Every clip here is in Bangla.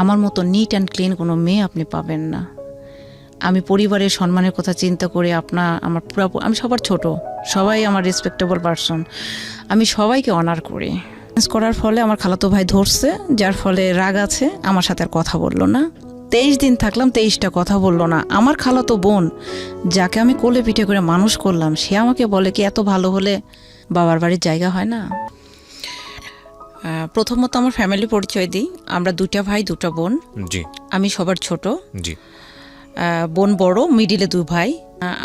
আমার মতো নিট অ্যান্ড ক্লিন কোনো মেয়ে আপনি পাবেন না। আমি পরিবারের সম্মানের কথা চিন্তা করে আমার পুরো আমি সবার ছোট, সবাই আমার রেসপেক্টেবল পারসন, আমি সবাইকে অনার করি। করার ফলে আমার খালাতো ভাই ধরছে, যার ফলে রাগ আছে, আমার সাথে আর কথা বললো না। 23 দিন থাকলাম, 23টা কথা বললো না। আমার খালাতো বোন, যাকে আমি কোলে পিঠে করে মানুষ করলাম, সে আমাকে বলে কি এত ভালো হলে বাবার বাড়ির জায়গা হয় না। প্রথমত আমার ফ্যামিলি পরিচয় দিই। আমরা 2টা ভাই 2টা বোন। জি। আমি সবার ছোট। জি। বোন বড়, মিডিলে 2 ভাই।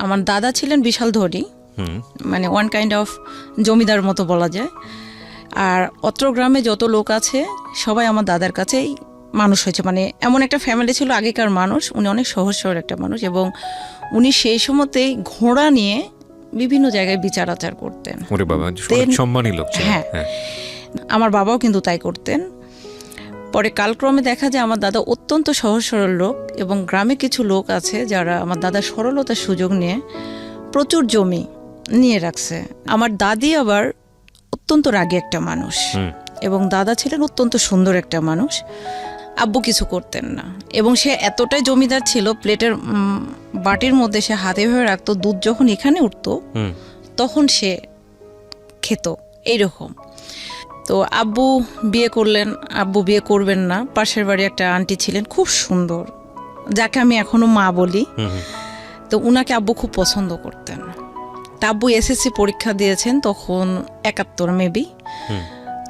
আমার দাদা ছিলেন বিশাল ধনী, মানে ওয়ান কাইন্ড অফ জমিদার মতো বলা যায়। আর অত্র গ্রামে যত লোক আছে সবাই আমার দাদার কাছেই মানুষ হয়েছে। মানে এমন একটা ফ্যামিলি ছিল আগেকার মানুষ। উনি অনেক সহজ সরল একটা মানুষ, এবং উনি সেই সময়তেই ঘোড়া নিয়ে বিভিন্ন জায়গায় বিচার আচার করতেন। ওরে বাবা, সম্মানী লোক ছিলেন। হ্যাঁ, আমার বাবাও কিন্তু তাই করতেন। পরে কালক্রমে দেখা যায় আমার দাদা অত্যন্ত সহজ সরল লোক, এবং গ্রামে কিছু লোক আছে যারা আমার দাদার সরলতার সুযোগ নিয়ে প্রচুর জমি নিয়ে রাখছে। আমার দাদি আবার অত্যন্ত রাগী একটা মানুষ, এবং দাদা ছিলেন অত্যন্ত সুন্দর একটা মানুষ। আব্বু কিছু করতেন না, এবং সে এতটাই জমিদার ছিল, প্লেটের বাটির মধ্যে সে হাতে ভেবে রাখতো, দুধ যখন এখানে উঠতো তখন সে খেত, এইরকম। তো আব্বু বিয়ে করলেন, আব্বু বিয়ে করবেন না। পাশের বাড়ি একটা আন্টি ছিলেন খুব সুন্দর, যাকে আমি এখনো মা বলি। তো উনাকে আব্বু খুব পছন্দ করতেন। তা আব্বু এসএসসি পরীক্ষা দিয়েছেন তখন 71 মেবি।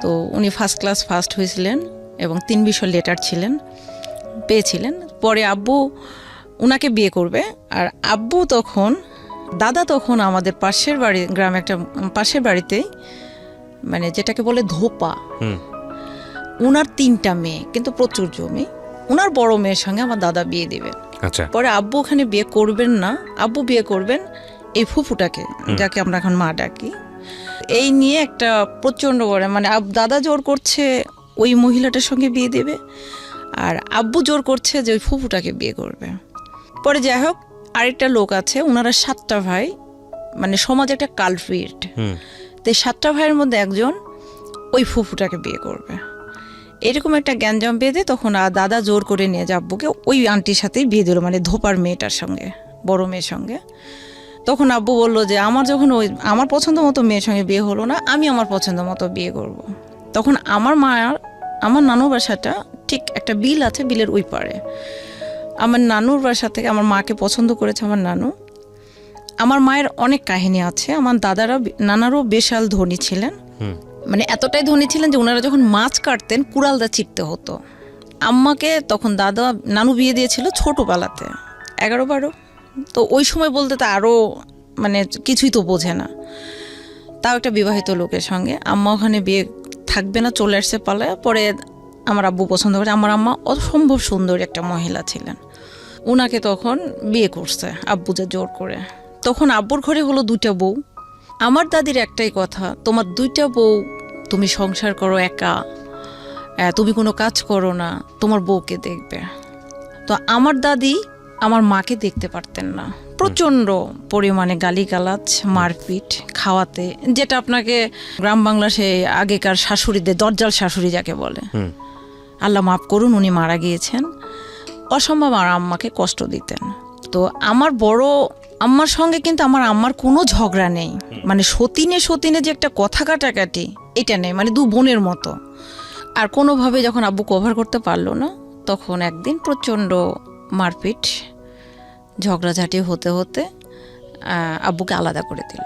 তো উনি ফার্স্ট ক্লাস ফার্স্ট হয়েছিলেন, এবং 3 বিষয় লেটার পেয়েছিলেন। পরে আব্বু উনাকে বিয়ে করবে। আর আব্বু তখন, দাদা তখন আমাদের পাশের বাড়ি, গ্রামে একটা পাশের বাড়িতেই, মানে যেটাকে বলে ধোপা, উনার 3টা মেয়ে, কিন্তু প্রচুর জমি। উনার বড় মেয়ের সঙ্গে আমার দাদা বিয়ে দিবেন। আচ্ছা। পরে আব্বু ওখানে বিয়ে করবেন না, আব্বু বিয়ে করবেন এই ফুফুটাকে, যাকে আমরা এখন মা ডাকি। এই নিয়ে একটা প্রচণ্ড বড়, মানে দাদা জোর করছে ওই মহিলাটার সঙ্গে বিয়ে দেবে, আর আব্বু জোর করছে যে ওই ফুফুটাকে বিয়ে করবে। পরে যাই হোক, আরেকটা লোক আছে, ওনারা 7টা ভাই, মানে সমাজে একটা কালপ্রিট। তো 7টা ভাইয়ের মধ্যে একজন ওই ফুফুটাকে বিয়ে করবে, এরকম একটা গ্যাঞ্জাম বেঁধে তখন দাদা জোর করে নিয়ে যায় আব্বুকে ওই আন্টির সাথেই বিয়ে দিল, মানে ধোপার মেয়েটার সঙ্গে, বড় মেয়ের সঙ্গে। তখন আব্বু বললো যে যখন আমার পছন্দ মতো মেয়ের সঙ্গে বিয়ে হলো না, আমি আমার পছন্দ মতো বিয়ে করব। তখন আমার নানুর বাসাটা ঠিক একটা বিল আছে, বিলের ওই পারে। আমার নানুর বাসা থেকে আমার মাকে পছন্দ করেছে আমার নানু। আমার মায়ের অনেক কাহিনী আছে। আমার নানারও বিশাল ধনী ছিলেন, মানে এতটাই ধনী ছিলেন যে ওনারা যখন মাছ কাটতেন কুড়ালদা চিপতে হতো। আম্মাকে তখন নানু বিয়ে দিয়েছিল ছোটোবেলাতে, 11-12। তো ওই সময় বলতে তো আরও মানে কিছুই তো বোঝে না, তাও একটা বিবাহিত লোকের সঙ্গে। আম্মা ওখানে বিয়ে থাকবে না, চলে আসছে পালায়। পরে আমার আব্বু পছন্দ করে। আমার আম্মা অসম্ভব সুন্দর একটা মহিলা ছিলেন, উনাকে তখন বিয়ে করছে আব্বু যে জোর করে। তখন আব্বুর ঘরে হলো 2টা বউ। আমার দাদির একটাই কথা, তোমার 2টা বউ, তুমি সংসার করো একা, তুমি কোনো কাজ করো না, তোমার বউকে দেখবে। তো আমার দাদি আমার মাকে দেখতে পারতেন না, প্রচণ্ড পরিমাণে গালিগালাজ, মারপিট, খাওয়াতে, যেটা আপনাকে গ্রাম বাংলা সে আগেকার শাশুড়িদের দরজাল শাশুড়ি যাকে বলে, আল্লাহ মাফ করুন, উনি মারা গিয়েছেন, অসম্ভব আমার আম্মাকে কষ্ট দিতেন। তো আমার বড় আম্মার সঙ্গে কিন্তু আমার আম্মার কোনো ঝগড়া নেই, মানে সতীনে যে একটা কথা কাটাকাটি এটা নেই, মানে 2 বোনের মতো। আর কোনোভাবে যখন আব্বু কভার করতে পারলো না, তখন একদিন প্রচণ্ড মারপিট, ঝগড়াঝাটি হতে হতে আব্বুকে আলাদা করে দিল।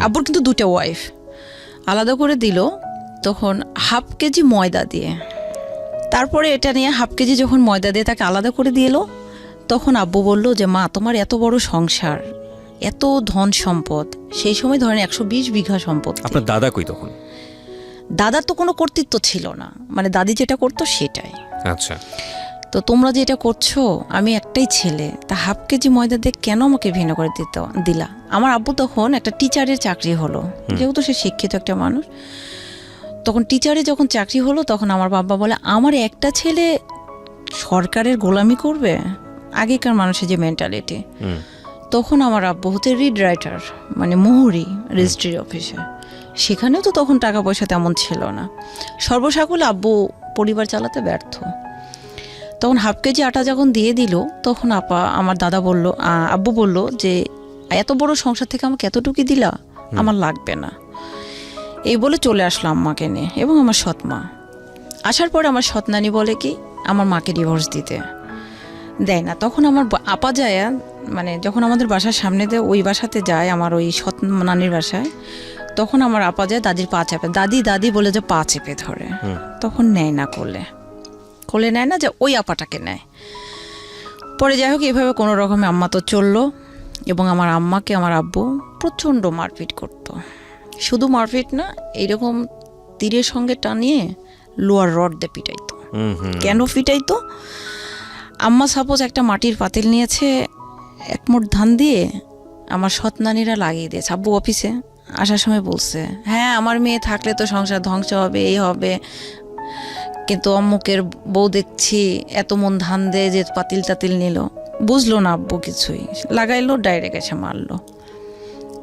আব্বুর কিন্তু 2টা ওয়াইফ, আলাদা করে দিল তখন 1/2 কেজি ময়দা দিয়ে। তারপরে এটা নিয়ে 1/2 কেজি যখন ময়দা দিয়ে তাকে আলাদা করে দিয়ে এলো, তখন আব্বু বলল যে মা, তোমার এত বড় সংসার, এত ধন সম্পদ, সেই সময় ধরেন 120 বিঘা সম্পদ। আপনার দাদা কই তখন? দাদার তো কোনো কর্তৃত্ব ছিল না, মানে দাদি যেটা করতো সেটাই। আচ্ছা। তো তোমরা যেটা করছো, আমি একটাই ছেলে, তা 1/2 কেজি ময়দা দিয়ে কেন আমাকে ভিন্ন করে দিলা? আমার আব্বু তখন একটা টিচারের চাকরি হলো, যেহেতু সে শিক্ষিত একটা মানুষ। তখন টিচারে যখন চাকরি হলো, তখন আমার বাবা বলে, আমার একটা ছেলে সরকারের গোলামি করবে, আগেকার মানুষের যে মেন্টালিটি। তখন আমার আব্বু হচ্ছে রিড রাইটার, মানে মোহরি রেজিস্ট্রি অফিসে, সেখানেও তো তখন টাকা পয়সা তেমন ছিল না। সর্বসাকুল্যে আব্বু পরিবার চালাতে ব্যর্থ। তখন হাফ কেজি আটা যখন দিয়ে দিল, তখন আমার দাদা বলল, আব্বু বলল যে এত বড় সংসার থেকে আমাকে এতটুকু দিলা, আমার লাগবে না। এই বলে চলে আসলো আম্মাকে নিয়ে এবং আমার সৎ মা। আসার পরে আমার সৎ নানি বলে কি আমার মাকে ডিভোর্স দিতে দেয় না। তখন আমার আপা যায়, মানে যখন আমাদের বাসার সামনে দিয়ে ওই বাসাতে যায়, আমার ওই সৎ নানির বাসায়, তখন আমার আপা যায় দাদির পা চেপে, দাদি বলে যে পা চেপে ধরে, তখন নেয় না, কোলে নেয় না, যে ওই আপাটাকে নেয়। পরে যাই হোক এইভাবে কোনো রকমে আম্মা তো চললো এবং আমার আম্মাকে আমার আব্বু প্রচণ্ড মারপিট করতো। শুধু মারপিট না, এইরকম তীরের সঙ্গে টানিয়ে লোয়ার রড দিয়ে পিটাইতো। কেন পিটাইতো? আম্মা সাপোজ একটা মাটির পাতিল নিয়েছে, এক মুঠ ধান দিয়ে আমার সৎ নানীরা লাগিয়ে দিয়েছে। আব্বু অফিসে আসার সময় বলছে, হ্যাঁ আমার মেয়ে থাকলে তো সংসার ধ্বংস হবে, এই হবে, কিন্তু অম্মুকের বউ দেখছি এত মন ধান দেয় যে পাতিল টাতিল নিল। বুঝলো না আব্বু কিছুই, লাগাইলো, ডাইরেক্ট এসে মারলো।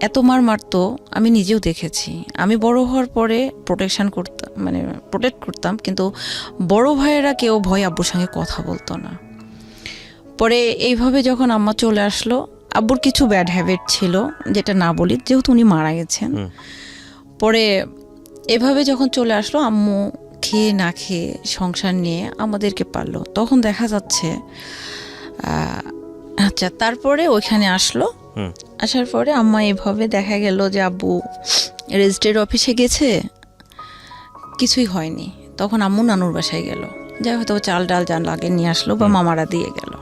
এত মারতো আমি নিজেও দেখেছি। আমি বড় হওয়ার পরে প্রোটেক্ট করতাম, কিন্তু বড় ভাইয়েরা কেউ ভয় আব্বুর সঙ্গে কথা বলতো না। পরে এইভাবে যখন আম্মা চলে আসলো, আব্বুর কিছু ব্যাড হ্যাবিট ছিল, যেটা না বলি যেহেতু উনি মারা গেছেন। পরে এভাবে যখন চলে আসলো, আম্মু খেয়ে না খেয়ে সংসার নিয়ে আমাদেরকে পারলো। তখন দেখা যাচ্ছে আচ্ছা, তারপরে ওইখানে আসলো। আসার পরে আম্মা এভাবে দেখা গেল যে আব্বু রেজিস্ট্রি অফিসে গেছে, কিছুই হয়নি। তখন আম্মু নানুর বাসায় গেল, যাই হয়তো চাল ডাল যান লাগে নিয়ে আসলো বা মামারা দিয়ে গেল।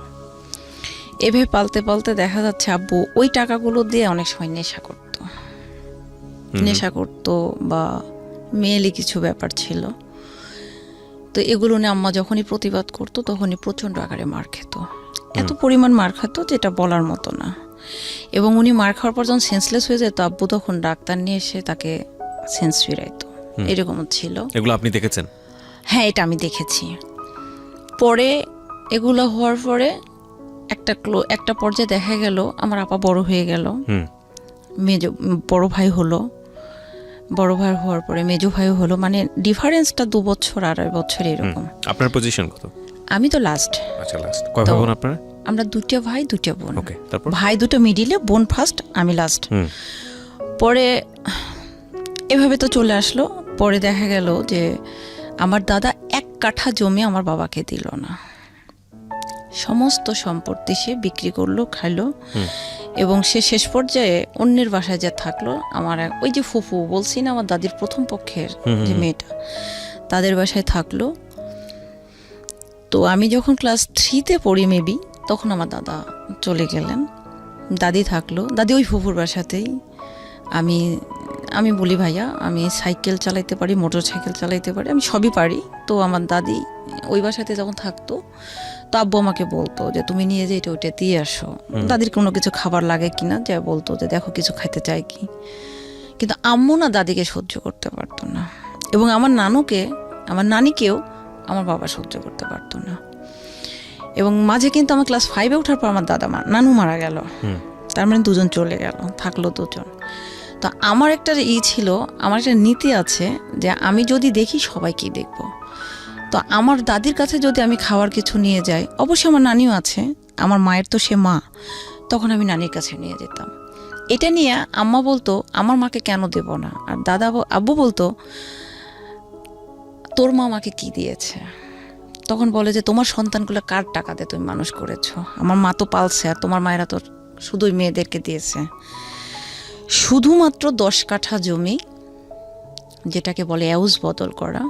এভাবে পালতে পালতে দেখা যাচ্ছে আব্বু ওই টাকাগুলো দিয়ে অনেক সময় নেশা করতো বা মেয়েলি কিছু ব্যাপার ছিল। তো এগুলো নিয়ে আম্মা যখনই প্রতিবাদ করতো তখনই প্রচণ্ড আকারে মার খেত। এত পরিমাণ মার খেত যেটা বলার মতো না। এবং উনি মার খাওয়ার পর যখন সেন্সলেস হয়ে যেত, আব্বু তখন ডাক্তার নিয়ে এসে তাকে সেন্স ফিরাইতো। এরকম ছিল। এগুলো আপনি দেখেছেন? হ্যাঁ, এটা আমি দেখেছি। পরে এগুলো হওয়ার পরে একটা পর্যায়ে দেখা গেল আমার আপা বড় হয়ে গেল, বড় ভাই হলো, বড় ভাই হওয়ার পরে মেজো ভাই হলো, মানে ডিফারেন্সটা 2 বছর 2.5 বছর এরকম। আপনার পজিশন কত? আমি তো লাস্ট। আচ্ছা, লাস্ট। কয় ভাই বোন আপনারা? আমরা 2টা ভাই 2টা বোন। ওকে, তারপর ভাই 2টা মিডিলে, বোন ফার্স্ট, আমি লাস্ট। পরে এভাবে তো চলে আসলো। পরে দেখা গেল যে আমার দাদা 1 কাঠা জমি আমার বাবাকে দিল না, সমস্ত সম্পত্তি সে বিক্রি করলো, খাইলো। এবং সে শেষ পর্যায়ে অন্যের বাসায় যে থাকলো, আমার ওই যে ফুফু বলছি না, আমার দাদির প্রথম পক্ষের যে মেয়েটা, তাদের বাসায় থাকলো। তো আমি যখন ক্লাস 3-তে পড়ি মেবি, তখন আমার দাদা চলে গেলেন, দাদি থাকলো। দাদি ওই ফুফুর বাসাতেই। আমি বলি ভাইয়া আমি সাইকেল চালাইতে পারি, মোটর সাইকেল চালাইতে পারি, আমি সবই পারি। তো আমার দাদি ওই বাসাতে যখন থাকতো, তো আব্বু আমাকে বলতো যে তুমি নিয়ে যে ওইটা দিয়ে আসো। দাদির কোনো কিছু খাবার লাগে কিনা, যা বলতো যে দেখো কিছু খাইতে চাই কি। কিন্তু আম্মু না দাদিকে সহ্য করতে পারতো না, এবং আমার নানিকেও আমার বাবা সহ্য করতে পারতো না। এবং মাঝে কিন্তু আমার ক্লাস 5-এ ওঠার পর আমার নানু মারা গেল, তার মানে 2জন চলে গেল, থাকলো 2জন। তো আমার একটা ছিল, আমার একটা নীতি আছে যে আমি যদি দেখি সবাইকেই দেখব। তো আমার দাদির কাছে যদি আমি খাওয়ার কিছু নিয়ে যাই, অবশ্যই আমার নানিও আছে, আমার মায়ের তো সে মা, তখন আমি নানির কাছে নিয়ে যেতাম। এটা নিয়ে আম্মা বলতো আমার মাকে কেন দেব না, আর আব্বু বলতো তোর মা আমাকে কি দিয়েছে। তখন বলে যে তোমার সন্তানগুলো কার টাকা দিয়ে তুমি মানুষ করেছো, আমার মা তো পালছে, আর তোমার মায়েরা তো শুধুই মেয়েদেরকে দিয়েছে। শুধুমাত্র 10 কাঠা জমি, যেটাকে বলে এউজ বদল করা,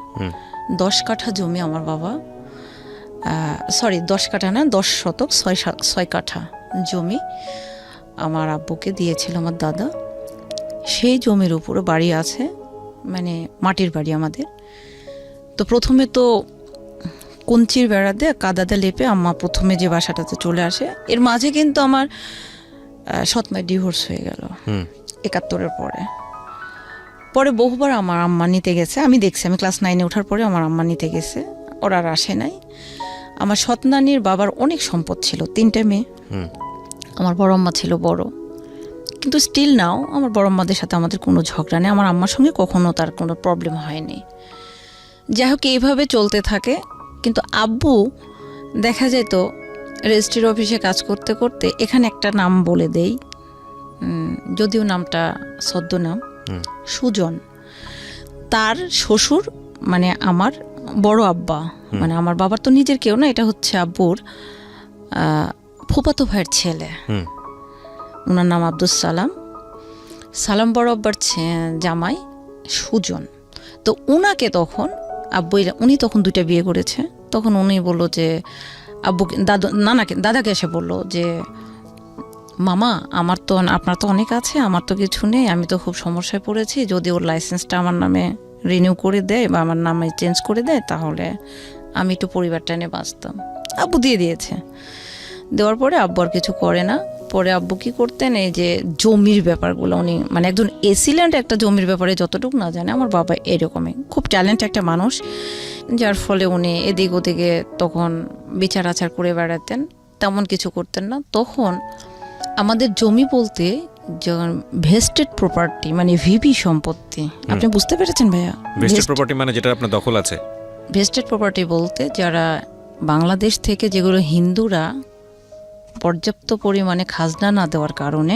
10 কাঠা জমি আমার বাবা, 10 কাঠা না, 10 শতক 6 কাঠা জমি আমার আব্বুকে দিয়েছিল আমার দাদা। সেই জমির উপরে বাড়ি আছে, মানে মাটির বাড়ি আমাদের। তো প্রথমে তো কঞ্চির বেড়া দিয়ে কাদাতে লেপে আম্মা প্রথমে যে বাসাটাতে চলে আসে। এর মাঝে কিন্তু আমার সৎমায়ের ডিভোর্স হয়ে গেল 71-এর পরে বহুবার আমার আম্মা নিতে গেছে, আমি দেখছি। আমি ক্লাস 9-এ ওঠার পরে আমার আম্মা নিতে গেছে, ওরা আর আসে নাই। আমার সৎনানির বাবার অনেক সম্পদ ছিল, 3টে মেয়ে। আমার বড় আম্মা ছিল বড়, কিন্তু স্টিল নাও আমার বড় আম্মাদের সাথে আমাদের কোনো ঝগড়া নেই, আমার আম্মার সঙ্গে কখনো তার কোনো প্রবলেম হয়নি। যাই হোক এইভাবে চলতে থাকে। কিন্তু আব্বু দেখা যেত রেজিস্ট্রির অফিসে কাজ করতে করতে এখানে একটা নাম বলে দেই, যদিও নামটা ছদ্মনাম, সুজন। তার শ্বশুর মানে আমার বড় আব্বা, মানে আমার বাবার তো নিজের কেউ না, এটা হচ্ছে আব্বুর ফুফাতো ভাইয়ের ছেলে। ওনার নাম আব্দুল সালাম। সালাম বড় আব্বার জামাই সুজন। তো উনাকে তখন আব্বু, উনি তখন 2টা বিয়ে করেছে, তখন উনি বললো যে আব্বুকে, দাদাকে এসে বললো যে মামা আমার তো, আপনার তো অনেক আছে, আমার তো কিছু নেই, আমি তো খুব সমস্যায় পড়েছি, যদি ওর লাইসেন্সটা আমার নামে রিনিউ করে দেয় বা আমার নামে চেঞ্জ করে দেয় তাহলে আমি একটু পরিবারটা নিয়ে বাঁচতাম। আব্বু দিয়ে দিয়েছে। দেওয়ার পরে আব্বু আর কিছু করে না। পরে আব্বু কি করতেন, এই যে জমির ব্যাপারগুলো উনি মানে একজন এসিল্যান্ড একটা জমির ব্যাপারে যতটুকু না জানে, আমার বাবা এরকমই খুব ট্যালেন্ট একটা মানুষ, যার ফলে উনি এদিক ওদিকে তখন বিচার আচার করে বেড়াতেন, তেমন কিছু করতেন না। তখন আমাদের জমি বলতে যখন ভেস্টেড প্রপার্টি মানে ভিপি সম্পত্তি, আপনি বুঝতে পেরেছেন ভাইয়া? ভেস্টেড প্রপার্টি মানে যেটা আপনার দখল আছে। ভেস্টেড প্রপার্টি বলতে যারা বাংলাদেশ থেকে যেগুলো হিন্দুরা পর্যাপ্ত পরিমাণে খাজনা না দেওয়ার কারণে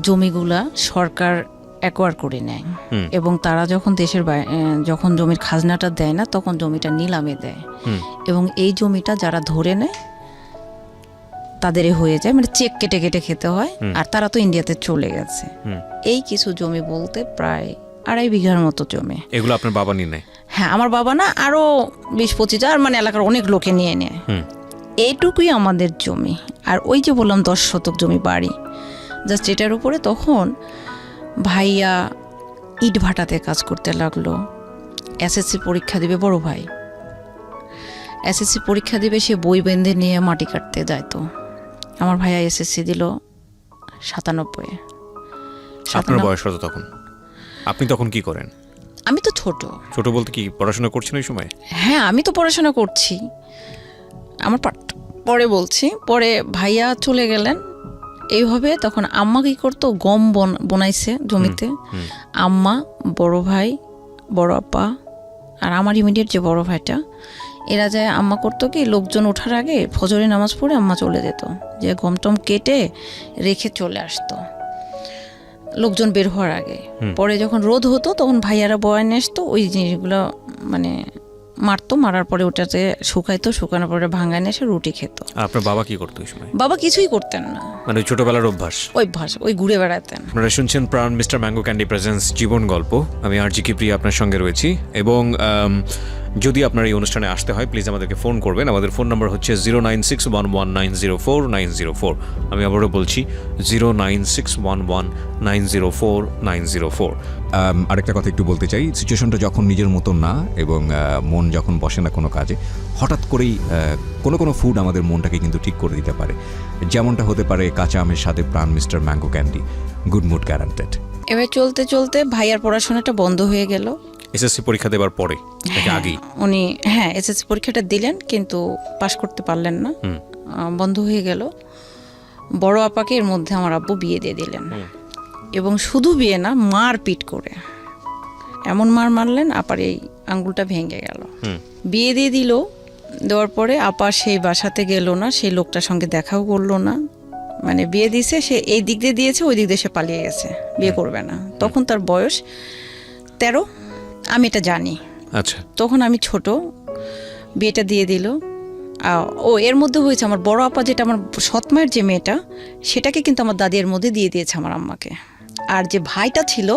জমিগুলা সরকার অ্যাকোয়ার করে নেয়, এবং তারা যখন দেশের যখন জমির খাজনাটা দেয় না তখন জমিটা নিলামে দেয়, এবং এই জমিটা যারা ধরে নেয় তাদের হয়ে যায়, মানে চেক কেটে কেটে খেতে হয়। আর তারা তো ইন্ডিয়াতে চলে গেছে। এই কিছু জমি বলতে প্রায় 2.5 বিঘার মতো জমি। এগুলো আপনার বাবা নিয়ে নেয়? হ্যাঁ, আমার বাবা না, আরো 20-25 আর মানে এলাকার অনেক লোকে নিয়ে নেয়। এইটুকুই আমাদের জমি। আর ওই যে বললাম 10 শতক জমি বাড়ি, জাস্ট এটার উপরে তখন ভাইয়া ইট ভাটাতে কাজ করতে লাগলো। এসএসসি পরীক্ষা দিবে বড় ভাই, এসএসসি পরীক্ষা দিবে, সে বই বেঁধে নিয়ে মাটি কাটতে যাইতো। আমার ভাইয়া এসএসসি দিল 97। আপনার বয়স কত তখন? আপনি তখন কি করেন? আমি তো ছোট। ছোট বলতে কি পড়াশোনা করছেন ওই সময়? হ্যাঁ, আমি তো পড়াশোনা করছি, আমার পরে বলছি। পরে ভাইয়া চলে গেলেন এইভাবে। তখন আম্মা কি করতো, গম বনাইছে জমিতে। আম্মা, বড় ভাই, বড় আপা আর আমার ইমিডিয়েট যে বড় ভাইটা, এরা যায়। আম্মা করতো কি, লোকজন ওঠার আগে ফজরের নামাজ পড়ে আম্মা চলে যেত, যে গম টম কেটে রেখে চলে আসতো লোকজন বের হওয়ার আগে। পরে যখন রোদ হতো তখন ভাইয়ারা বয়ানে আসতো, ওই জিনিসগুলো মানে মারতো, মারার পরে ওটাতে শুকাইতো, শুকানোর পরে ভাঙায় এসে রুটি খেত। আপনার বাবা কি করতো ওই সময়? বাবা কিছুই করতেন না, মানে ছোটবেলার অভ্যাস, ওই ঘুরে বেড়াতেন। আপনারা শুনছেন প্রাণ মিস্টার ম্যাঙ্গো ক্যান্ডি প্রেজেন্স জীবন গল্প। আমি আরজি কি প্রিয়া আপনার সঙ্গে রয়েছি। এবং যদি আপনার এই অনুষ্ঠানে আসতে হয় প্লিজ আমাদেরকে ফোন করবেন। আমাদের ফোন নাম্বার হচ্ছে 09611904904। আমি আবারও বলছি 09611904904। আরেকটা কথা একটু বলতে চাই, সিচুয়েশনটা যখন নিজের মতো না, এবং মন যখন বসে না কোনো কাজে, হঠাৎ করেই কোনো ফুড আমাদের মনটাকে কিন্তু ঠিক করে দিতে পারে, যেমনটা হতে পারে কাঁচা আমের সাথে Pran mister mango candy. Good mood guaranteed. এবার চলতে চলতে ভাইয়ার পড়াশোনাটা বন্ধ হয়ে গেল। এসএসসি পরীক্ষা দেওয়ার পরে নাকি আগেই? উনি এসএসসি পরীক্ষাটা দিলেন কিন্তু পাশ করতে পারলেন না, বন্ধ হয়ে গেল। বড় আপাকে এর মধ্যে আমার আব্বু বিয়ে দিয়ে দিলেন, এবং শুধু বিয়ে না, মারপিট করে এমন মারলেন আপার এই আঙ্গুলটা ভেঙে গেল। বিয়ে দিয়ে দিল। দেওয়ার পরে আপা সেই বাসাতে গেল না, সেই লোকটার সঙ্গে দেখাও করলো না। মানে বিয়ে দিয়েছে, সে এই দিক দিয়ে দিয়েছে, ওই দিক দিয়ে সে পালিয়ে গেছে, বিয়ে করবে না। তখন তার বয়স 13, আমি এটা জানি। আচ্ছা, তখন আমি ছোট, বিয়েটা দিয়ে দিল। ও এর মধ্যে হয়েছে আমার বড় আপা, যেটা আমার সৎমায়ের যে মেয়েটা, সেটাকে কিন্তু আমার দাদি এর মধ্যে দিয়ে দিয়েছে আমার আম্মাকে। আর যে ভাইটা ছিল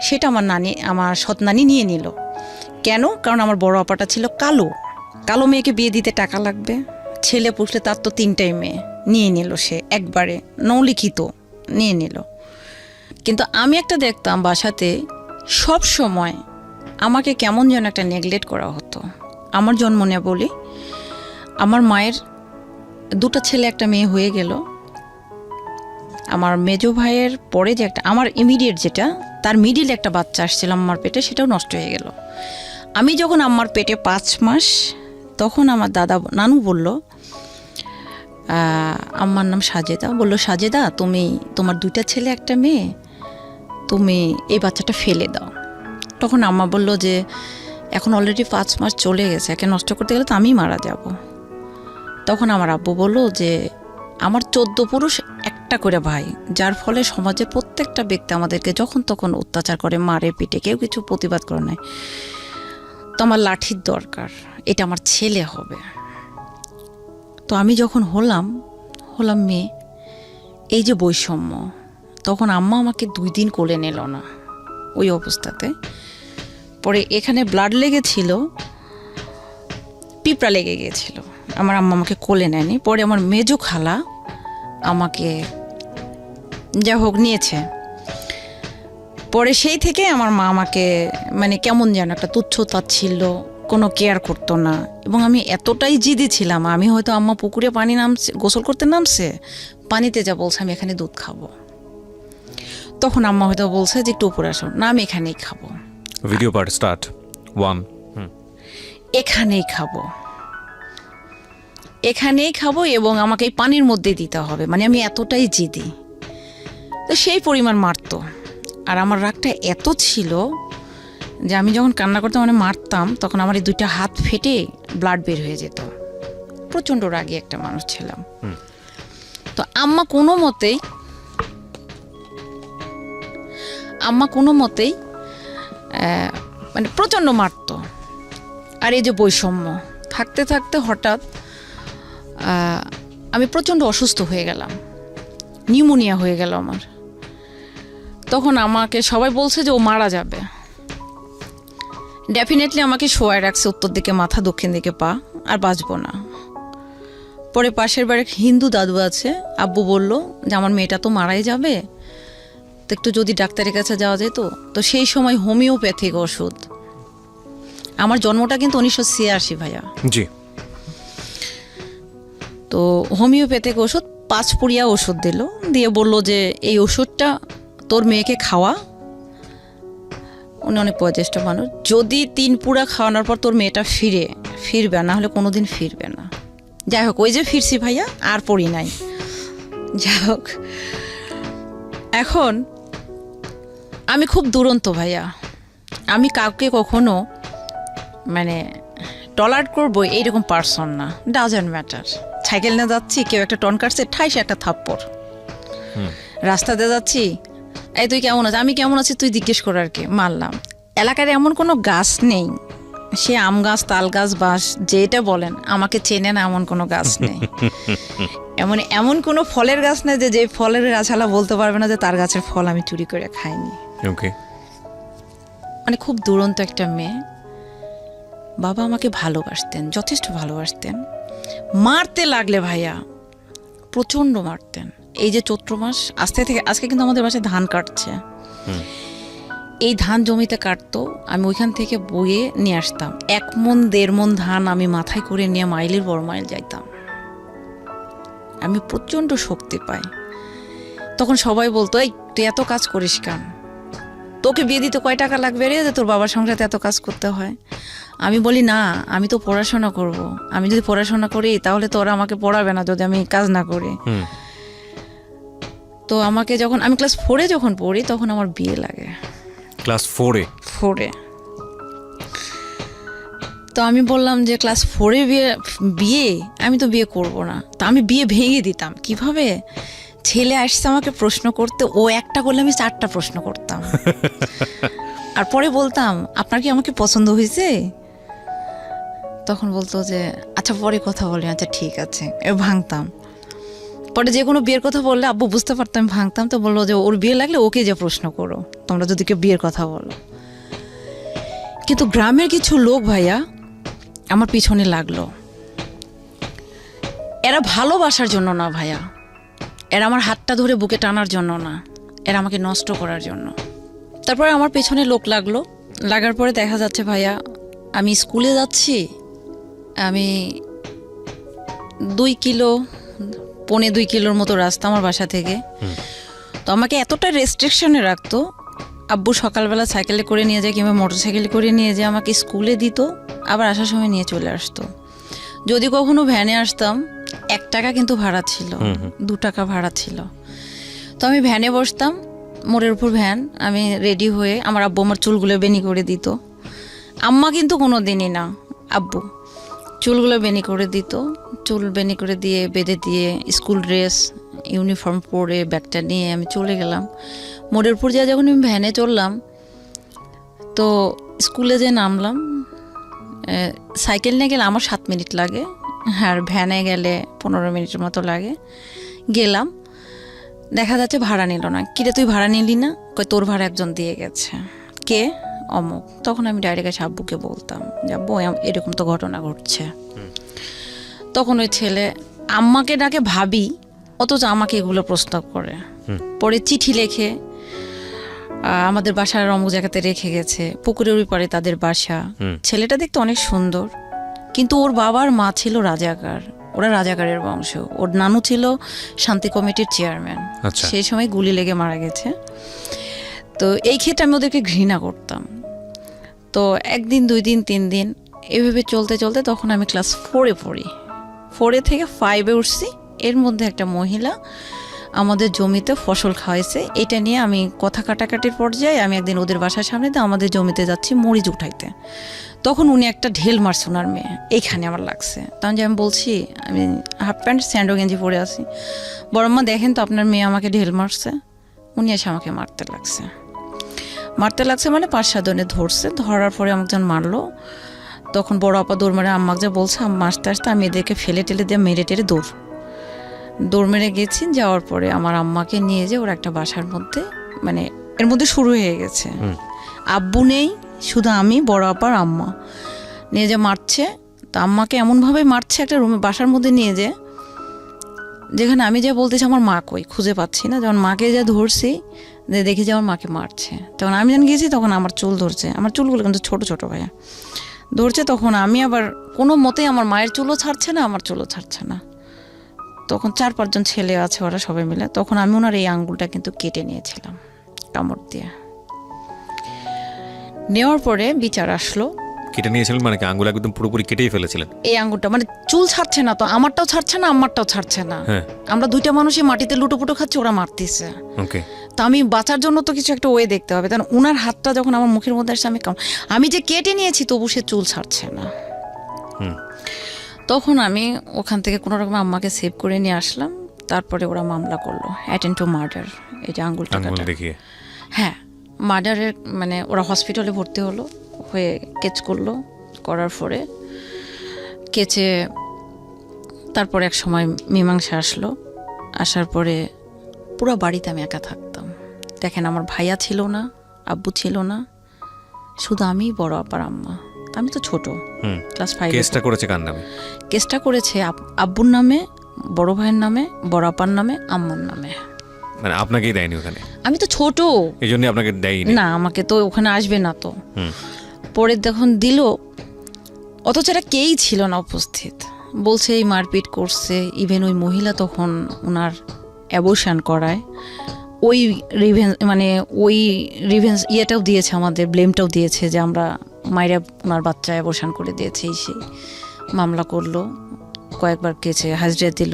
সেটা আমার সৎ নানি নিয়ে নিল। কেন? কারণ আমার বড় আপাটা ছিল কালো মেয়েকে বিয়ে দিতে টাকা লাগবে, ছেলে পুষলে তার তো 3টাই মেয়ে, নিয়ে নিল সে একবারে, নৌলিখিত নিয়ে নিল। কিন্তু আমি একটা দেখতাম বাসাতে সব সময় আমাকে কেমন যেন একটা নেগলেক্ট করা হতো। আমার জন্ম নিয়ে বলি, আমার মায়ের 2টা ছেলে 1টা মেয়ে হয়ে গেল। আমার মেজো ভাইয়ের পরে যে একটা, আমার ইমিডিয়েট যেটা, তার মিডিল একটা বাচ্চা আসছিল আমার পেটে, সেটাও নষ্ট হয়ে গেল। আমি যখন আমার পেটে 5 মাস, তখন আমার নানু বলল, আমার নাম সাজেদা, বলল সাজেদা তুমি, তোমার 2টা ছেলে 1টা মেয়ে, তুমি এই বাচ্চাটা ফেলে দাও। তখন আম্মা বলল যে এখন অলরেডি 5 মাস চলে গেছে, একে নষ্ট করতে গেলে তো আমি মারা যাব। তখন আমার আব্বু বলল যে আমার 14 পুরুষ একটা করে ভাই, যার ফলে সমাজের প্রত্যেকটা ব্যক্তি আমাদেরকে যখন তখন অত্যাচার করে, মারে, পিটে, কেউ কিছু প্রতিবাদ করে নাই। তো আমার লাঠির দরকার, এটা আমার ছেলে হবে। তো আমি যখন হলাম মেয়ে, এই যে বৈষম্য, তখন আম্মা আমাকে 2 দিন কোলে নিল না ওই অবস্থাতে। পরে এখানে ব্লাড লেগেছিল, পিঁপড়া লেগে গিয়েছিল, আমার আম্মা আমাকে কোলে নেয়নি। পরে আমার মেজো খালা আমাকে যা হোক নিয়েছে। পরে সেই থেকে আমার মা আমাকে মানে কেমন যেন একটা তুচ্ছতা ছিল, কোনো কেয়ার করতো না। এবং আমি এতটাই জিদি ছিলাম, আমি হয়তো আম্মা পুকুরে পানি নামছে, গোসল করতে নামছে, পানিতে যা বলছে আমি এখানে দুধ খাবো, তখন আম্মা হয়তো বলছে যে একটু উপরে আসো, না আমি এখানেই খাবো, ভিডিও পার্ট স্টার্ট 1 এখানেই খাবো, এখানেই খাবো এবং আমাকে এই পানির মধ্যে দিতে হবে, মানে আমি এতটাই জিদি। তো সেই পরিমাণ মারতো। আর আমার রাগটা এত ছিল যে আমি যখন কান্না করতাম, মানে মারতাম, তখন আমার এই 2টা হাত ফেটে ব্লাড বের হয়ে যেত। প্রচণ্ড রাগী একটা মানুষ ছিলাম। তো আম্মা কোনো মতেই মানে প্রচণ্ড মারতো। আর এই যে বৈষম্য থাকতে থাকতে হঠাৎ আমি প্রচণ্ড অসুস্থ হয়ে গেলাম, নিউমোনিয়া হয়ে গেল আমার। তখন আমাকে সবাই বলছে যে ও মারা যাবে। ডেফিনেটলি আমাকে শোয়ায় রাখছে, উত্তর দিকে মাথা, দক্ষিণ দিকে পা, আর বাঁচবো না। পরে পাশের বাড়ির হিন্দু দাদু আছে, আব্বু বলল যে আমার মেয়েটা তো মারাই যাবে, তো একটু যদি ডাক্তারের কাছে যাওয়া যেত। তো সেই সময় হোমিওপ্যাথিক ওষুধ, আমার জন্মটা কিন্তু 1986 ভাইয়া। জি। তো হোমিওপ্যাথিক ওষুধ 5 পুড়িয়া ওষুধ দিল, দিয়ে বলল যে এই ওষুধটা তোর মেয়েকে খাওয়া। উনি অনেক বয়োজ্যেষ্ঠ মানুষ, যদি 3 পুরা খাওয়ানোর পর তোর মেয়েটা ফিরবে, না হলে কোনোদিন ফিরবে না। যাই হোক, ওই যে ফিরছি ভাইয়া, আর পড়ি নাই। যাই হোক, এখন আমি খুব দুরন্ত ভাইয়া, আমি কাউকে কখনো মানে টলারেট করবো এইরকম পার্সন না, ডাজন্ট ম্যাটার। সাইকেল নিয়ে যাচ্ছি, কেউ একটা টন কাটছে, ঠাইসে একটা থাপ্পড়। রাস্তাতে যাচ্ছি, এই তুই কেমন আছিস, আমি কেমন আছি তুই জিজ্ঞেস করার কি, মারলাম। এলাকার এমন কোনো গাছ নেই, সে আম গাছ, তাল গাছ, বাঁশ, যেটা বলেন, আমাকে চেনে না এমন কোনো গাছ নেই। এমন কোনো ফলের গাছ নেই যে ফলের গাছালা বলতে পারবে না যে তার গাছের ফল আমি চুরি করে খাইনি। ওকে। মানে খুব দুরন্ত একটা মেয়ে। বাবা আমাকে ভালোবাসতেন, যথেষ্ট ভালোবাসতেন। মারতে লাগলে ভাইয়া প্রচণ্ড মারতেন। এই যে চৈত্র মাস আজকে কিন্তু আমাদের বাসায় ধান কাটছে, এই ধান জমিতে কাটতো, আমি ওইখান থেকে বয়ে নিয়ে আসতাম। 1 মণ 1.5 মণ ধান আমি মাথায় করে নিয়ে মাইলের বড় মাইল যাইতাম। আমি প্রচণ্ড শক্তি পাই। তখন সবাই বলতো, এই তুই এত কাজ করিস কেন, তোকে বিয়ে দিতে কয় টাকা লাগবে রে যে তোর বাবার সংসারে এত কাজ করতে হয়। আমি বলি না, আমি তো পড়াশোনা করব, আমি যদি পড়াশোনা করি তাহলে তো ওরা আমাকে পড়াবে না যদি আমি কাজ না করি। তো আমাকে যখন আমি ক্লাস 4-এ যখন পড়ি, তখন আমার বিয়ে লাগে। ক্লাস 4-এ? 4-এ। তো আমি বললাম যে ক্লাস 4-এ বিয়ে, আমি তো বিয়ে করব না। তা আমি বিয়ে ভেঙে দিতাম। কিভাবে? ছেলে আসছে আমাকে প্রশ্ন করতে, ও একটা করলে আমি 4টা প্রশ্ন করতাম। আর পরে বলতাম, আপনার কি আমাকে পছন্দ হয়েছে? তখন বলতো যে আচ্ছা পরে কথা বলি। আচ্ছা ঠিক আছে, ভাঙতাম। পরে যে কোনো বিয়ের কথা বললে আব্বু বুঝতে পারতাম ভাঙতাম। তো বললো যে ওর বিয়ে লাগলে ওকে যে প্রশ্ন করো, তোমরা যদি কেউ বিয়ের কথা বলো। কিন্তু গ্রামের কিছু লোক ভাইয়া আমার পিছনে লাগলো। এরা ভালোবাসার জন্য না ভাইয়া, এরা আমার হাতটা ধরে বুকে টানার জন্য না, এরা আমাকে নষ্ট করার জন্য। তারপরে আমার পেছনে লোক লাগলো। লাগার পরে দেখা যাচ্ছে ভাইয়া, আমি স্কুলে যাচ্ছি, আমি 2 কিলো, 1.25 কিলোর মতো রাস্তা আমার বাসা থেকে। তো আমাকে এতটা রেস্ট্রিকশনে রাখতো। আব্বু সকালবেলা সাইকেলে করে নিয়ে যায় কিংবা মোটর সাইকেলে করে নিয়ে যায়, আমাকে স্কুলে দিত, আবার আসার সময় নিয়ে চলে আসতো। যদি কখনো ভ্যানে আসতাম, 1 টাকা কিন্তু ভাড়া ছিল, 2 টাকা ভাড়া ছিল। তো আমি ভ্যানে বসতাম, মোড়ের উপর ভ্যান, আমি রেডি হয়ে, আমার আব্বু আমার চুলগুলো বেনি করে দিত। আম্মা কিন্তু কোনো দিনই না, আব্বু। চুলগুলো বেনি করে দিত, চুল বেনি করে দিয়ে বেঁধে দিয়ে স্কুল ড্রেস ইউনিফর্ম পরে ব্যাগটা নিয়ে আমি চলে গেলাম। মোড়ের উপর যা যখন আমি ভ্যানে চললাম, তো স্কুলে যে নামলাম, সাইকেল নিয়ে গেলে আমার 7 মিনিট লাগে, আর ভ্যানে গেলে 15 মিনিটের মতো লাগে। গেলাম, দেখা যাচ্ছে ভাড়া নিল না। কিরে তুই ভাড়া নিলি না? কই তোর ভাড়া একজন দিয়ে গেছে। কে? অমুক। তখন আমি ডাইরেক্ট এসে আব্বুকে বলতাম যে আব্বু এরকম তো ঘটনা ঘটছে। তখন ওই ছেলে আম্মাকে ডাকে ভাবি, অথচ আমাকে এগুলো প্রস্তাব করে। পরে চিঠি লেখে আমাদের বাসার অমুক জায়গাতে রেখে গেছে, পুকুরের ওই পারে তাদের বাসা। ছেলেটা দেখতে অনেক সুন্দর, কিন্তু ওর বাবার মা ছিল রাজাকার, ওরা রাজাকারের বংশ। ওর নানু ছিল শান্তি কমিটির চেয়ারম্যান, সেই সময় গুলি লেগে মারা গেছে। তো এই ক্ষেত্রে আমি ওদেরকে ঘৃণা করতাম। তো 1 দিন 2 দিন 3 দিন এভাবে চলতে চলতে তখন আমি ক্লাস 4-এ পড়ি। 4 থেকে 5-এ উঠছি। এর মধ্যে একটা মহিলা আমাদের জমিতে ফসল খাওয়াইছে, এটা নিয়ে আমি কথা কাটাকাটির পর্যায়ে আমি একদিন ওদের বাসার সামনে দিয়ে আমাদের জমিতে যাচ্ছি মরিচ উঠাইতে। তখন উনি একটা ঢেল মারছে ওনার মেয়ে, এইখানে আমার লাগছে। তখন যে আমি বলছি, আমি হাফ প্যান্ট স্যান্ডো গেঞ্জি পরে আছি, বড়ম্মা দেখেন তো আপনার মেয়ে আমাকে ঢেল মারছে। উনি এসে আমাকে মারতে লাগছে মানে 5-7 জনে ধরছে। ধরার পরে আমাকে যখন মারলো, তখন বড় আপা দৌড় মেরে আম্মাকে যা বলছে, আম্মা আস্তে আস্তে আমি এদেরকে ফেলে টেলে দিয়ে মেরে টেরে দৌড় মেরে গেছি। যাওয়ার পরে আমার আম্মাকে নিয়ে যে ওরা একটা বাসার মধ্যে, মানে এর মধ্যে শুরু হয়ে গেছে। আব্বু নেই, শুধু আমি, বড় আপার আম্মা নিয়ে যে মারছে। তো আম্মাকে এমনভাবে মারছে একটা রুমে বাসার মধ্যে নিয়ে যে, যেখানে আমি যা বলতেছি আমার মা কই খুঁজে পাচ্ছি না। যখন মাকে যা ধরছি, দেখি যে আমার মাকে মারছে, তখন আমি যখন গেছি তখন আমার চুল ধরছে, আমার চুলগুলো কিন্তু ছোট ছোট ভাইয়া ধরছে। তখন আমি আবার কোনো মতেই আমার মায়ের চুলও ছাড়ছে না, আমার চুলও ছাড়ছে না। তখন 4-5 জন ছেলে আছে, ওরা সবাই মিলে। তখন আমি ওনার এই আঙ্গুলটা কিন্তু কেটে নিয়েছিলাম কামড় দিয়ে। নেওয়ার পরে বিচার আসলো। কেটে নিয়েছিলেন মানে কি আঙ্গুল একদম পুরোপুরি কেটেই ফেলেছিলেন? এই আঙ্গুলটা মানে চুল ছাড়ছে না, তো আমারটাও ছাড়ছে না, আমারটাও ছাড়ছে না। আমরা 2টা মানুষই মাটিতে লুটোপুটো খাচ্ছি, ওরা মারতেছে। তো আমি বাঁচার জন্য তো কিছু একটা ওয়ে দেখতে হবে। তখন ওনার হাতটা যখন আমার মুখের মধ্যে আসছে, আমি যে কেটে নিয়েছি তবু সে চুল ছাড়ছে না। তখন আমি ওখান থেকে কোনো রকম আম্মাকে সেভ করে নিয়ে আসলাম। তারপরে ওরা মামলা করলো অ্যাটেন্ড টু মার্ডার, এই যে আঙ্গুলটা দেখিয়ে। হ্যাঁ, মার্ডারের মানে ওরা হসপিটালে ভর্তি হয়ে কেচ করলো। করার পরে কেচে তারপরে এক সময় মীমাংসা আসলো। আসার পরে পুরো বাড়িতে আমি একা থাকতাম। দেখেন, আমার ভাইয়া ছিল না, আব্বু ছিল না, শুধু আমি, বড় আপার আম্মা। আমি তো ছোট, ক্লাস 5। কেসটা করেছে কার নামে? কেসটা করেছে আব্বুর নামে, বড় ভাইয়ের নামে, বড় আপার নামে, আম্মার নামে। মানে আপনাকেই দেয়নি ওখানে? আমি তো ছোট, এই জন্য আপনাকে দেয়নি। না, আমাকে তো ওখানে আসবে না। তো পরে যখন দিল, অথচ এটা কেই ছিল না উপস্থিত। বলছে এই মারপিট করছে। ইভেন ওই মহিলা তখন ওনার অ্যাবর্শন করায়, ওই রিভেন্স ইয়েটাও দিয়েছে, আমাদের ব্লেমটাও দিয়েছে যে আমরা মায়েরা ওনার বাচ্চা অ্যাবর্শন করে দিয়েছে। সেই মামলা করলো, কয়েকবার কেছে হাজিরা দিল,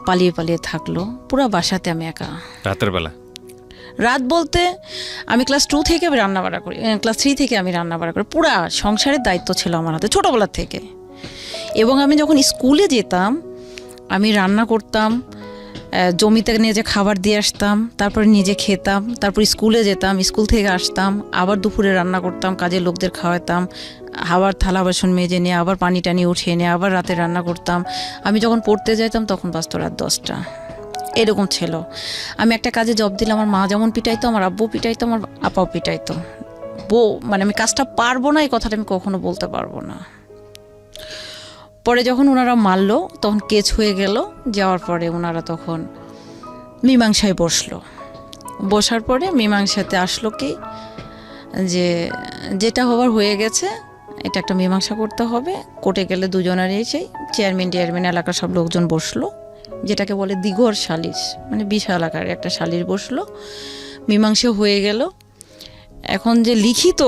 পালিয়ে থাকলো। পুরো বাসাতে আমি একা। রাতের বেলা? রাত বলতে আমি ক্লাস 2 থেকে আমি রান্নাবাড়া করি, ক্লাস 3 থেকে আমি রান্নাবাড়া করি। পুরা সংসারের দায়িত্ব ছিল আমার হাতে ছোটোবেলার থেকে। এবং আমি যখন স্কুলে যেতাম, আমি রান্না করতাম, জমিতে নিয়ে যে খাবার দিয়ে আসতাম, তারপরে নিজে খেতাম, তারপর স্কুলে যেতাম, স্কুল থেকে আসতাম, আবার দুপুরে রান্না করতাম, কাজের লোকদের খাওয়াতাম, আবার থালা বাসন মেজে নিয়ে আবার পানি টানি উঠিয়ে নিয়ে আবার রাতে রান্না করতাম। আমি যখন পড়তে যেতাম তখন বাজতো রাত 10টা, এরকম ছিল। আমি একটা কাজে জব দিলে আমার মা যেমন পিটাইতো, আমার আব্বু পিটাইতো, আমার আপাও পিটাইতো। মানে আমি কাজটা পারবো না, এই কথাটা আমি কখনো বলতে পারবো না। পরে যখন ওনারা মারলো, তখন কেস হয়ে গেল। যাওয়ার পরে ওনারা তখন মীমাংসায় বসার পরে মীমাংসাতে আসলো কি, যে যেটা হবার হয়ে গেছে, এটা একটা মীমাংসা করতে হবে। কোর্টে গেলে দুজনের এসেই চেয়ারম্যান এলাকার সব লোকজন বসলো, যেটাকে বলে দিগর সালিশ, মানে বিশাল আকারে একটা সালিশ বসলো। মীমাংসা হয়ে গেল। এখন যে লিখিত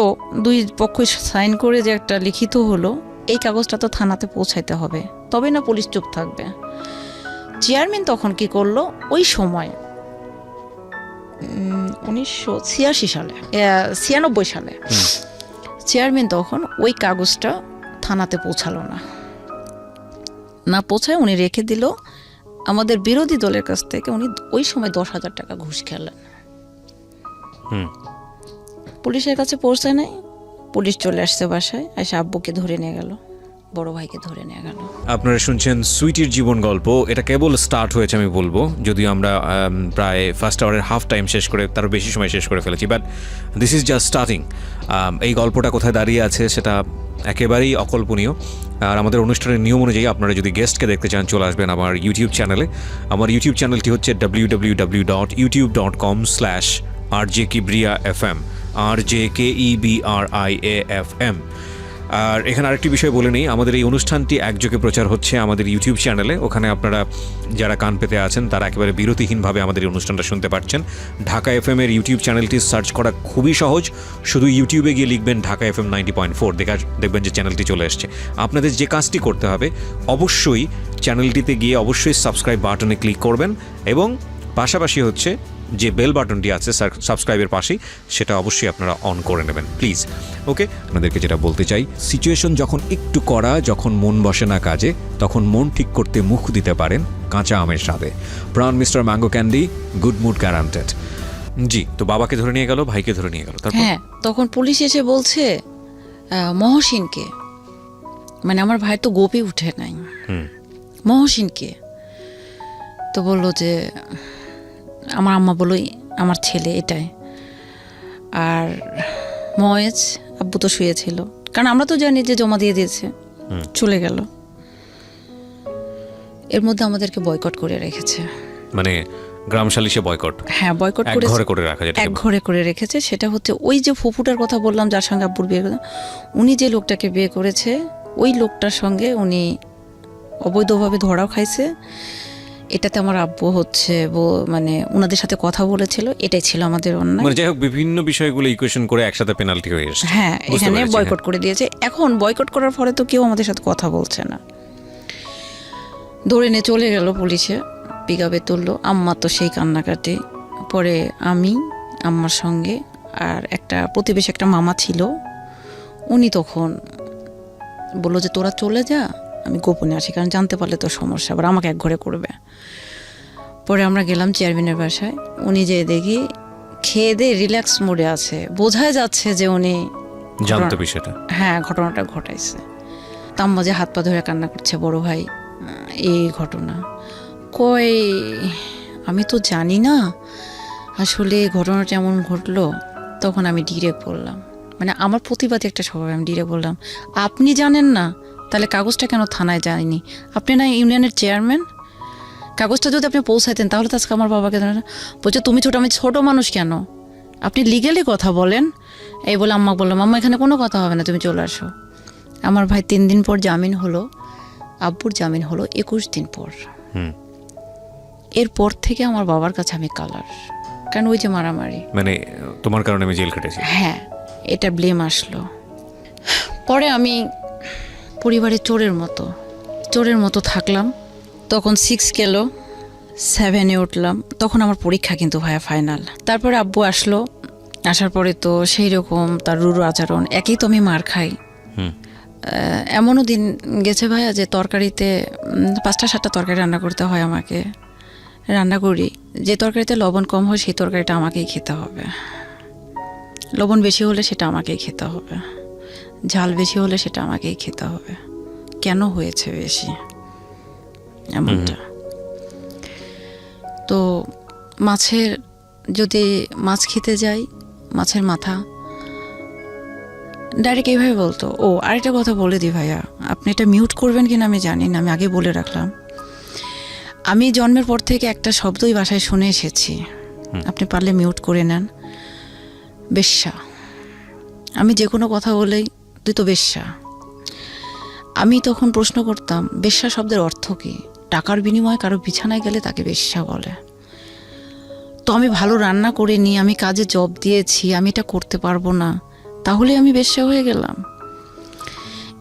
2 পক্ষ সাইন করে যে একটা লিখিত হলো, এই কাগজটা তো থানাতে পৌঁছাইতে হবে, তবে না পুলিশ চুপ থাকবে। চেয়ারম্যান তখন কি করলো, ওই সময় 1996 সালে 96 সালে চেয়ারম্যান তখন ওই কাগজটা থানাতে পৌঁছালো না। না পৌঁছায় উনি রেখে দিল। আমাদের বিরোধী দলের কাছ থেকে উনি ওই সময় 10,000 টাকা ঘুষ খেলেন। পুলিশের কাছে পৌঁছায় নাই, পুলিশ চলে আসছে বাসায়, এসে আব্বুকে ধরে নিয়ে গেল, বড় ভাইকে ধরে নিয়ে গেল। আপনারা শুনছেন সুইটির জীবন গল্প। এটা কেবল স্টার্ট হয়েছে আমি বলবো, যদিও আমরা প্রায় ফার্স্ট আওয়ারের হাফ টাইম শেষ করে তারও বেশি সময় শেষ করে ফেলেছি, but this is just starting. এই গল্পটা কোথায় দাঁড়িয়ে আছে সেটা একেবারেই অকল্পনীয়। আর আমাদের অনুষ্ঠানের নিয়ম অনুযায়ী আপনারা যদি গেস্টকে দেখতে চান চলে আসবেন আমার ইউটিউব চ্যানেলে। আমার ইউটিউব চ্যানেলটি হচ্ছে www.youtube.com/RJKibriafm, RJKEBRIAFM। আর এখানে আরেকটি বিষয় বলে নিই, আমাদের এই অনুষ্ঠানটি একযোগে প্রচার হচ্ছে আমাদের ইউটিউব চ্যানেলে। ওখানে আপনারা যারা কান পেতে আছেন তারা একেবারে বিরতিহীনভাবে আমাদের এই অনুষ্ঠানটা শুনতে পাচ্ছেন। ঢাকা FM এর ইউটিউব চ্যানেলটি সার্চ করা খুবই সহজ, শুধু ইউটিউবে গিয়ে লিখবেন ঢাকা FM 90.4, দেখবেন যে চ্যানেলটি চলে এসছে। আপনাদের যে কাজটি করতে হবে, অবশ্যই চ্যানেলটিতে গিয়ে অবশ্যই সাবস্ক্রাইব বাটনে ক্লিক করবেন এবং পাশাপাশি হচ্ছে যে বেল বাটনটি আছে সাবস্ক্রাইবের পাশেই, সেটা অবশ্যই আপনারা অন করে নেবেন প্লিজ। ওকে, আপনাদেরকে যেটা বলতে চাই, সিচুয়েশন যখন একটু কড়া, যখন মন বসে না কাজে, তখন মন ঠিক করতে মুখ দিতে পারেন কাঁচা আমের স্বাদে। Pran mister mango candy, good mood guaranteed. জি, তো বাবাকে ধরে নিয়ে গেল, ভাইকে ধরে নিয়ে গেল, তারপর হ্যাঁ, তখন পুলিশ এসে বলছে মহসিনকে, মানে আমার ভাই তো গোপে উঠে নাই, মহসিনকে। তো বললো যে আমার আম্মা বললো আমার ছেলে এটাই। আর মহেজ আব্বু তো শুয়েছিল, কারণ আমরা তো জানি যে জমা দিয়ে দিয়েছে, চলে গেল। এর মধ্যে আমাদেরকে বয়কট করে রেখেছে, মানে গ্রাম সালিশে বয়কট। হ্যাঁ, বয়কট এক করে ঘরে করে রাখা, যেটা এক ঘরে করে রেখেছে। সেটা হচ্ছে ওই যে ফুফুটার কথা বললাম, যার সঙ্গে আব্বুর বিয়ে করে, উনি যে লোকটাকে বিয়ে করেছে ওই লোকটার সঙ্গে উনি অবৈধভাবে ধরাও খাইছে। এটাতে আমার আব্বু হচ্ছে মানে ওনাদের সাথে কথা বলেছিল, এটাই ছিল আমাদের অন্যায়। মানে যাই হোক, বিভিন্ন বিষয়গুলো ইকুয়েশন করে একসাথে পেনাল্টি হয়ে এসেছে। হ্যাঁ, বুঝতে এখানে পেরেছি, বয়কট করে দিয়েছে। এখন বয়কট করার ফলে তো কেউ আমাদের সাথে কথা বলছে না। ধরে নিয়ে চলে গেল পুলিশে, পিকআপে তুললো। আম্মা তো সেই কান্নাকাটি। পরে আমি আম্মার সঙ্গে আর একটা প্রতিবেশী একটা মামা ছিল, উনি তখন বললো যে তোরা চলে যা, আমি গোপনে আসি, কারণ জানতে পারলে তো সমস্যা, আবার আমাকে এক ঘরে করবে। পরে আমরা গেলাম চেয়ারম্যানের বাসায়। উনি যে দেখি খেয়ে দিয়ে রিল্যাক্স মোডে আছে, বোঝাই যাচ্ছে যে উনি জানতো বিষয়টা। হ্যাঁ, ঘটনাটা ঘটাইছে। তাম্মা যে হাত পা ধরে কান্না করছে, বড় ভাই এই ঘটনা কই, আমি তো জানি না আসলে ঘটনাটা এমন ঘটলো। তখন আমি ডিরেক্ট বললাম, মানে আমার প্রতিবাদী একটা স্বভাব, আমি ডিরেক্ট বললাম আপনি জানেন না, তাহলে কাগজটা কেন থানায় যায়নি? আপনি না ইউনিয়নের চেয়ারম্যান, কাগজটা যদি আপনি পৌঁছাইতেন তাহলে তো আজকে আমার বাবাকে বলছে তুমি ছোট, আমি ছোট মানুষ কেন, আপনি লিগ্যালি কথা বলেন। এই বলে আম্মা বললাম, আম্মা এখানে কোনো কথা হবে না, তুমি চলে আসো। আমার ভাই 3 দিন পর জামিন হলো, আব্বুর জামিন হলো 21 দিন পর। এরপর থেকে আমার বাবার কাছে আমি কালার, কারণ ওই যে মারামারি, মানে তোমার কারণে আমি জেল খেটেছি। হ্যাঁ, এটা ব্লেম আসলো। পরে আমি পরিবারে চোরের মতো থাকলাম। তখন 6 গেল, 7-এ উঠলাম। তখন আমার পরীক্ষা কিন্তু ভাইয়া ফাইনাল। তারপরে আব্বু আসলো, আসার পরে তো সেই রকম তার রুরু আচরণ, একই তো আমি মার খাই। এমনও দিন গেছে ভাইয়া যে তরকারিতে 5টা-7টা তরকারি রান্না করতে হয় আমাকে, রান্না করি, যে তরকারিতে লবণ কম হয় সেই তরকারিটা আমাকেই খেতে হবে, লবণ বেশি হলে সেটা আমাকেই খেতে হবে, ঝাল বেশি হলে সেটা আমাকেই খেতে হবে। কেন হয়েছে বেশি এমনটা? তো যদি মাছ খেতে যাই, মাছের মাথা ডাইরেক্ট এইভাবে বলতো। ও আরেকটা কথা বলে দিই ভাইয়া, আপনি এটা মিউট করবেন কিনা আমি জানি না, আমি আগে বলে রাখলাম। আমি জন্মের পর থেকে একটা শব্দই বাসায় শুনে এসেছি, আপনি পারলে মিউট করে নেন, বেশ্যা। আমি যে কোনো কথা বলেই তুই তো বেশ্যা। আমি তখন প্রশ্ন করতাম, বেশ্যা শব্দের অর্থ কী? টাকার বিনিময়ে কারো বিছানায় গেলে তাকে বেশ্যা বলে। তো আমি ভালো রান্না করে নিই, আমি কাজে জব দিয়েছি, আমি এটা করতে পারবো না, তাহলে আমি বেশ্যা হয়ে গেলাম?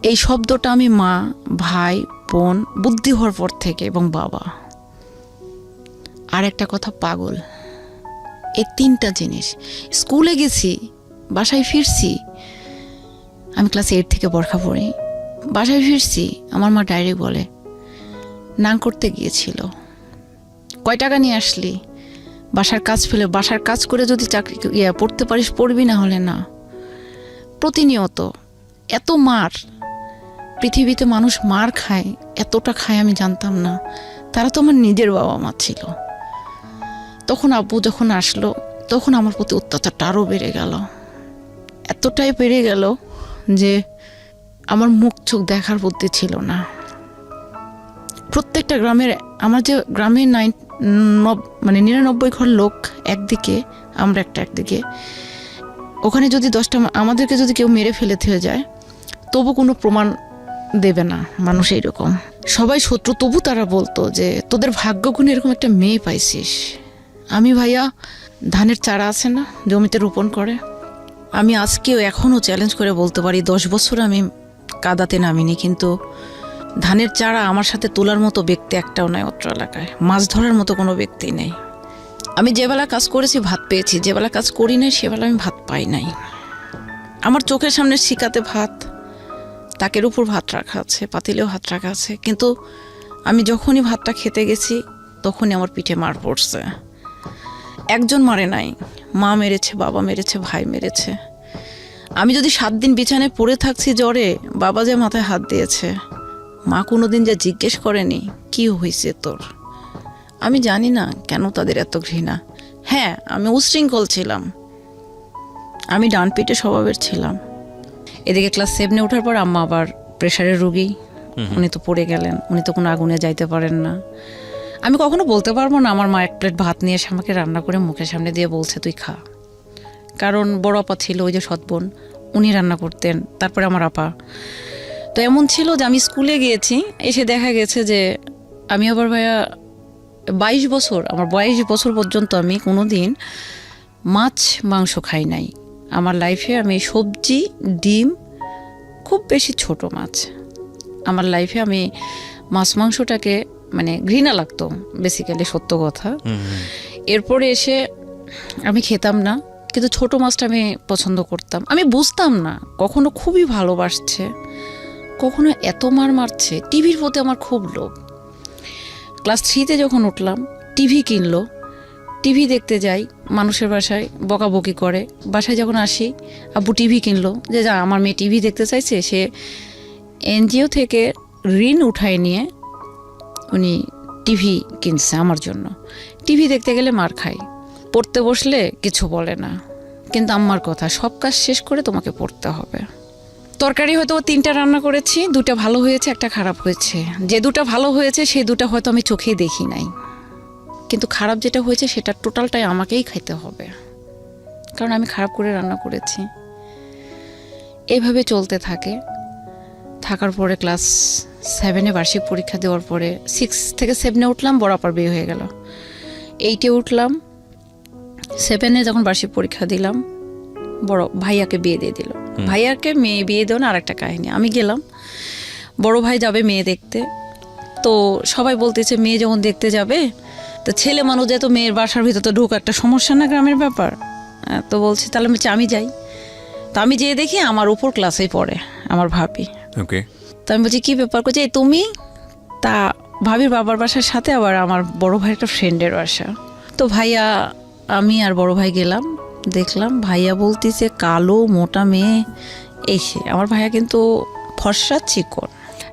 এই শব্দটা আমি মা, ভাই, বোন, বুদ্ধি হওয়ার পর থেকে, এবং বাবা। আর একটা কথা, পাগল। এই 3টা জিনিস। স্কুলে গেছি, বাসায় ফিরছি, আমি ক্লাস 8 থেকে বর্ষা পড়ি, বাসায় ফিরছি, আমার মা ডাইরেক্ট বলে নাং করতে গিয়েছিল, কয় টাকা নিয়ে আসলি, বাসার কাজ ফেলে, বাসার কাজ করে যদি চাকরি পড়তে পারিস পড়বি, না হলে না। প্রতিনিয়ত এত মার, পৃথিবীতে মানুষ মার খায়, এতটা খায় আমি জানতাম না। তারা তো আমার নিজের বাবা মা ছিল। তখন আব্বু যখন আসলো তখন আমার প্রতি অত্যাচারটা আরও বেড়ে গেল, এতটাই বেড়ে গেল যে আমার মুখ চোখ দেখার বুদ্ধি ছিল না। প্রত্যেকটা গ্রামের, আমার যে গ্রামের 99 ঘর লোক একদিকে, আমরা একদিকে, ওখানে যদি 10টা আমাদেরকে যদি কেউ মেরে ফেলে থেকে যায় তবু কোনো প্রমাণ দেবে না মানুষ, এইরকম সবাই শত্রু। তবু তারা বলতো যে তোদের ভাগ্যগুণে এরকম একটা মেয়ে পাইছিস। আমি ভাইয়া ধানের চারা আছে না জমিতে রোপণ করে, আমি আজকেও এখনও চ্যালেঞ্জ করে বলতে পারি 10 বছর আমি কাদাতে নামিনি, কিন্তু ধানের চারা আমার সাথে তোলার মতো ব্যক্তি একটাও নাই অত্র এলাকায়, মাছ ধরার মতো কোনো ব্যক্তি নেই। আমি যেবেলা কাজ করেছি ভাত পেয়েছি, যেবেলা কাজ করি নাই সেবেলা আমি ভাত পাই নাই। আমার চোখের সামনে শিকাতে ভাত, তাকের উপর ভাত রাখা আছে, পাতিলেও ভাত রাখা আছে, কিন্তু আমি যখনই ভাতটা খেতে গেছি তখনই আমার পিঠে মার পড়ছে। একজন মারে নাই, মা মেরেছে, বাবা মেরেছে, ভাই মেরেছে। আমি যদি 7 দিন বিছানায় পড়ে থাকছি জ্বরে, বাবা যে মাথায় হাত দিয়েছে, মা কোনোদিন যে জিজ্ঞেস করেনি কি হয়েছে তোর। আমি জানি না কেন তাদের এত ঘৃণা। হ্যাঁ, আমি উশৃঙ্খল ছিলাম, আমি ডান পিঠে স্বভাবের ছিলাম। এদিকে ক্লাস 7-এ ওঠার পর আম্মা আবার প্রেশারের রোগী, উনি তো পড়ে গেলেন, উনি তো কোনো আগুনে যাইতে পারেন না। আমি কখনো বলতে পারবো না আমার মা 1 প্লেট ভাত নিয়ে এসে আমাকে রান্না করে মুখের সামনে দিয়ে বলছে তুই খা, কারণ বড় আপা ছিল, ওই যে সৎ বোন, উনি রান্না করতেন, তারপরে আমার আপা। তো এমন ছিল যে আমি স্কুলে গিয়েছি, এসে দেখা গেছে যে আমি আবার ভাইয়া 22 বছর, আমার 22 বছর পর্যন্ত আমি কোনো দিন মাছ মাংস খাই নাই। আমার লাইফে আমি সবজি, ডিম, খুব বেশি ছোট মাছ, আমার লাইফে আমি মাছ মাংসটাকে মানে ঘৃণা লাগতো বেসিক্যালি, সত্য কথা। এরপরে এসে আমি খেতাম না, কিন্তু ছোট মাছটা আমি পছন্দ করতাম। আমি বুঝতাম না, কখনো খুবই ভালোবাসছে, কখনো এত মার মারছে। টিভির প্রতি আমার খুব লোভ। ক্লাস 3-তে যখন উঠলাম টিভি কিনলো, টিভি দেখতে যাই মানুষের বাসায়, বকাবকি করে। বাসায় যখন আসি আব্বু টিভি কিনলো, যে যা আমার মেয়ে টিভি দেখতে চাইছে, সে এনজিও থেকে ঋণ উঠায় নিয়ে উনি টিভি কিনছে আমার জন্য। টিভি দেখতে গেলে মার খাই, পড়তে বসলে কিছু বলে না, কিন্তু আম্মার কথা সব কাজ শেষ করে তোমাকে পড়তে হবে। তরকারি হয়তো 3টা রান্না করেছি, 2টা ভালো হয়েছে, 1টা খারাপ হয়েছে। যে 2টা ভালো হয়েছে সেই 2টা হয়তো আমি চোখেই দেখি নাই, কিন্তু খারাপ যেটা হয়েছে সেটা টোটালটাই আমাকেই খাইতে হবে, কারণ আমি খারাপ করে রান্না করেছি। এইভাবে চলতে থাকে। থাকার পরে ক্লাস 7-এ বার্ষিক পরীক্ষা দেওয়ার পরে 6 থেকে 7-এ উঠলাম, বড় আপার বিয়ে হয়ে গেল। 8-এ উঠলাম, 7-এ যখন বার্ষিক পরীক্ষা দিলাম বড় ভাইয়াকে বিয়ে দিয়ে দিল। ভাইয়াকে মেয়ে বিয়ে দেওয়া আর একটা কাহিনী। আমি গেলাম, বড় ভাই যাবে মেয়ে দেখতে, তো সবাই বলতেছে মেয়ে যখন দেখতে যাবে তো ছেলে মানুষ যেহেতু মেয়ের বাসার ভিতর তো ঢোকা একটা সমস্যা না, গ্রামের ব্যাপার। তো বলছে তাহলে আমি যাই। তো আমি যেয়ে দেখি আমার উপর ক্লাসেই পড়ে আমার ভাবি। ওকে, তো আমি বলছি কী ব্যাপার, করছি এই তুমি? তা ভাবির বাবার বাসার সাথে আবার আমার বড় ভাইয়ের একটা ফ্রেন্ডের বাসা। তো ভাইয়া, আমি আর বড় ভাই গেলাম, দেখলাম ভাইয়া বলতেছে কালো মোটা মেয়ে এসে, আমার ভাইয়া কিন্তু ফর্সা চিকন।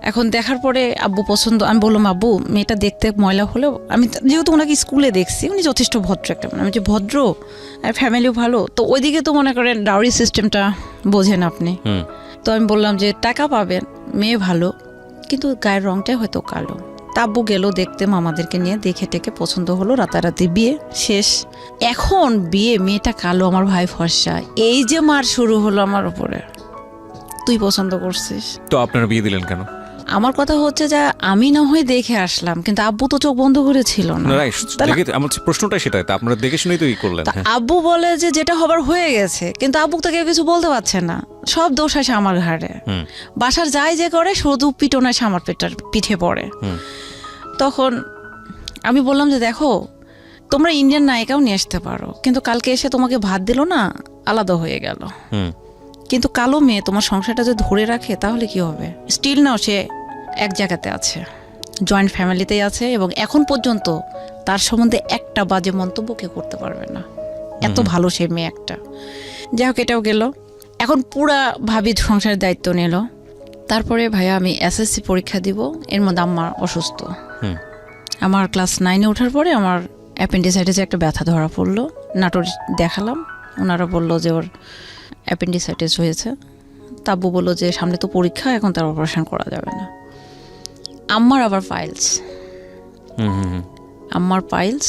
এখন দেখার পরে আব্বু পছন্দ, আমি বললাম আব্বু মেয়েটা দেখতে ময়লা হলেও, আমি যেহেতু ওনাকে স্কুলে দেখছি উনি যথেষ্ট ভদ্র একটা, আমি যে ভদ্র আর ফ্যামিলিও ভালো, তো ওইদিকে তো মনে করেন ডাউরি সিস্টেমটা বোঝেন আপনি। তো আমি বললাম যে টাকা পাবেন, মেয়ে ভালো, কিন্তু গায়ের রংটাই হয়তো কালো। তা আব্বু গেল দেখতে মামাদেরকে নিয়ে, দেখে টেকে পছন্দ হলো, রাতারাতি বিয়ে শেষ। এখন বিয়ে, মেয়েটা কালো, আমার ভাই ফর্সা, এই যে মার শুরু হলো আমার উপরে, তুই পছন্দ করছিস। তো আপনারা বিয়ে দিলেন কেন? আমার কথা হচ্ছে যে আমি না হয় দেখে আসলাম, কিন্তু আব্বু তো চোখ বন্ধ করে ছিল না। আমার প্রশ্নটা সেটাই, তা আপনারা দেখে শুনেই তো ই করলেন। আব্বু বলে যে যেটা হবার হয়ে গেছে, কিন্তু আব্বু তো কেউ কিছু বলতে পারছে না, সব দোষ আসে আমার ঘাড়ে। বাসার যাই যে করে শুধু পিটন আসে আমার পিঠে পড়ে। তখন আমি বললাম যে দেখো তোমরা ইন্ডিয়ান নায়িকাও নিয়ে আসতে পারো, কিন্তু কালকে এসে তোমাকে ভাত দিল না, আলাদা হয়ে গেল। কিন্তু কালো মেয়ে তোমার সংসারটা যদি ধরে রাখে তাহলে কি হবে? স্টিল নাও সে এক জায়গাতে আছে, জয়েন্ট ফ্যামিলিতেই আছে এবং এখন পর্যন্ত তার সম্বন্ধে একটা বাজে মন্তব্য কেউ করতে পারবে না, এত ভালো সে মেয়ে একটা। যাই হোক, এটাও গেল। এখন পুরা ভাবি সংসারের দায়িত্ব নিল। তারপরে ভাইয়া আমি এসএসসি পরীক্ষা দিব, এর মধ্যে আম্মা অসুস্থ। আমার ক্লাস 9-এ ওঠার পরে আমার অ্যাপেন্ডিসাইটিসে একটা ব্যথা ধরা পড়লো। নাটোর দেখালাম, ওনারা বললো যে ওর অ্যাপেন্ডিসাইটিস হয়েছে। তাব্বু বললো যে সামনে তো পরীক্ষা, এখন তার অপারেশন করা যাবে না। আম্মার আবার পাইলস, আম্মার পাইলস।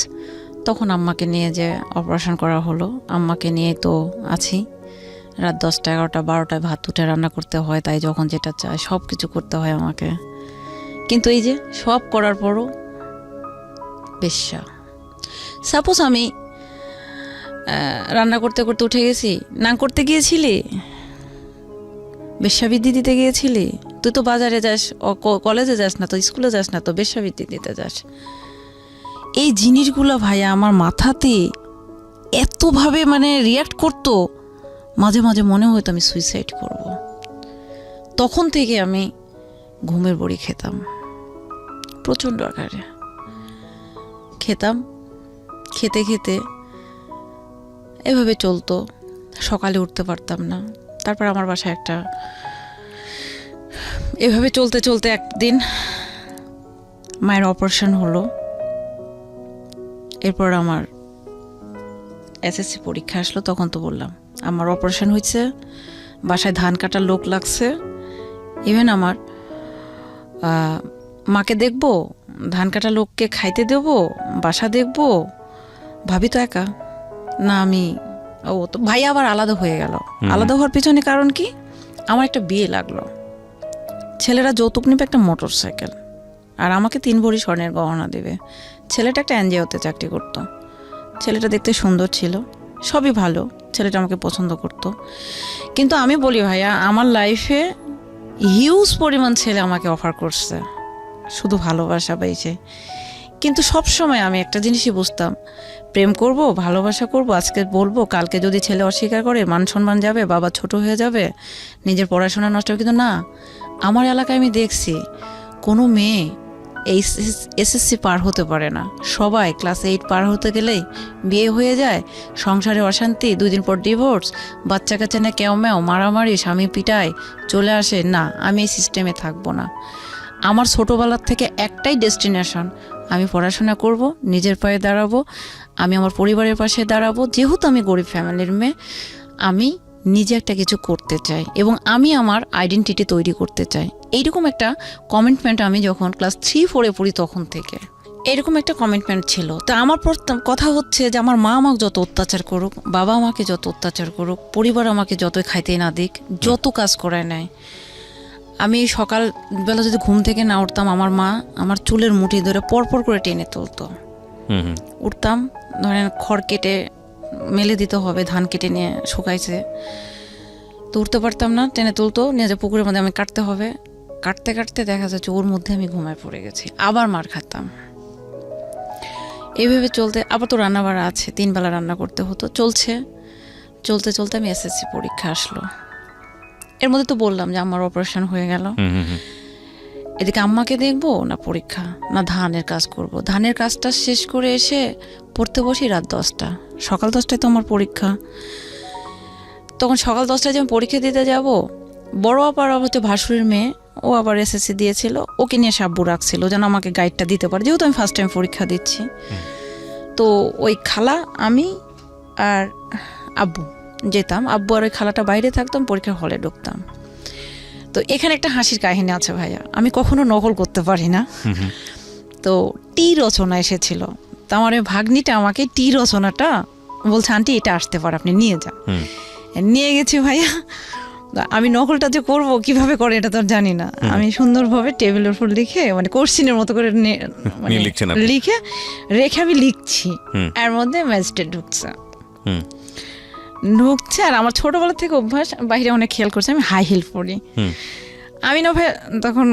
তখন আম্মাকে নিয়ে যে অপারেশন করা হলো, আম্মাকে নিয়ে তো আছি। রাত 10টা 11টা 12টায় ভাত উঠে রান্না করতে হয়, তাই যখন যেটা চায় সব কিছু করতে হয় আমাকে। কিন্তু এই যে সব করার পরও বেশ্যা। সাপোজ আমি রান্না করতে করতে উঠে গেছি, না করতে গিয়েছিলি, বেশ্যাবৃত্তি দিতে গিয়েছিলি, তুই তো বাজারে যাস, কলেজে যাস না তো, স্কুলে যাস না তো, বেশ্যাবৃত্তি দিতে যাস। এই জিনিসগুলো ভাইয়া আমার মাথাতে এতভাবে মানে রিয়াক্ট করতো, মাঝে মাঝে মনে হতো আমি সুইসাইড করব। তখন থেকে আমি ঘুমের বড়ি খেতাম, প্রচণ্ড আকারে খেতাম। খেতে খেতে এভাবে চলতো, সকালে উঠতে পারতাম না। তারপর আমার বাসায় একটা, এভাবে চলতে চলতে একদিন মায়ের অপারেশন হলো। এরপর আমার এসএসসি পরীক্ষা আসলো। তখন তো বললাম আমার অপারেশন হয়েছে, বাসায় ধান কাটার লোক লাগছে। ইভেন আমার মাকে দেখবো, ধান কাটা লোককে খাইতে দেব, বাসা দেখবো, ভাবি তো একা না। আমি ও তো ভাই আবার আলাদা হয়ে গেল। আলাদা হওয়ার পিছনে কারণ কি, আমার একটা বিয়ে লাগলো। ছেলেরা যৌতুক নেবে একটা মোটর সাইকেল, আর আমাকে 3 ভরি স্বর্ণের গহনা দেবে। ছেলেটা একটা এনজিওতে চাকরি করত। ছেলেটা দেখতে সুন্দর ছিল, সবই ভালো, ছেলেটা আমাকে পছন্দ করত। কিন্তু আমি বলি ভাইয়া, আমার লাইফে হিউজ পরিমাণ ছেলে আমাকে অফার করছে, শুধু ভালোবাসা পাইছে। কিন্তু সব সময় আমি একটা জিনিসই বুঝতাম, প্রেম করব, ভালোবাসা করব, আজকে বলবো, কালকে যদি ছেলে অস্বীকার করে মান সম্মান যাবে, বাবা ছোট হয়ে যাবে, নিজের পড়াশোনা নষ্ট হবে। কিন্তু না, আমার এলাকায় আমি দেখছি কোনো মেয়ে এই এসএসসি পার হতে পারে না। সবাই ক্লাস 8 পার হতে গেলেই বিয়ে হয়ে যায়, সংসারে অশান্তি, 2 দিন পর ডিভোর্স, বাচ্চা কাচ্চা না কেউ ম্যাও, মারামারি, স্বামী পিটায়, চলে আসে। না, আমি এই সিস্টেমে থাকবো না। আমার ছোটোবেলার থেকে একটাই ডেস্টিনেশন, আমি পড়াশোনা করব, নিজের পায়ে দাঁড়াবো, আমি আমার পরিবারের পাশে দাঁড়াবো। যেহেতু আমি গরিব ফ্যামিলির মেয়ে, আমি নিজে একটা কিছু করতে চাই এবং আমি আমার আইডেন্টিটি তৈরি করতে চাই। এইরকম একটা কমিটমেন্ট আমি যখন ক্লাস 3-4-এ পড়ি তখন থেকে এরকম একটা কমিটমেন্ট ছিল। তা আমার কথা হচ্ছে যে আমার মা আমাকে যত অত্যাচার করুক, বাবা আমাকে যত অত্যাচার করুক, পরিবার আমাকে যতই খাইতে না দিক, যত কাজ করায় নেয়, আমি সকালবেলা যদি ঘুম থেকে না উঠতাম, আমার মা আমার চুলের মুঠি ধরে পরপর করে টেনে তুলতো। উঠতাম, ধরেন খড় কেটে মেলে দিতে হবে, ধান কেটে নিয়ে শুকাইছে, তো উঠতে পারতাম না, টেনে তুলতো, নিয়ে যে পুকুরের মধ্যে আমি কাটতে হবে। কাটতে কাটতে দেখা যাচ্ছে ওর মধ্যে আমি ঘুমায় পড়ে গেছি, আবার মার খাতাম। এইভাবে চলতে, আবার তো রান্না বাড়া আছে, 3 বেলা রান্না করতে হতো। চলতে চলতে আমি এসএসসি পরীক্ষা আসলো। এর মধ্যে তো বললাম যে আমার অপারেশন হয়ে গেল। এদিকে আম্মাকে দেখবো না পরীক্ষা, না ধানের কাজ করব। ধানের কাজটা শেষ করে এসে পড়তে বসি রাত 10টা, সকাল 10টায় তো আমার পরীক্ষা। তখন সকাল 10টায় যে আমি পরীক্ষা দিতে যাব, বড় আবার হচ্ছে ভাসুরের মেয়ে, ও আবার এসএসসি দিয়েছিল, ওকে নিয়ে সাব্বু রাখছিল যেন আমাকে গাইডটা দিতে পারে, যেহেতু আমি ফার্স্ট টাইম পরীক্ষা দিচ্ছি। তো ওই খালা, আমি আর আব্বু যেতাম, আব্বু আর ওই খালাটা বাইরে থাকতাম, পরীক্ষার হলে ঢুকতাম। তো এখানে একটা হাসির কাহিনী আছে ভাইয়া, আমি কখনো নকল করতে পারি না। তো টি রচনা এসেছিল, তো আমার ওই ভাগ্নিটা আমাকে টি রচনাটা বলছে, আন্টি এটা আসতে পারে, আপনি নিয়ে যান। নিয়ে গেছি ভাইয়া। আমি নকলটা যে করবো কিভাবে করে এটা তো জানি না। আমি সুন্দরভাবে টেবিলের উপর লিখে, মানে কোশ্চিনের মতো করে লিখে রেখে আমি লিখছি, এর মধ্যে ম্যাজিস্ট্রেট ঢুকছে। আর আমার ছোটবেলা থেকে অভ্যাস, বাইরে অনেক খেয়াল করছে, আমি হাই হিল পরি। আমি না ভাই তখন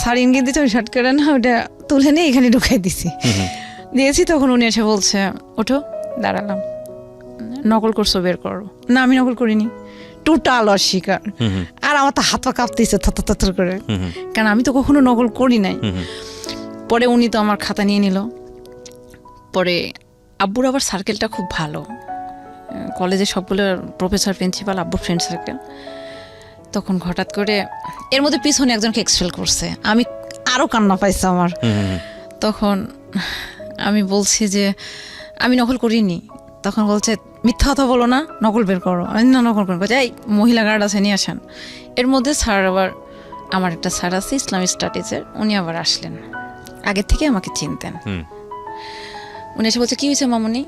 শাড়ি ইঙ্গিত দিচ্ছি, আমি শার্ট করে না ওটা তুলে নিয়ে এখানে ঢুকাই দিয়েছি। তখন উনি এসে বলছে, ওঠো। দাঁড়ালাম, নকল করছো, বের করো। না, আমি নকল করিনি, টোটাল অস্বীকার। আর আমার তো হাত পা কাঁপতেছে থর করে, কারণ আমি তো কখনো নকল করি নাই। পরে উনি তো আমার খাতা নিয়ে নিল। পরে আব্বুর আবার সার্কেলটা খুব ভালো, কলেজে সবগুলো প্রফেসর প্রিন্সিপাল আব্বুর ফ্রেন্ড সার্কেল। তখন হঠাৎ করে এর মধ্যে পিছনে একজনকে এক্সপেল করছে, আমি আরও কান্না পাইছে আমার। তখন আমি বলছি যে আমি নকল করিনি। তখন বলছে মিথ্যা কথা বলো না, নকল বের করো। আমি না নকল করবো, এই মহিলা গার্ড আছে নিয়ে আসেন। এর মধ্যে স্যার আবার, আমার একটা স্যার আছে ইসলামিক স্টাডিজের, উনি আবার আসলেন, আগে থেকে আমাকে চিনতেন। উনি এসে বলছে কি হয়েছে মামুনি?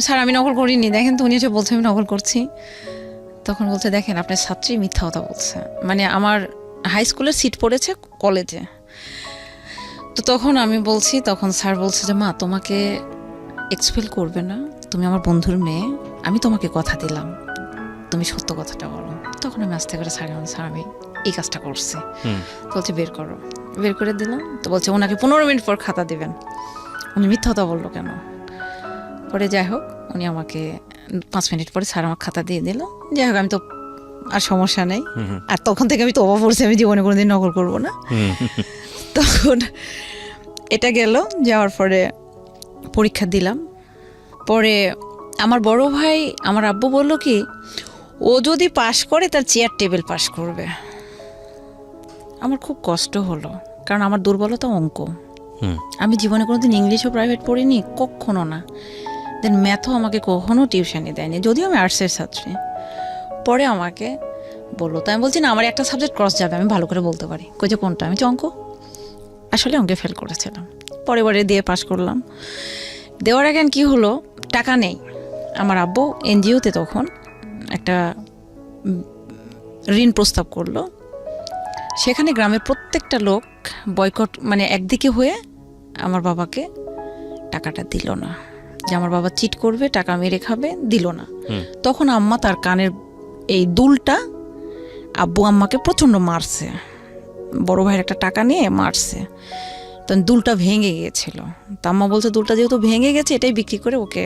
স্যার আমি নকল করিনি, দেখেন তো। উনি এসে বলছে আমি নকল করছি। তখন বলছে দেখেন আপনার ছাত্রী মিথ্যা কথা বলছে, মানে আমার হাই স্কুলের সিট পড়েছে কলেজে। তো তখন আমি বলছি, তখন স্যার বলছে যে মা তোমাকে এক্সপেল করবে না, তুমি আমার বন্ধুর মেয়ে, আমি তোমাকে কথা দিলাম, তুমি সত্য কথাটা বলো। তখন আমি আস্তে করে স্যার আমি এই কাজটা করছি। বলছে বের করো, বের করে দিলাম। তো বলছে ওনাকে 15 মিনিট পর খাতা দেবেন, উনি মিথ্যা কথা বললো কেন? পরে যাই হোক উনি আমাকে 5 মিনিট পরে স্যার আমার খাতা দিয়ে দিল। যাই হোক আমি তো আর সমস্যা নেই। আর তখন থেকে আমি তো অবাক পড়ছি, আমি জীবনে কোনোদিন নকল করবো না। তখন এটা গেল, যাওয়ার পরে পরীক্ষা দিলাম। পরে আমার বড় ভাই, আমার আব্বু বলল কি ও যদি পাশ করে তার চেয়ার টেবিল পাশ করবে। আমার খুব কষ্ট হলো, কারণ আমার দুর্বলতা অঙ্ক। আমি জীবনে কোনোদিন ইংলিশও প্রাইভেট পড়িনি, কখনো না। দেন ম্যাথও আমাকে কখনো টিউশনি দেয়নি, যদিও আমি আর্টসের ছাত্রী। পরে আমাকে বললো, তাই আমি বলছি না আমার একটা সাবজেক্ট ক্রস যাবে, আমি ভালো করে বলতে পারি। কই যে কোনটা? আমি অঙ্ক। আসলে অঙ্কে ফেল করেছিলাম, পরে দিয়ে পাশ করলাম। দেওয়ার আগে কি হলো, টাকা নেই। আমার আব্বু এনজিওতে তখন একটা ঋণ প্রস্তাব করলো, সেখানে গ্রামের প্রত্যেকটা লোক বয়কট, মানে একদিকে হয়ে আমার বাবাকে টাকাটা দিল না, যে আমার বাবা চিট করবে, টাকা মেরে খাবে, দিল না। তখন আম্মা তার কানের এই দুলটা, আব্বু আম্মাকে প্রচণ্ড মারছে, বড় ভাইয়ের একটা টাকা নিয়ে মারছে। তখন দুলটা ভেঙে গিয়েছিল। তো আম্মা বলছে দুলটা যেহেতু ভেঙে গেছে, এটাই বিক্রি করে ওকে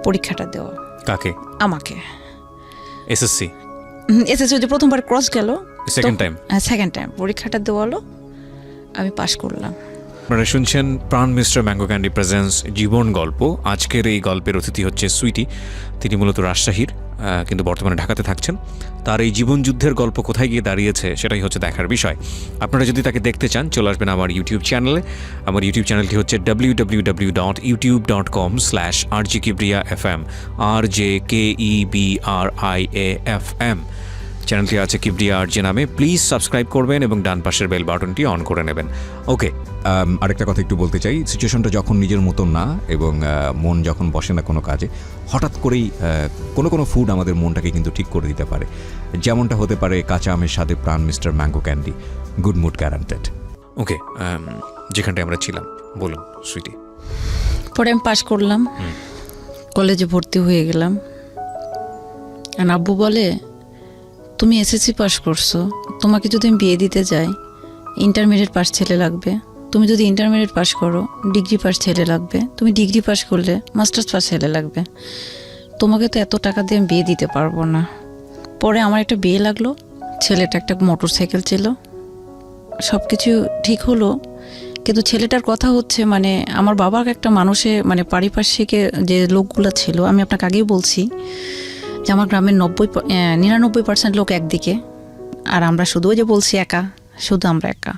পরীক্ষাটা দেওয়া। কাকে? আমাকে। এসএসসি যে প্রথমবার ক্রস গেল, সেকেন্ড টাইম পরীক্ষাটা দেওয়ালো, আমি পাশ করলাম। আপনারা শুনছেন প্রাণ মিস্টার ম্যাঙ্গো ক্যান্ডি প্রেজেন্স জীবন গল্প। আজকের এই গল্পের অতিথি হচ্ছে সুইটি। তিনি মূলত রাজশাহীর, কিন্তু বর্তমানে ঢাকাতে থাকছেন। তার এই জীবন যুদ্ধের গল্প কোথায় গিয়ে দাঁড়িয়েছে সেটাই হচ্ছে দেখার বিষয়। আপনারা যদি তাকে দেখতে চান চলে আসবেন আমার ইউটিউব চ্যানেলে। আমার ইউটিউব চ্যানেলটি হচ্ছে www.youtube.com/RJKibriafm, RJKEBRIAFM। চ্যানেলটি আছে কিবরিয়া আরজে নামে। প্লিজ সাবস্ক্রাইব করবেন এবং ডান পাশের বেল বাটনটি অন করে নেবেন। ওকে, আরেকটা কথা একটু বলতে চাই, সিচুয়েশনটা যখন নিজের মতন না এবং মন যখন বসে না কোনো কাজে, হঠাৎ করেই কোনো ফুড আমাদের মনটাকে কিন্তু ঠিক করে দিতে পারে। যেমনটা হতে পারে কাঁচা আমের স্বাদে Pran mister mango candy, good mood guaranteed. Okay, যেখানটায় আমরা ছিলাম বলুন সুইটি। পরে আমি পাশ করলাম, কলেজে ভর্তি হয়ে গেলাম। আর আব্বু বলে তুমি এসএসসি পাস করছো, তোমাকে যদি আমি বিয়ে দিতে যাই ইন্টারমিডিয়েট পাস ছেলে লাগবে, তুমি যদি ইন্টারমিডিয়েট পাস করো ডিগ্রি পাস ছেলে লাগবে, তুমি ডিগ্রি পাস করলে মাস্টার্স পাস ছেলে লাগবে, তোমাকে তো এত টাকা দিয়ে আমি বিয়ে দিতে পারবো না। পরে আমার একটা বিয়ে লাগলো, ছেলেটা একটা মোটর সাইকেল ছিল, সব কিছু ঠিক হলো। কিন্তু ছেলেটার কথা হচ্ছে, মানে আমার বাবার একটা মানুষে, মানে পারিপার্শ্বিকে যে লোকগুলো ছিল, আমি আপনাকে আগেই বলছি যে আমার গ্রামের 99% লোক একদিকে, আর আমরা শুধু যে বলছি একা, শুধু আমরা একা।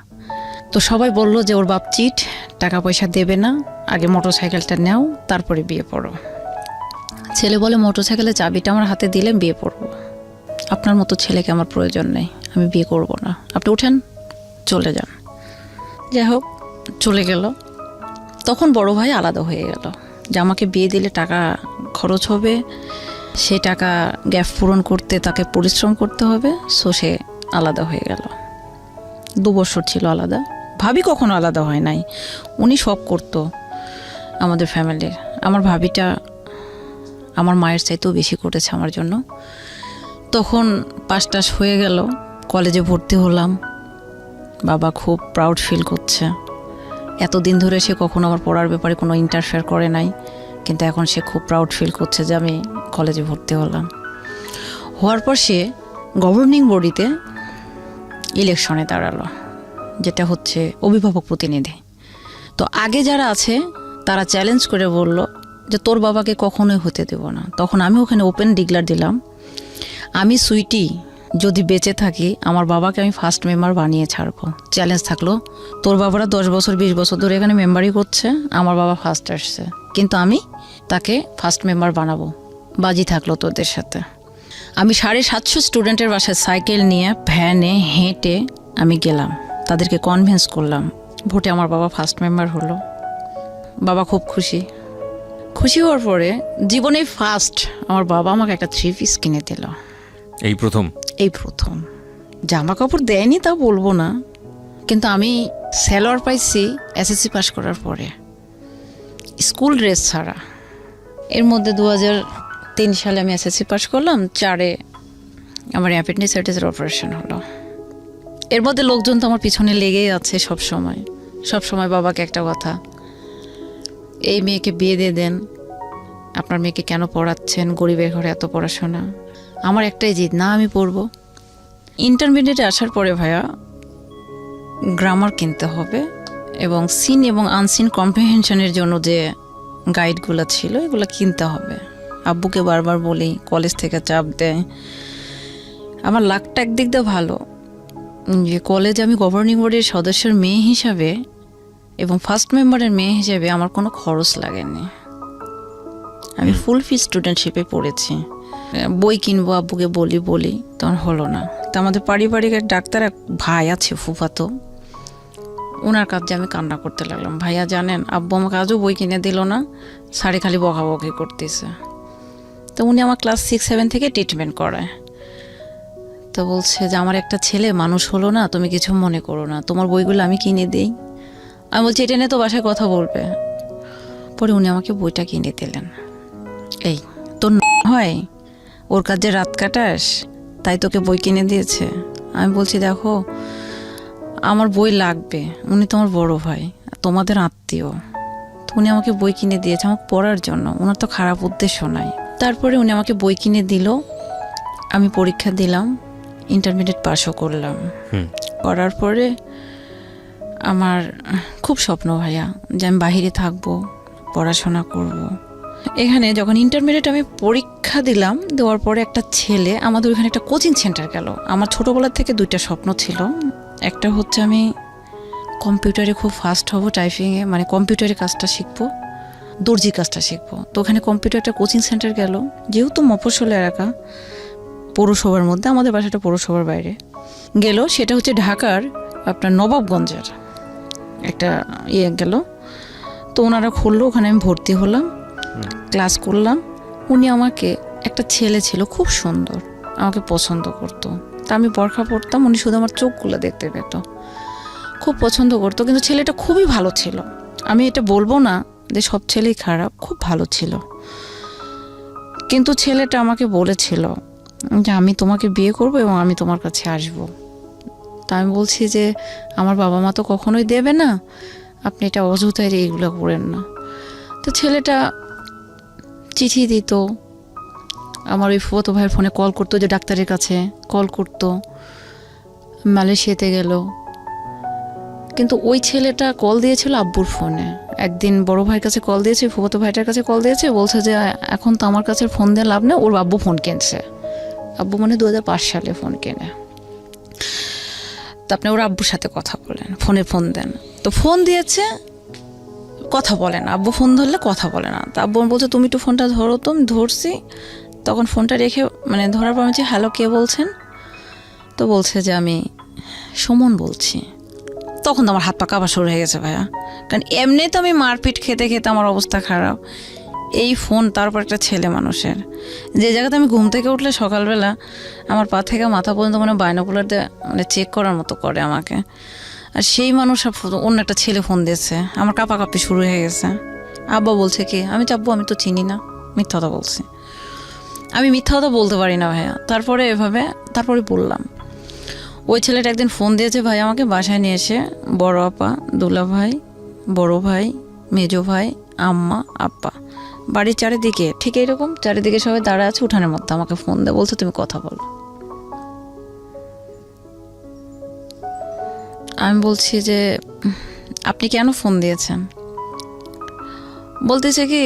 তো সবাই বললো যে ওর বাপ চিট, টাকা পয়সা দেবে না, আগে মোটর সাইকেলটা নাও তারপরে বিয়ে পড়ো। ছেলে বলে মোটর সাইকেলের চাবিটা আমার হাতে দিলে বিয়ে পড়বো, আপনার মতো ছেলেকে আমার প্রয়োজন নেই, আমি বিয়ে করব না, আপনি উঠেন চলে যান। যাই হোক চলে গেল। তখন বড় ভাই আলাদা হয়ে গেল, যে আমাকে বিয়ে দিলে টাকা খরচ হবে, সে টাকা গ্যাপ পূরণ করতে তাকে পরিশ্রম করতে হবে। সো সে আলাদা হয়ে গেল। 2 বছর ছিল আলাদা। ভাবি কখনো আলাদা হয় নাই, উনি সব করতো আমাদের ফ্যামিলির। আমার ভাবিটা আমার মায়ের চাইতেও বেশি করেছে আমার জন্য। তখন পাস টাস হয়ে গেল, কলেজে ভর্তি হলাম। বাবা খুব প্রাউড ফিল করছে, এতদিন ধরে সে কখনো আমার পড়ার ব্যাপারে কোনো ইন্টারফেয়ার করে নাই, কিন্তু এখন সে খুব প্রাউড ফিল করছে যে আমি কলেজে ভর্তি হলাম। হওয়ার পর সে গভর্নিং বডিতে ইলেকশনে দাঁড়ালো, যেটা হচ্ছে অভিভাবক প্রতিনিধি। তো আগে যারা আছে তারা চ্যালেঞ্জ করে বলল যে তোর বাবাকে কখনোই হতে দেব না। তখন আমি ওখানে ওপেন ডিক্লার দিলাম, আমি সুইটি যদি বেঁচে থাকি আমার বাবাকে আমি ফার্স্ট মেম্বার বানিয়ে ছাড়বো। চ্যালেঞ্জ থাকলো, তোর বাবারা 10 বছর 20 বছর ধরে এখানে মেম্বারই করছে, আমার বাবা ফার্স্ট আসছে, কিন্তু আমি তাকে ফার্স্ট মেম্বার বানাবো, বাজি থাকলো তোদের সাথে। আমি 750 স্টুডেন্টের বাসায় সাইকেল নিয়ে ভ্যানে হেঁটে আমি গেলাম, তাদেরকে কনভিন্স করলাম, ভোটে আমার বাবা ফার্স্ট মেম্বার হলো। বাবা খুব খুশি। খুশি হওয়ার পরে জীবনে ফার্স্ট আমার বাবা আমাকে একটা 3 পিস কিনে দিল। এই প্রথম জামা কাপড় দেয়নি তা বলবো না, কিন্তু আমি স্যালোয়ার পাইছি এসএসসি পাস করার পরে, স্কুল ড্রেস ছাড়া। এর মধ্যে 2003 সালে আমি এসএসসি পাস করলাম, 4-এ আমার অ্যাপেন্ডিসাইটিসের অপারেশন হলো। এর মধ্যে লোকজন তো আমার পিছনে লেগেই আছে সব সময় বাবাকে একটা কথা, এই মেয়েকে বিয়ে দিয়ে দেন, আপনার মেয়েকে কেন পড়াচ্ছেন, গরিবের ঘরে এত পড়াশোনা। আমার একটাই জিদ, না আমি পড়বো। ইন্টারমিডিয়েটে আসার পরে ভাইয়া গ্রামার কিনতে হবে এবং সিন এবং আনসিন কম্প্রিহেনশনের জন্য যে গাইডগুলো ছিল এগুলো কিনতে হবে। আব্বুকে বারবার বলি, কলেজ থেকে চাপ দেয়। আমার লাকটা একদিক দিয়ে ভালো যে কলেজে আমি গভর্নিং বোর্ডের সদস্যের মেয়ে হিসাবে এবং ফার্স্ট মেম্বারের মেয়ে হিসেবে আমার কোনো খরচ লাগেনি। আমি ফুল ফি স্টুডেন্টশিপে পড়েছি। বই কিনবো আব্বুকে বলি তখন হলো না। তো আমাদের পারিবারিক এক ডাক্তার এক ভাই আছে ফুফাতো, ওনার কাছে আমি কান্না করতে লাগলাম, ভাইয়া জানেন আব্বু আমাকে আজও বই কিনে দিল না, সাড়ে খালি বকাবকি করতেছে। তো উনি আমার ক্লাস 6-7 থেকে ট্রিটমেন্ট করায়। তো বলছে যে আমার একটা ছেলে মানুষ হলো না, তুমি কিছু মনে করো না, তোমার বইগুলো আমি কিনে দিই। আমি বলছি এটা নিয়ে তো বাসায় কথা বলবে। পরে উনি আমাকে বইটা কিনে দিলেন। এই তোর হয় ওর কাছে রাত কাটাস তাই তোকে বই কিনে দিয়েছে। আমি বলছি দেখো আমার বই লাগবে, উনি তো আমার বড় ভাই, তোমাদের আত্মীয়, তো উনি আমাকে বই কিনে দিয়েছে আমাকে পড়ার জন্য, ওনার তো খারাপ উদ্দেশ্য নাই। তারপরে উনি আমাকে বই কিনে দিল, আমি পরীক্ষা দিলাম, ইন্টারমিডিয়েট পাসও করলাম। করার পরে আমার খুব স্বপ্ন ভাইয়া যে আমি বাহিরে থাকবো, পড়াশোনা করব। এখানে যখন ইন্টারমিডিয়েট আমি পরীক্ষা দিলাম, দেওয়ার পরে একটা ছেলে আমাদের ওইখানে একটা কোচিং সেন্টার গেল। আমার ছোটোবেলার থেকে 2টা স্বপ্ন ছিল, একটা হচ্ছে আমি কম্পিউটারে খুব ফাস্ট হব, টাইপিংয়ে, মানে কম্পিউটারে কাজটা শিখবো, দর্জি কাজটা শিখবো। তো ওখানে কম্পিউটারটা কোচিং সেন্টার গেল, যেহেতু মফস্বল এলাকা, পৌরসভার মধ্যে, আমাদের বাসাটা পৌরসভার বাইরে গেল, সেটা হচ্ছে ঢাকার আপনার নবাবগঞ্জের একটা গেল। তো ওনারা খুললো, ওখানে আমি ভর্তি হলাম, ক্লাস করলাম। উনি আমাকে, একটা ছেলে ছিল খুব সুন্দর, আমাকে পছন্দ করতো। তা আমি বোরখা পরতাম, উনি শুধু আমার চোখগুলো দেখতে পেত, খুব পছন্দ করতো। কিন্তু ছেলেটা খুবই ভালো ছিল, আমি এটা বলবো না যে সব ছেলেই খারাপ, খুব ভালো ছিল। কিন্তু ছেলেটা আমাকে বলেছিল যে আমি তোমাকে বিয়ে করব এবং আমি তোমার কাছে আসব। তা আমি বলছি যে আমার বাবা মা তো কখনোই দেবে না, আপনি এটা অযথায় এইগুলো করেন না। তো ছেলেটা চিঠি দিত, আমার ওই ফুফাতো ভাইয়ের ফোনে কল করতো, যে ডাক্তারের কাছে কল করতো, মালয়েশিয়াতে গেল। কিন্তু ওই ছেলেটা কল দিয়েছিল আব্বুর ফোনে। একদিন বড় ভাইয়ের কাছে কল দিয়েছে, ফুফাতো ভাইটার কাছে কল দিয়েছে, বলছে যে এখন তো আমার কাছে ফোন দিয়ে লাভ নেই, ওর আব্বু ফোন কিনছে। আব্বু মানে 2005 সালে ফোন কেনে। তো আপনি ওর আব্বুর সাথে কথা বলেন, ফোন দেন। তো ফোন দিয়েছে, কথা বলে না, আব্বু ফোন ধরলে কথা বলে না। তো আব্বু বলছে তুমি একটু ফোনটা ধরো। তো আমি ধরছি, তখন ফোনটা রেখে, মানে ধরার পর আমি বলছি হ্যালো কে বলছেন? তো বলছে যে আমি সুমন বলছি। তখন তো আমার হাত পা কাঁপা শুরু হয়ে গেছে ভাইয়া, কারণ এমনি তো আমি মারপিট খেতে খেতে আমার অবস্থা খারাপ, এই ফোন, তারপর একটা ছেলে মানুষের, যে জায়গাতে আমি ঘুম থেকে উঠলে সকালবেলা আমার পা থেকে মাথা পর্যন্ত মানে বাইনোকুলার দিয়ে মানে চেক করার মতো করে আমাকে, আর সেই মানুষ অন্য একটা ছেলে ফোন দিয়েছে, আমার কাঁপাকাঁপি শুরু হয়ে গেছে। আব্বা বলছে কি, আমি চাপবো, আমি তো চিনি না, মিথ্যা কথা বলছি। আমি মিথ্যা কথা বলতে পারি না ভাইয়া। তারপরে বললাম, ওই ছেলেটা একদিন ফোন দিয়েছে ভাই আমাকে, বাসায় নিয়ে এসে বড় আপা, দুলা ভাই, বড় ভাই, মেজো ভাই, আম্মা, আব্বা, বাড়ির চারিদিকে ঠিক এইরকম চারিদিকে সবাই দাঁড়া আছে উঠানের মধ্যে, আমাকে ফোন দেয়, বলছে তুমি কথা বলো। আমি বলছি যে আপনি কেন ফোন দিয়েছেন? বলতেছে কি,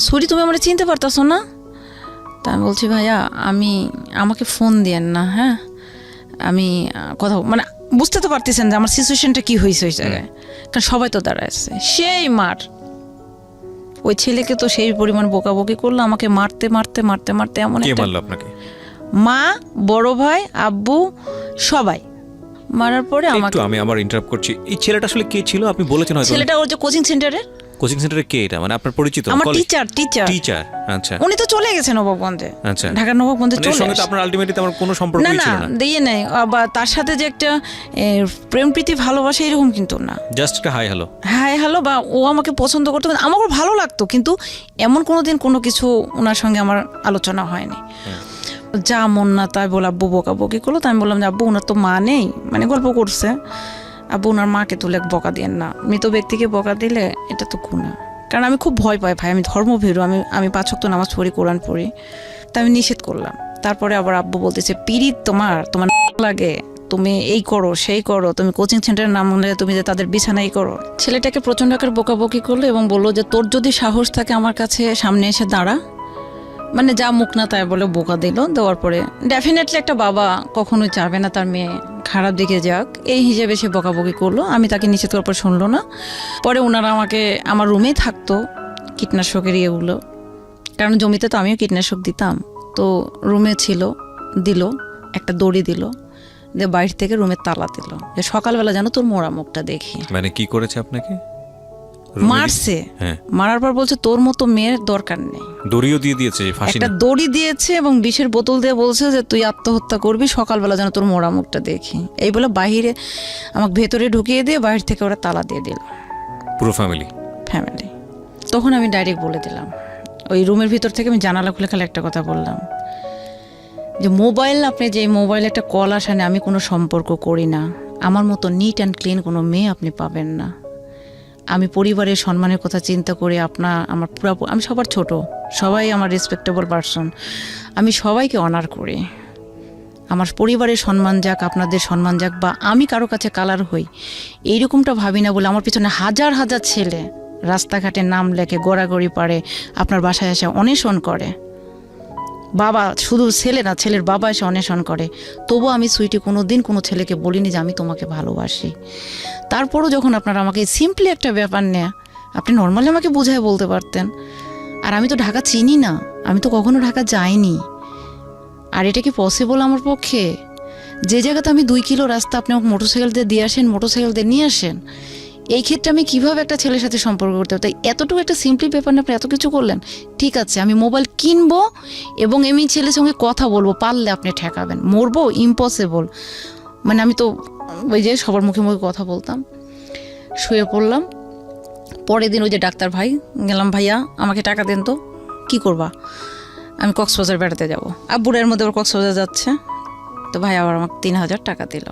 সুরি তুমি আমার চিনতে পারতাছো না? তা আমি বলছি ভাইয়া আমাকে ফোন দিয়েন না, হ্যাঁ আমি কথা মানে বুঝতে তো পারতেছেন যে আমার সিচুয়েশনটা কি হয়েছে ওই জায়গায়, কারণ সবাই তো দাঁড়ায় আছে। সেই মার ওই ছেলেকে তো সেই পরিমাণ বকাবকি করলো, আমাকে মারতে মারতে মারতে মারতে এমন কে একটা মারলো আপনাকে? মা, বড় ভাই, আব্বু সবাই মারার পরে আমাকে। একটু আমি আবার ইন্টারাপ্ট করছি, এই ছেলেটা আসলে কে ছিল? আপনি বলেছেন হয়তো। ছেলেটা ওর যে কোচিং সেন্টারে, কোচিং সেন্টারে কে এটা? মানে আপনার পরিচিত? আমার কলেজ? টিচার। টিচার, আচ্ছা উনি তো চলে গেছেন নবাবগঞ্জে, আচ্ছা। ঢাকার নবাবগঞ্জে মানে এর চলে সঙ্গে তো গেছে। আপনার আলটিমেটলি আমার কোনো সম্পর্কই না না ছিল না। দিয়ে নেই, আবার তার সাথে যে একটা প্রেম প্রীতি ভালোবাসা এরকম কিন্তু না। জাস্ট একটা হাই হ্যালো। হ্যাঁ হ্যালো, বা ও আমাকে পছন্দ করতো, আমাকে ভালো লাগতো, কিন্তু এমন কোনোদিন কোনো কিছু ওনার সঙ্গে আমার আলোচনা হয়নি। যা মন না তাই বলে আব্বু বকাবকি করলো। তাই আমি বললাম যে আব্বু ওনার তো মা নেই, মানে গল্প করছে, আব্বু ওনার মাকে তুলে বকা দিয়েন না, মৃত ব্যক্তিকে বকা দিলে এটা তো গুনাহ। কারণ আমি খুব ভয় পাই ভাই, আমি ধর্মভীরু, আমি 5 ওয়াক্ত নামাজ পড়ি, কোরআন পড়ি, তাই আমি নিষেধ করলাম। তারপরে আবার আব্বু বলতেছে পিরিত তোমার লাগে, তুমি এই করো সেই করো, তুমি কোচিং সেন্টারের নাম হলে তুমি যে তাদের বিছানাই করো। ছেলেটাকে প্রচণ্ড আকার বকাবকি করলো এবং বললো যে তোর যদি সাহস থাকে আমার কাছে সামনে এসে দাঁড়া, মানে যা মুখ না তাই বলে বোকা দিল। দেওয়ার পরে ডেফিনেটলি একটা বাবা কখনোই চাবে না তার মেয়ে খারাপ দিকে যাক, এই হিসেবে সে বকাবকি করলো। আমি তাকে নিষেধ করার পর শুনলো না। পরে ওনারা আমাকে আমার রুমেই থাকতো কীটনাশকের ইয়েগুলো, কারণ জমিতে তো আমিও কীটনাশক দিতাম, তো রুমে ছিল, দিল একটা দড়ি দিল, দিয়ে বাইরে থেকে রুমের তালা দিল, যে সকালবেলা যেন তোর মোড়া মুখটা দেখি। মানে কি করেছে আপনাকে? মারছে, হ্যাঁ। মারার পর বলছে তোর মতো মেয়ের দরকার নেই। দড়িও দিয়ে দিয়েছে, ফাঁসি একটা না? দড়ি দিয়েছে এবং বিষের বোতল দিয়ে বলছে যে তুই আত্মহত্যা করবি, সকালবেলা যেন তোর মোড়া মুখটা দেখি। এই বলে বাহিরে আমাকে ভেতরে ঢুকিয়ে দিয়ে বাইরে থেকে ওরা তালা দিয়ে দিল, পুরো ফ্যামিলি। তখন আমি ডাইরেক্ট বলে দিলাম, ওই রুমের ভিতর থেকে আমি জানালা খুলে খালি একটা কথা বললাম যে মোবাইল, আপনি যে মোবাইলে একটা কল আসে না, আমি কোনো সম্পর্ক করি না, আমার মতো নিট অ্যান্ড ক্লিন কোনো মেয়ে আপনি পাবেন না। আমি পরিবারের সম্মানের কথা চিন্তা করে আমার পুরো, আমি সবার ছোট, সবাই আমার রেসপেক্টেবল পারসন, আমি সবাইকে অনার করি। আমার পরিবারের সম্মান যাক, আপনাদের সম্মান যাক, বা আমি কারো কাছে কালার হই, এইরকমটা ভাবি না বলে আমার পিছনে হাজার হাজার ছেলে রাস্তাঘাটে নাম লেখে, গড়াগড়ি পারে, আপনার বাসায় এসে অন্বেষণ করে। বাবা, শুধু ছেলে না, ছেলের বাবা এসে অন্বেষণ করে। তবু আমি সুইটি কোনো দিন কোনো ছেলেকে বলিনি যে আমি তোমাকে ভালোবাসি। তারপরও যখন আপনারা আমাকে সিম্পলি একটা ব্যাপার নেয়া, আপনি নর্মালি আমাকে বুঝায় বলতে পারতেন। আর আমি তো ঢাকা চিনি না, আমি তো কখনো ঢাকা যাইনি। আর এটা কি পসিবল আমার পক্ষে? যে জায়গাতে আমি 2 কিলো রাস্তা আপনি আমাকে মোটরসাইকেল দিয়ে আসেন, মোটরসাইকেল দিয়ে নিয়ে আসেন, এই ক্ষেত্রে আমি কিভাবে একটা ছেলের সাথে সম্পর্ক করতে হবে? তাই এতটুকু একটা সিম্পলি ব্যাপার নিয়ে আপনি এত কিছু করলেন। ঠিক আছে, আমি মোবাইল কিনবো এবং আমি ছেলের সঙ্গে কথা বলবো, পারলে আপনি ঠেকাবেন, মরবো ইম্পসিবল। মানে আমি তো ওই যে সবার মুখে মুখে কথা বলতাম। শুয়ে পড়লাম। পরের দিন ওই যে ডাক্তার ভাই গেলাম, ভাইয়া আমাকে টাকা দেন তো। কি করবা? আমি কক্সবাজার বেড়াতে যাব। আব্বুরের মধ্যে ওর কক্সবাজার যাচ্ছে, তো ভাই আবার আমাকে 3000 টাকা দিল।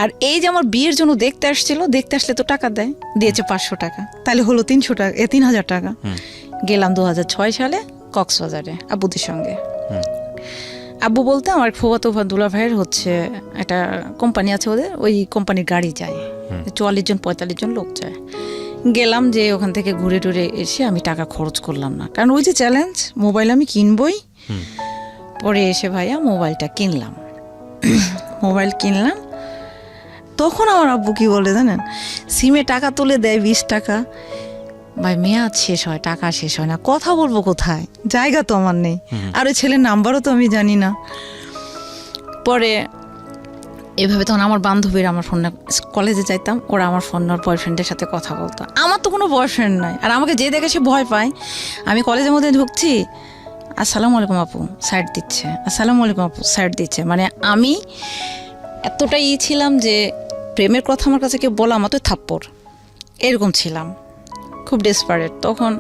আর এই যে আমার বিয়ের জন্য দেখতে আসছিল, দেখতে আসলে তো টাকা দেয়, দিয়েছে 500 টাকা, তাহলে হলো 300 টাকা, 3000 টাকা। গেলাম 2006 সালে কক্সবাজারে আব্বুদের সঙ্গে। আব্বু বলতে আমার ফুফাতো দুলা ভাইয়ের হচ্ছে একটা কোম্পানি আছে, ওদের ওই কোম্পানির গাড়ি যায়, 44-45 জন লোক যায়। গেলাম, যে ওখান থেকে ঘুরে টুরে এসে আমি টাকা খরচ করলাম না, কারণ ওই যে চ্যালেঞ্জ, মোবাইল আমি কিনবই। পরে এসে ভাইয়া মোবাইলটা কিনলাম। মোবাইল কিনলাম, তখন আমার আব্বু কি বলে জানেন, সিমে টাকা তুলে দেয় 20 টাকা। ভাই মেয়াদ শেষ হয়, টাকা শেষ হয় না, কথা বলবো কোথায়, জায়গা তো আমার নেই, আর ওই ছেলের নাম্বারও তো আমি জানি না। পরে এভাবে তখন আমার বান্ধবীরা আমার ফোন, কলেজে যাইতাম, ওরা আমার ফোন ওর বয়ফ্রেন্ডের সাথে কথা বলতো। আমার তো কোনো বয়ফ্রেন্ড নাই, আর আমাকে যে দেখে সে ভয় পায়। আমি কলেজের মধ্যে ঢুকছি, আসসালামু আলাইকুম আপু, সাইড দিচ্ছে, আসসালামু আলাইকুম আপু, সাইড দিচ্ছে। মানে আমি এতটাই ছিলাম যে প্রেমের কথা আমার কাছে কেউ বলা মতো থাপ্পড়, এরকম ছিলাম, খুব ডেসপারেট। তখন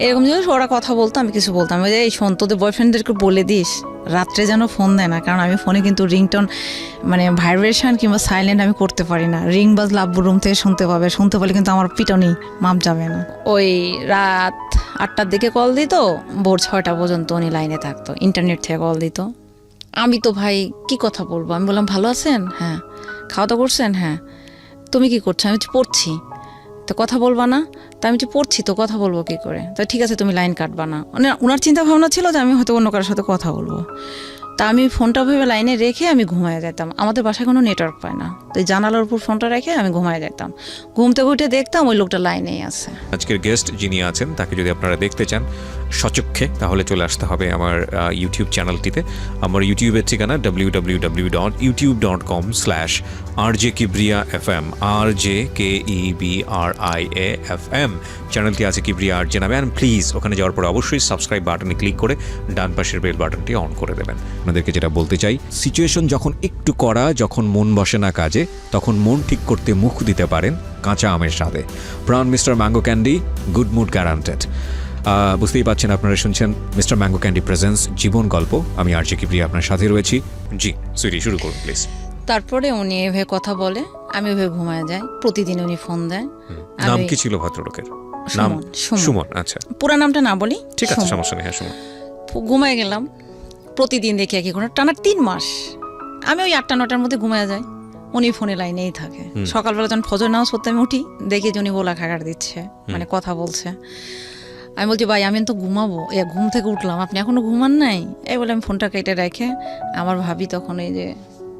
এরকম যে ওরা কথা বলতো, আমি কিছু বলতাম, ওই যে এই শোন তোদের বয়ফ্রেন্ডদেরকে বলে দিস রাত্রে যেন ফোন দেয় না, কারণ আমি ফোনে কিন্তু রিংটোন মানে ভাইব্রেশন কিংবা সাইলেন্ট আমি করতে পারি না। রিং বাজলে আব্বুর রুম থেকে শুনতে পারলে কিন্তু আমার পিটনি মাপ যাবে না। ওই রাত 8টার দিকে কল দিত, ভোর 6টা পর্যন্ত উনি লাইনে থাকতো, ইন্টারনেট থেকে কল দিত। আমি তো ভাই কি কথা বলবো, আমি বললাম ভালো আছেন, হ্যাঁ। খাওয়া দাওয়া করছেন, হ্যাঁ। তো তুমি কি করছো? আমি বলছি, পড়ছি। তো কথা বলবা না? তা আমি বলছি, পড়ছি তো, কথা বলবো কি করে? তো ঠিক আছে, তুমি লাইন কাটবা না। মানে ওনার চিন্তা ভাবনা ছিল যে আমি হয়তো অন্য কারোর সাথে কথা বলবো। তা আমি ফোনটা ভেবে লাইনে রেখে আমি ঘুমায় যেতাম। আমাদের বাসায় কোনো নেটওয়ার্ক পায় না, তো এই জানালার উপর ফোনটা রেখে আমি ঘুমায় যেতাম। ঘুম থেকে উঠে দেখতাম ওই লোকটা লাইনেই আছে। আজকের গেস্ট যিনি আছেন তাকে যদি আপনারা দেখতে চান সচক্ষে, তাহলে চলে আসতে হবে আমার ইউটিউব চ্যানেলটিতে। আমার ইউটিউবের ঠিকানা www.youtube.com/RJKibriya FM, RJKEBRIAFM। চ্যানেলটি আছে কিবরিয়া আরজে নামে। অ্যান্ড প্লিজ ওখানে যাওয়ার পর অবশ্যই সাবস্ক্রাইব বাটনে ক্লিক করে ডান পাশের বেল বাটনটি অন করে দেবেন। আপনাদেরকে যেটা বলতে চাই, সিচুয়েশন যখন একটু কড়া, যখন মন বসে না কাজে, তখন মন ঠিক করতে মুখ দিতে পারেন কাঁচা আমের স্বাদে। Pran mister mango candy, good mood guaranteed. বুঝতেই পারছেন, আপনারা শুনছেন মিস্টার ম্যাঙ্গো ক্যান্ডি প্রেজেন্স জীবন গল্প। আমি আরজে কিবরিয়া আপনার সাথে রয়েছি। জি সুইটি, শুরু করুন প্লিজ। তারপরে উনি এভাবে কথা বলে, আমি ওভাবে ঘুমায় যাই। প্রতিদিন উনি ফোন দেয়। নাম আমি- কি ছিল ভদ্রলোকের? সুমন, সুমন। সুমন, আচ্ছা পুরা নামটা না বলি, ঠিক আছে, সুমন। সমস্যা নেই। হ্যাঁ, সুমন। ঘুমায় গেলাম। প্রতিদিন দেখি একই ঘটনা, টানা 3 মাস। আমি ওই 8টা-9টার মধ্যে ঘুমায় যাই, উনি ফোনে লাইনেই থাকে। সকালবেলা যখন ফজর নামাজ পড়তে আমি উঠি, দেখি যে উনি গোলা খাগার দিচ্ছে, মানে কথা বলছে। আমি বলছি, ভাই আমি তো ঘুমাবো, ঘুম থেকে উঠলাম, আপনি এখনো ঘুমান নাই? এই বলে আমি ফোনটা কেটে রেখে আমার ভাবি তখন এই যে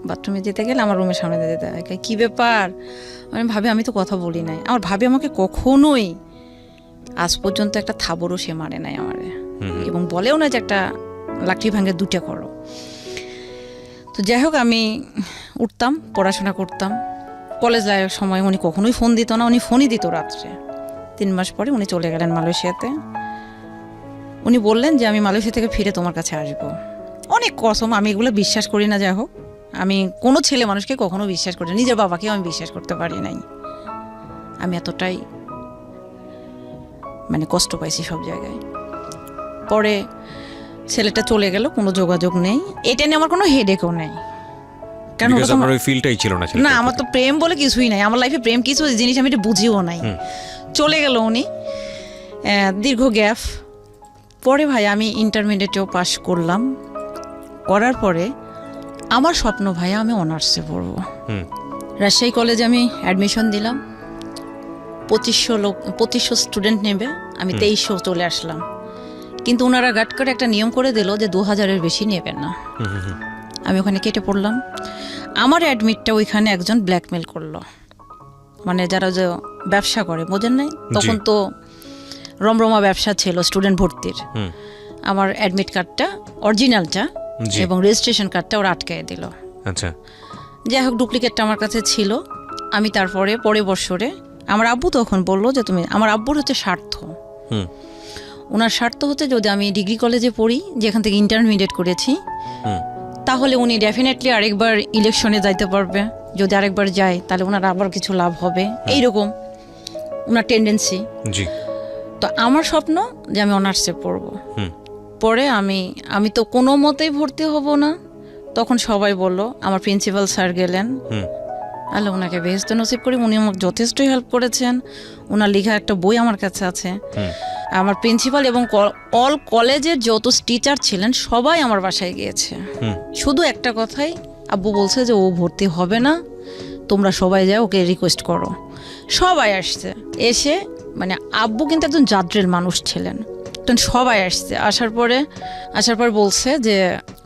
বাথরুমে যেতে গেলে আমার রুমের সামনে দিয়ে যেতে হয়। কি ব্যাপার? আমি ভাবি, আমি তো কথা বলি নাই। আমার ভাবি আমাকে কখনোই আজ পর্যন্ত একটা থাবরও সে মারে নাই আমারে, এবং বলেও না যে একটা লাকড়ি ভাঙে 2টা করো। তো যাই হোক, আমি উঠতাম, পড়াশোনা করতাম। কলেজ লাইফের সময় উনি কখনোই ফোন দিত না, উনি ফোনই দিত রাত্রে। 3 মাস পরে উনি চলে গেলেন মালয়েশিয়াতে। উনি বললেন যে আমি মালয়েশিয়া থেকে ফিরে তোমার কাছে আসবো। অনেক কসম, আমি এগুলো বিশ্বাস করি না। যাই হোক, আমি কোনো ছেলে মানুষকে কখনো বিশ্বাস করি না, নিজের বাবাকেও আমি বিশ্বাস করতে পারি নাই। আমি এতটাই মানে কষ্ট পাইছি সব জায়গায়। পরে ছেলেটা চলে গেল, কোনো যোগাযোগ নেই। এটা নিয়ে আমার কোনো হেডেকও নেই, কারণ Because ওটা তো আপনার ওই ফিলটাই ছিল না না, ছেলেটার আমার প্রতি। তো প্রেম বলে কিছুই নাই। আমার লাইফে প্রেম কিছু জিনিস আমি এটা বুঝিও নাই। চলে গেল উনি, দীর্ঘ গ্যাপ। পরে ভাই আমি ইন্টারমিডিয়েটেও পাশ করলাম। করার পরে আমার স্বপ্ন, ভাই আমি অনার্সে পড়বো। হুম। রাজশাহী কলেজে আমি অ্যাডমিশন দিলাম। 2500 স্টুডেন্ট নেবে, আমি 2300 চলে আসলাম। কিন্তু ওনারা গাট করে একটা নিয়ম করে দিল যে 2000-এর বেশি নেবেন না। আমি ওখানে কেটে পড়লাম। আমার অ্যাডমিটটা ওইখানে একজন ব্ল্যাকমেল করলো, মানে যারা যে ব্যবসা করে, বোঝেন নাই? তখন তো রমরমা ব্যবসা ছিল স্টুডেন্ট ভর্তির। হুম। আমার অ্যাডমিট কার্ডটা, অরিজিনালটা জি। এবং রেজিস্ট্রেশন কার্ডটা ওরা আটকায় দিল। আচ্ছা। যাই হোক, ডুপ্লিকেটটা আমার কাছে ছিল। আমি তারপরে পরের বছরে আমার আব্বু তখন বললো যে তুমি, আমার আব্বুর হচ্ছে স্বার্থ, হুম। ওনার স্বার্থ হচ্ছে যদি আমি ডিগ্রি কলেজে পড়ি, যেখান থেকে ইন্টারমিডিয়েট করেছি, হুম। তাহলে উনি ডেফিনেটলি আরেকবার ইলেকশনে যাইতে পারবে। যদি আরেকবার যায় তাহলে ওনার আবার কিছু লাভ হবে, এইরকম ওনার টেন্ডেন্সি। জি। তো আমার স্বপ্ন যে আমি অনার্সে পড়বো। হুম। পরে আমি তো কোনো মতেই ভর্তি হব না। তখন সবাই বলল, আমার প্রিন্সিপাল স্যার গেলেন, হুম। আল্লাহ ওনাকে বেহেশতে নসিব করি, উনি আমাকে যথেষ্টই হেল্প করেছেন। ওনার লেখা একটা বই আমার কাছে আছে। আমার প্রিন্সিপাল এবং অল কলেজের যত টিচার ছিলেন সবাই আমার বাসায় গিয়েছে। শুধু একটা কথাই, আব্বু বলছে যে ও ভর্তি হবে না, তোমরা সবাই যাও, ওকে রিকোয়েস্ট করো। সবাই আসছে, এসে মানে আব্বু কিন্তু একজন জাদ্রেল মানুষ ছিলেন, তখন সবাই আসছে। আসার পর বলছে যে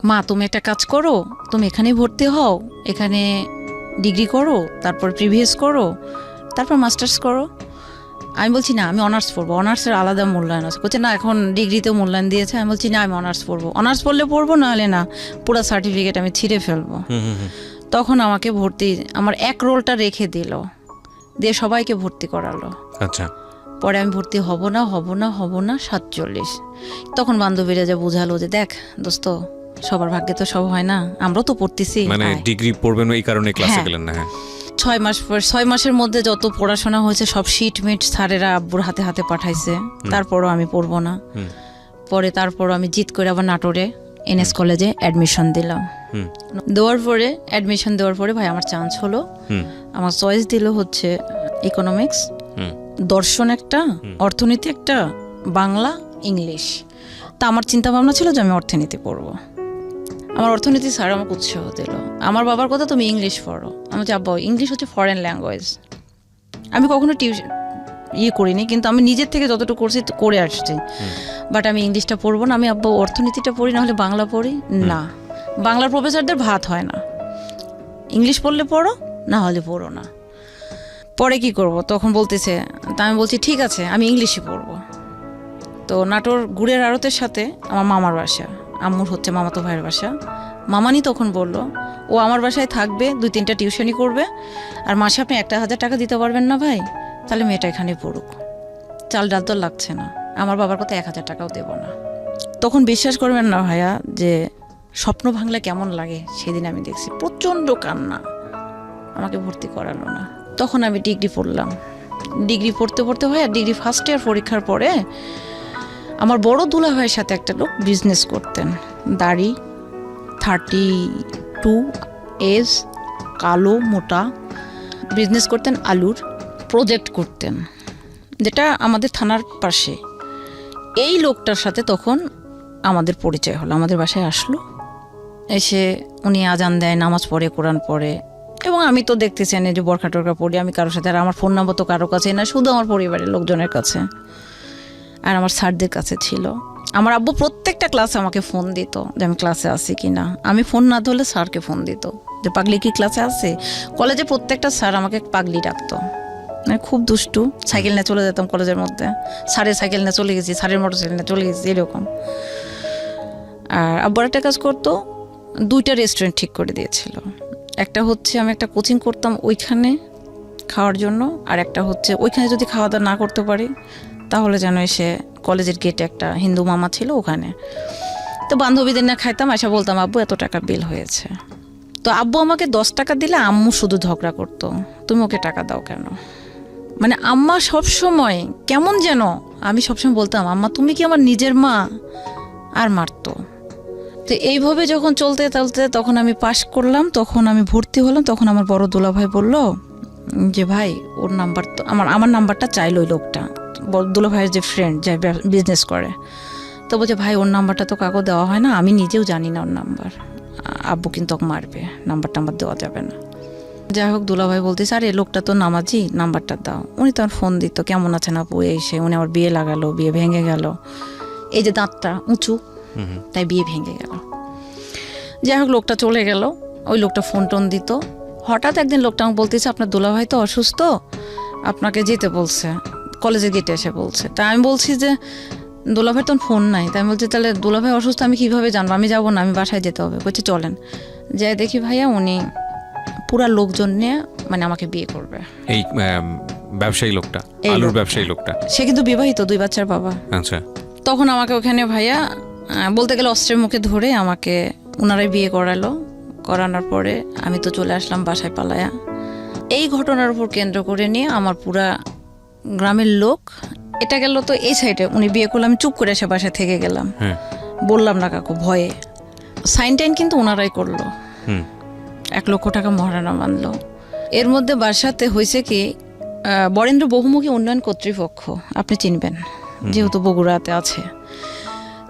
মা তুমি একটা কাজ করো, তুমি এখানেই ভর্তি হও, এখানে ডিগ্রি করো, তারপর প্রিভিয়াস করো, তারপর মাস্টার্স করো। আমি বলছি না, আমি অনার্স পড়বো, অনার্সের আলাদা মূল্যায়ন আছে। বলছে না, এখন ডিগ্রিতেও মূল্যায়ন দিয়েছে। আমি বলছি না, আমি অনার্স পড়বো, অনার্স পড়লে পড়বো, নাহলে না, পুরো সার্টিফিকেট আমি ছিঁড়ে ফেলবো। তখন আমাকে আমার এক রোলটা রেখে দিল, দিয়ে সবাইকে ভর্তি করালো। আচ্ছা। পরে আমি ভর্তি হব না 47। তখন বান্ধবীরা যে বোঝালো যে দেখ দোস্ত, সবার ভাগ্যে তো সব হয় না, আমরাও তো পড়তেছি। মানে ডিগ্রি পড়বেন এই কারণে ক্লাসে গেলেন না? হ্যাঁ। 6 মাস পর, 6 মাসের মধ্যে যত পড়াশোনা হয়েছে সব শিটমিট স্যারেরা আব্বুর হাতে হাতে পাঠাইছে। তারপরও আমি পড়বো না। পরে তারপরও আমি জিত করে আবার নাটোরে এনএস কলেজে অ্যাডমিশন দিলাম। অ্যাডমিশন দেওয়ার পরে ভাই আমার চান্স হলো। আমার চয়েস দিল হচ্ছে ইকোনমিক্স, দর্শন একটা, অর্থনীতি একটা, বাংলা, ইংলিশ। তা আমার চিন্তা ভাবনা ছিল যে আমি অর্থনীতি পড়বো। আমার অর্থনীতি স্যার আমাকে উৎসাহ দিল। আমার বাবার কথা, তুমি ইংলিশ পড়ো। আমি বলছি আব্বা, ইংলিশ হচ্ছে ফরেন ল্যাঙ্গুয়েজ, আমি কখনো টিউশন করিনি, কিন্তু আমি নিজের থেকে যতটুকু করছি করে আসছি। বাট আমি ইংলিশটা পড়বো না, আমি আব্বা অর্থনীতিটা পড়ি, না হলে বাংলা পড়ি না। বাংলার প্রফেসরদের ভাত হয় না, ইংলিশ পড়লে পড়ো, না হলে পড়ো না। পরে কি করব, তখন বলতেছে, তা আমি বলছি ঠিক আছে আমি ইংলিশই পড়বো। তো নাটোর গুড়ের আড়তের সাথে আমার মামার বাসা, আম্মুর হচ্ছে মামাতো ভাইয়ের বাসা। মামানি তখন বলল ও আমার বাসায় থাকবে, 2-3টা টিউশনই করবে, আর মাসে আপনি 1,000 টাকা দিতে পারবেন না ভাই, তাহলে মেয়েটা এখানে পড়ুক, চাল ডাল তো লাগছে না, আমার বাবার কথা 1,000 টাকাও দেব না। তখন বিশ্বাস করবেন না ভাইয়া যে স্বপ্ন ভাঙলে কেমন লাগে, সেদিন আমি দেখছি প্রচণ্ড কান্না, আমাকে ভর্তি করালো না। তখন আমি ডিগ্রি পড়লাম, ডিগ্রি পড়তে পড়তে ভাইয়া ডিগ্রি ফার্স্ট ইয়ার পরীক্ষার পরে আমার বড় দুলা ভাইয়ের সাথে একটা লোক বিজনেস করতেন, দাড়ি, 32 এজ, কালো মোটা, বিজনেস করতেন আলুর, প্রজেক্ট করতেন, যেটা আমাদের থানার পাশে। এই লোকটার সাথে তখন আমাদের পরিচয় হলো, আমাদের বাসায় আসলো, এসে উনি আজান দেয়, নামাজ পড়ে, কোরআন পড়ে, এবং আমি তো দেখতেছি না যে বরখা টরখা পড়ি আমি কারোর সাথে, আর আমার ফোন নাম্বার তো কারো কাছে না, শুধু আমার পরিবারের লোকজনের কাছে আর আমার স্যারদের কাছে ছিল। আমার আব্বু প্রত্যেকটা ক্লাসে আমাকে ফোন দিত যে আমি ক্লাসে আছি কি না, আমি ফোন না ধরলে স্যারকে ফোন দিত যে পাগলি কি ক্লাসে আছে। কলেজে প্রত্যেকটা স্যার আমাকে পাগলি ডাকতো, মানে খুব দুষ্টু, সাইকেল নিয়ে চলে যেতাম কলেজের মধ্যে, স্যারের সাইকেল নিয়ে চলে গেছি, স্যারের মোটর সাইকেল নিয়ে চলে গেছি, এরকম। আর আব্বু একটা কাজ করতো, 2টা রেস্টুরেন্ট ঠিক করে দিয়েছিল, একটা হচ্ছে আমি একটা কোচিং করতাম ওইখানে খাওয়ার জন্য, আর একটা হচ্ছে ওইখানে যদি খাওয়া দাওয়া না করতে পারি তাহলে যেন এসে কলেজের গেটে একটা হিন্দু মামা ছিল ওখানে, তো বান্ধবীদের না খাইতাম, এসে বলতাম আব্বু এত টাকা বিল হয়েছে। তো আব্বু আমাকে 10 টাকা দিলে আম্মু শুধু ঝগড়া করতো, তুমি ওকে টাকা দাও কেন, মানে আম্মা সবসময় কেমন যেন, আমি সবসময় বলতাম আম্মা তুমি কি আমার নিজের মা, আর মারতো। তো এইভাবে যখন চলতে চলতে তখন আমি পাশ করলাম, তখন আমি ভর্তি হলাম, তখন আমার বড় দুলা ভাই বলল যে ভাই ওর নাম্বার তো আমার নাম্বারটা চাইলো ওই লোকটা, দুলা ভাইয়ের যে ফ্রেন্ড যে বিজনেস করে, তো বলছে ভাই ওর নাম্বারটা তো কাউকে দেওয়া হয় না, আমি নিজেও জানি না ওর নাম্বার, আব্বু কিন্তু ওকে মারবে, নাম্বার টাম্বার দেওয়া যাবে না। যাই হোক দুলা ভাই বলতেছে আরে লোকটা তো নামাজি, নাম্বারটা দাও। উনি তো আমার ফোন দিত, কেমন আছেন আপু, এসে উনি আমার বিয়ে লাগালো, বিয়ে ভেঙে গেল, এই যে দাঁতটা উঁচু তাই বিয়ে ভেঙে গেল। যাই হোক লোকটা চলে গেল, ওই লোকটা ফোন টোন দিত। হঠাৎ একদিন লোকটা আমাকে বলতেছে আপনার দুলাভাই তো অসুস্থ, আপনাকে যেতে বলছে, কলেজের গেটে এসে বলছে। তা আমি বলছি যে দুলাভাই তো ফোন নাই, তাই আমি বলছি তাহলে দুলাভাই অসুস্থ আমি কিভাবে জানবো, আমি যাবো না, আমি বাসায় যেতে হবে। বলছে চলেন, যাই দেখি ভাইয়া উনি পুরা লোকজন নিয়ে মানে আমাকে বিয়ে করবে। এই ব্যবসায়ী লোকটা, আলুর ব্যবসায়ী লোকটা, সে কিন্তু বিবাহিত, 2 বাচ্চার বাবা। আচ্ছা। তখন আমাকে ওখানে ভাইয়া বলতে গেলে অস্ত্রের মুখে ধরে আমাকে ওনারাই বিয়ে করালো। করানোর পরে আমি তো চলে আসলাম বাসায় পালায়া। এই ঘটনার উপর কেন্দ্র করে নিয়ে আমার পুরা গ্রামের লোক, এটা গেল তো এই সাইডে, উনি বিয়ে করলে আমি চুপ করে এসে বাসায় থেকে গেলাম, বললাম না কাকু ভয়ে। সাইন টাইন কিন্তু ওনারাই করলো, 1 লক্ষ টাকা মহারণা মানলো। এর মধ্যে বাসাতে হয়েছে কি, বরেন্দ্র বহুমুখী উন্নয়ন কর্তৃপক্ষ আপনি চিনবেন যেহেতু বগুড়াতে আছে,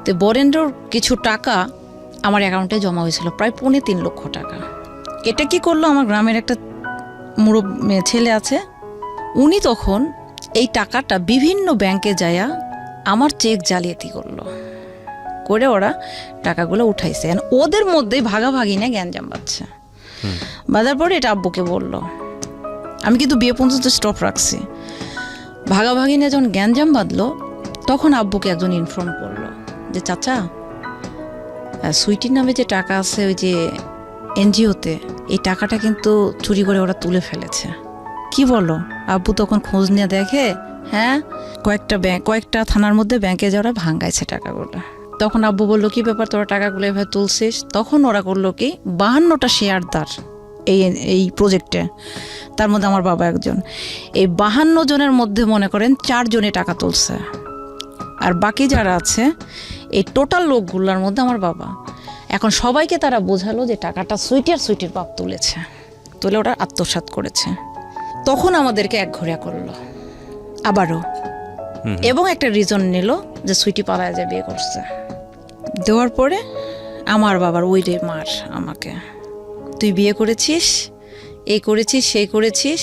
তো বরেন্দ্রর কিছু টাকা আমার অ্যাকাউন্টে জমা হয়েছিল, প্রায় 3.25 লক্ষ টাকা। এটা কি করলো, আমার গ্রামের একটা ছেলে আছে, উনি তখন এই টাকাটা বিভিন্ন ব্যাংকে যায়া আমার চেক জালিয়াতি করলো, করে ওরা টাকাগুলো উঠাইছে, ওদের মধ্যেই ভাগাভাগি না গ্যাঞ্জাম বাজছে। বাজার পরে এটা আব্বুকে বলল, আমি কিন্তু বিয়ে পর্যন্ত স্টপ রাখছি। ভাগাভাগি নিয়ে যখন গ্যাঞ্জাম বাঁধলো তখন আব্বুকে একজন ইনফর্ম করলো যে চাচা সুইটির নামে যে টাকা আছে ওই যে এনজিওতে, এই টাকাটা কিন্তু চুরি করে ওরা তুলে ফেলেছে। কি বলো? আব্বু তখন খোঁজ নিয়ে দেখে, হ্যাঁ কয়েকটা থানার মধ্যে ব্যাংকে যারা ভাঙ্গাইছে টাকাগুলো। তখন আব্বু বললো কি ব্যাপার, তোরা টাকাগুলো এভাবে তুলছিস? তখন ওরা করলো কি, 52টা শেয়ারদার এই প্রজেক্টে, তার মধ্যে আমার বাবা একজন, এই 52 জনের মধ্যে মনে করেন 4 জনে টাকা তুলছে, আর বাকি যারা আছে এই টোটাল লোকগুলোর মধ্যে আমার বাবা। এখন সবাইকে তারা বোঝালো যে টাকাটা সুইটির বাপ তুলেছে, তুলে ওরা আত্মসাৎ করেছে। তখন আমাদেরকে একঘরিয়া করলো আবারও, এবং একটা রিজন নিল যে সুইটি পালায় যে বিয়ে করছে। দেওয়ার পরে আমার বাবার ওই রে মার আমাকে, তুই বিয়ে করেছিস, এই করেছিস, সেই করেছিস,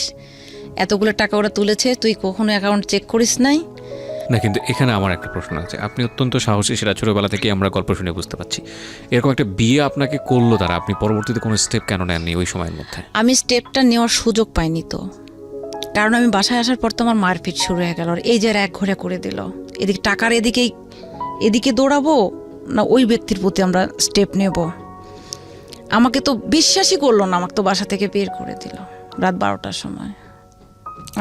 এতগুলো টাকা ওরা তুলেছে, তুই কখনো অ্যাকাউন্ট চেক করিস নাই? না, কিন্তু এখানে আমার একটা প্রশ্ন আছে। আপনি অত্যন্ত সাহসী, সেটা ছোটোবেলা থেকে আমরা গল্প শুনে বুঝতে পারছি। এরকম একটা বিয়ে আপনাকে করলো তারা, আপনি পরবর্তীতে কোনো স্টেপ কেন নেননি ওই সময়ের মধ্যে? আমি স্টেপটা নেওয়ার সুযোগ পাইনি তো, কারণ আমি বাসায় আসার পর তো আমার মারপিট শুরু হয়ে গেল। আর এই যে এক ঘরে করে দিল, এদিকে টাকার এদিকে দৌড়াবো না ওই ব্যক্তির প্রতি আমরা স্টেপ নেব। আমাকে তো বিশ্বাসই করলো না, আমাকে তো বাসা থেকে বের করে দিল রাত 12টার সময়।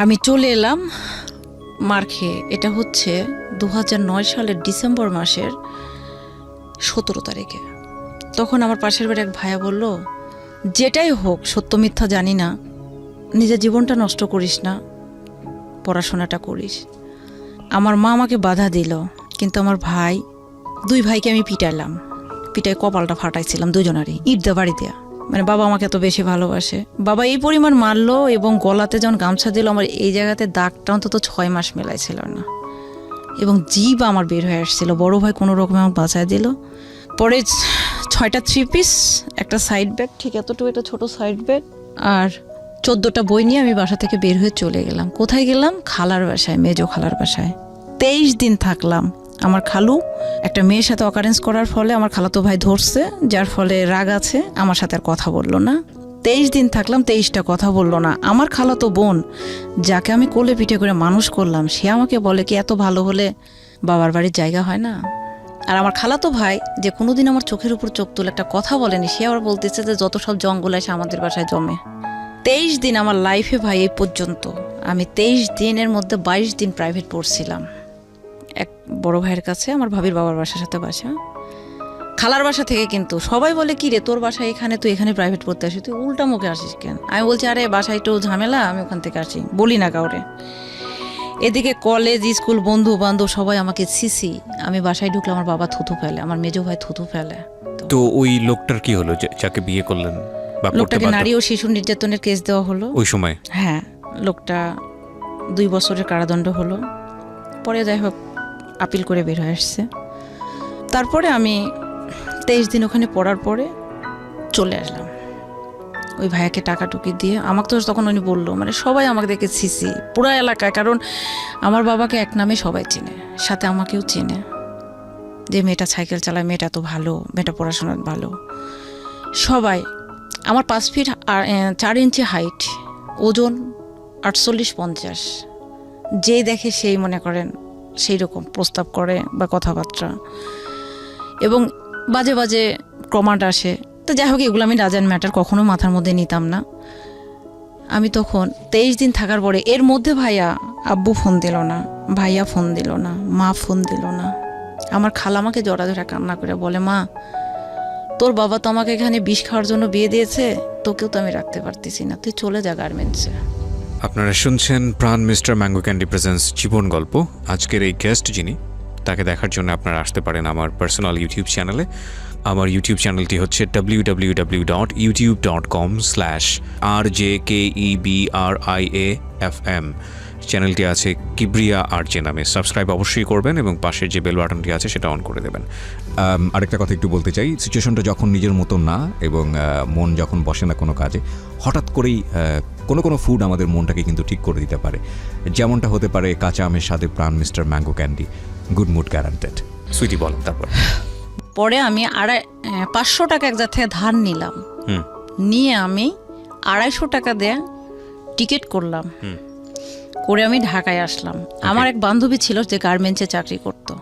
আমি চলে এলাম মার খেয়ে। এটা হচ্ছে 2009 সালের ডিসেম্বর মাসের 17 তারিখে। তখন আমার পাশের বাড়ি এক ভাইয়া বলল, যেটাই হোক, সত্য মিথ্যা জানি না, নিজের জীবনটা নষ্ট করিস না, পড়াশোনাটা করিস। আমার মা আমাকে বাধা দিল, কিন্তু আমার ভাই, 2 ভাইকে আমি পিটাইলাম, পিটাই কপালটা ফাটাইছিলাম দুজনারই, ইট দিয়ে বাড়ি দেয়া। মানে বাবা আমাকে এত বেশি ভালোবাসে, বাবা এই পরিমাণ মারলো এবং গলাতে যখন গামছা দিল, আমার এই জায়গাতে দাগটা অন্তত 6 মাস মেলাইছিল না, এবং জিভ আমার বের হয়ে আসছিল। বড় ভাই কোনো রকমে আমাকে বাঁচায় দিল। পরে 6টা 3 পিস, একটা সাইড ব্যাগ, ঠিক এতটুকু একটা ছোট সাইড ব্যাগ, আর 14টা বই নিয়ে আমি বাসা থেকে বের হয়ে চলে গেলাম। কোথায় গেলাম? খালার বাসায়, মেজো খালার বাসায়। 23 দিন থাকলাম। আমার খালু একটা মেয়ের সাথে অকারেন্স করার ফলে আমার খালাতো ভাই ধরছে, যার ফলে রাগ আছে, আমার সাথে আর কথা বললো না। 23 দিন থাকলাম, 23টা কথা বললো না। আমার খালাতো বোন, যাকে আমি কোলে পিঠে করে মানুষ করলাম, সে আমাকে বলে কি, এত ভালো হলে বাবার বাড়ির জায়গা হয় না? আর আমার খালাতো ভাই, যে কোনোদিন আমার চোখের উপর চোখ তুলে একটা কথা বলেনি, সে আবার বলতেছে যে যত সব জঙ্গল এসে আমাদের বাসায় জমে। 23 দিন আমার লাইফে ভাই, এই পর্যন্ত আমি 23 দিনের মধ্যে 22 দিন প্রাইভেট পড়ছিলাম এক বড় ভাইয়ের কাছে। আমার ভাবির বাবার বাসার সাথে বাসা, খালার বাসা থেকে। কিন্তু সবাই বলে, কি রে, তোর বাসা এখানে, তুই এখানে প্রাইভেট পড়তে আসিস, তুই উল্টা মুখে আসিস কেন? আমি বলছি, আরে বাসায় একটু ঝামেলা, আমি ওখান থেকে আসি, বলি না কাউরে। এদিকে কলেজ, স্কুল, বন্ধু বান্ধব সবাই আমাকে ছিছি। আমি বাসায় ঢুকলে আমার বাবা থুথু ফেলে, আমার মেজো ভাই থুথু ফেলে। তো ওই লোকটার কি হলো, যাকে বিয়ে করলেন? লোকটাকে নারী ও শিশু নির্যাতনের কেস দেওয়া হলো ওই সময়। হ্যাঁ, লোকটা 2 বছরের কারাদণ্ড হলো। পরে যাই হোক আপিল করে বের হয়ে আসছে। তারপরে আমি 23 দিন ওখানে পড়ার পরে চলে আসলাম ওই ভাইয়াকে টাকা টুকি দিয়ে। আমাকে তো তখন উনি বললো, মানে সবাই আমাকে দেখে ছিছি পুরো এলাকায়, কারণ আমার বাবাকে এক নামে সবাই চেনে, সাথে আমাকেও চেনে, যে মেয়েটা সাইকেল চালায়, মেয়েটা তো ভালো, মেয়েটা পড়াশোনা ভালো। সবাই, আমার 5 ফিট 4 ইঞ্চি হাইট, ওজন 48-50, যে দেখে সেই মনে করেন সেই রকম প্রস্তাব করে বা কথাবার্তা, এবং বাজে বাজে কমান্ড আসে। তো যাই হোক, এগুলো আমি ডাজেন্ট ম্যাটার, কখনো মাথার মধ্যে নিতাম না। আমি তখন 23 দিন থাকার পরে, এর মধ্যে ভাইয়া আব্বু ফোন দিল না, ভাইয়া ফোন দিল না, মা ফোন দিল না। আমার খালা আমাকে জড়া জড়া কান্না করে বলে, মা, তোর বাবা তো আমাকে এখানে বিষ খাওয়ার জন্য বিয়ে দিয়েছে, তোকেও তো আমি রাখতে পারতেছি না, তুই চলে যা গার্মেন্টসে। আপনারা শুনছেন প্রাণ মিস্টার ম্যাঙ্গো ক্যান্ডি প্রেজেন্স জীবন গল্প। আজকের এই গেস্ট যিনি, তাকে দেখার জন্য আপনারা আসতে পারেন আমার পার্সোনাল ইউটিউব চ্যানেলে। আমার ইউটিউব চ্যানেলটি হচ্ছে www.youtube.com/RJKEBRIAFM। চ্যানেলটি আছে কিবরিয়া আরজে নামে। সাবস্ক্রাইব অবশ্যই করবেন এবং পাশের যে বেল বাটনটি আছে সেটা অন করে দেবেন। আরেকটা কথা একটু বলতে চাই, সিচুয়েশনটা যখন নিজের মতো না, এবং মন যখন বসে না কোনো কাজে, হঠাৎ করেই কোনো ফুড আমাদের মনটাকে কিন্তু ঠিক করে দিতে পারে। যেমনটা হতে পারে কাঁচা আমের স্বাদে Pran mister mango candy, good mood guaranteed. Sweety বলেন তারপর। পরে আমি 500 টাকা এক জায়গা থেকে ধার নিলাম, নিয়ে আমি 250 টাকা দিয়ে টিকিট করলাম, করে আমি ঢাকায় আসলাম। আমার এক বান্ধবী ছিল যে গার্মেন্টসে চাকরি করতো,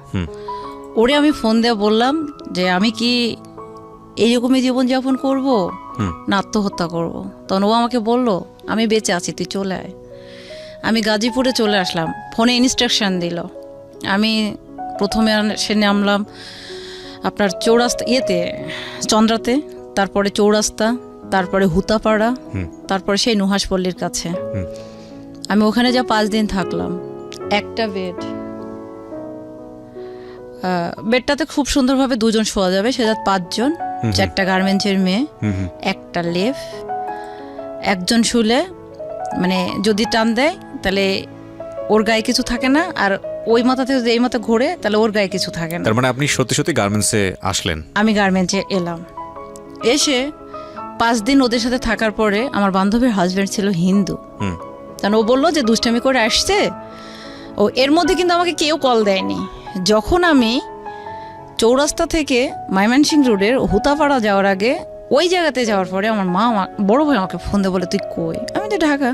ওরে আমি ফোন দিয়ে বললাম যে আমি কি এইরকমই জীবনযাপন করব না আত্মহত্যা করব। তখন ও আমাকে বলল, আমি বেঁচে আছি, তুই চলে আয়। আমি গাজীপুরে চলে আসলাম, ফোনে ইনস্ট্রাকশন দিল। আমি প্রথমে সে নামলাম আপনার চৌরাস্তা, চন্দ্রাতে, তারপরে চৌরাস্তা, তারপরে হুতাপাড়া, তারপরে সেই নুহাসপল্লির কাছে। আমি ওখানে যা 5 দিন থাকলাম। একটা বেডটাতে খুব সুন্দরভাবে 2 জন শোয়া যাবে, সেটা 5 জন, 4টা গার্মেন্টসের মেয়ে, একটা লেফ, একজন শুলে, মানে যদি টান দেয় তাহলে ওর গায়ে কিছু থাকে না, আর ওই মাথা থেকে যদি এই মাথা ঘোরে তাহলে ওর গায়ে কিছু থাকে না। তার মানে আপনি সত্যি সত্যি গার্মেন্টসে আসলেন? আমি গার্মেন্টসে এলাম। এসে 5 দিন ওদের সাথে থাকার পরে, আমার বান্ধবীর হাজব্যান্ড ছিল হিন্দু, কারণ ও বললো যে দুষ্টামি করে আসছে। ও এর মধ্যে কিন্তু আমাকে কেউ কল দেয়নি। যখন আমি চৌরাস্তা থেকে ময়মনসিংহ রোডের হুতাপাড়া যাওয়ার আগে ওই জায়গাতে যাওয়ার পরে আমার মা বড় ভাই আমাকে ফোন দিয়ে বলে তুই কই? আমি তো ঢাকা।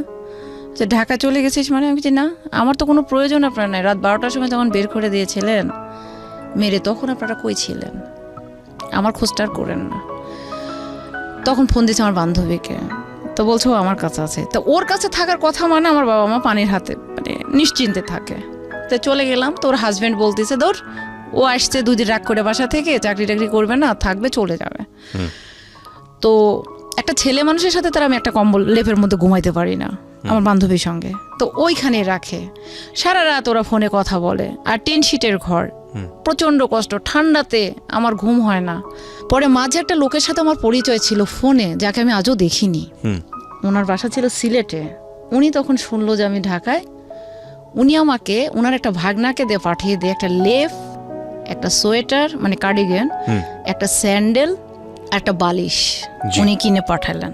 যে ঢাকা চলে গেছিস মানে? আমি যে না, আমার তো কোনো প্রয়োজন আপনার নাই। রাত 12টার সময় তখন বের করে দিয়েছিলেন মেরে, তখন আপনারা কই ছিলেন? আমার খোঁজটা আর করেন না। তখন ফোন দিয়েছে আমার বান্ধবীকে, তো বলছো ও আমার কাছে আছে। তো ওর কাছে থাকার কথা মানে আমার বাবা মা পানির হাতে মানে নিশ্চিন্তে থাকে। তো চলে গেলাম, তো ওর হাজব্যান্ড বলতেছে ধর ও আসছে 2 দিন রাগ করে বাসা থেকে, চাকরি টাকরি করবে না, থাকবে, চলে যাবে। তো একটা ছেলে মানুষের সাথে তার আমি একটা কম্বল লেপের মধ্যে ঘুমাইতে পারি না আমার বান্ধবীর সঙ্গে, তো ওইখানে রাখে। সারা রাত ওরা ফোনে কথা বলে, আর 10 সিটের ঘর, প্রচণ্ড কষ্ট, ঠান্ডাতে আমার ঘুম হয় না। পরে মাঝে একটা লোকের সাথে আমার পরিচয় ছিল ফোনে, যাকে আমি আজও দেখিনি। ওনার বাসা ছিল সিলেটে। উনি তখন শুনলো যে আমি ঢাকায়। উনি আমাকে ওনার একটা ভাগনাকে দিয়ে পাঠিয়ে দিয়ে একটা লেপ, একটা সোয়েটার মানে কার্ডিগান, একটা স্যান্ডেল, একটা বালিশ উনি কিনে পাঠালেন।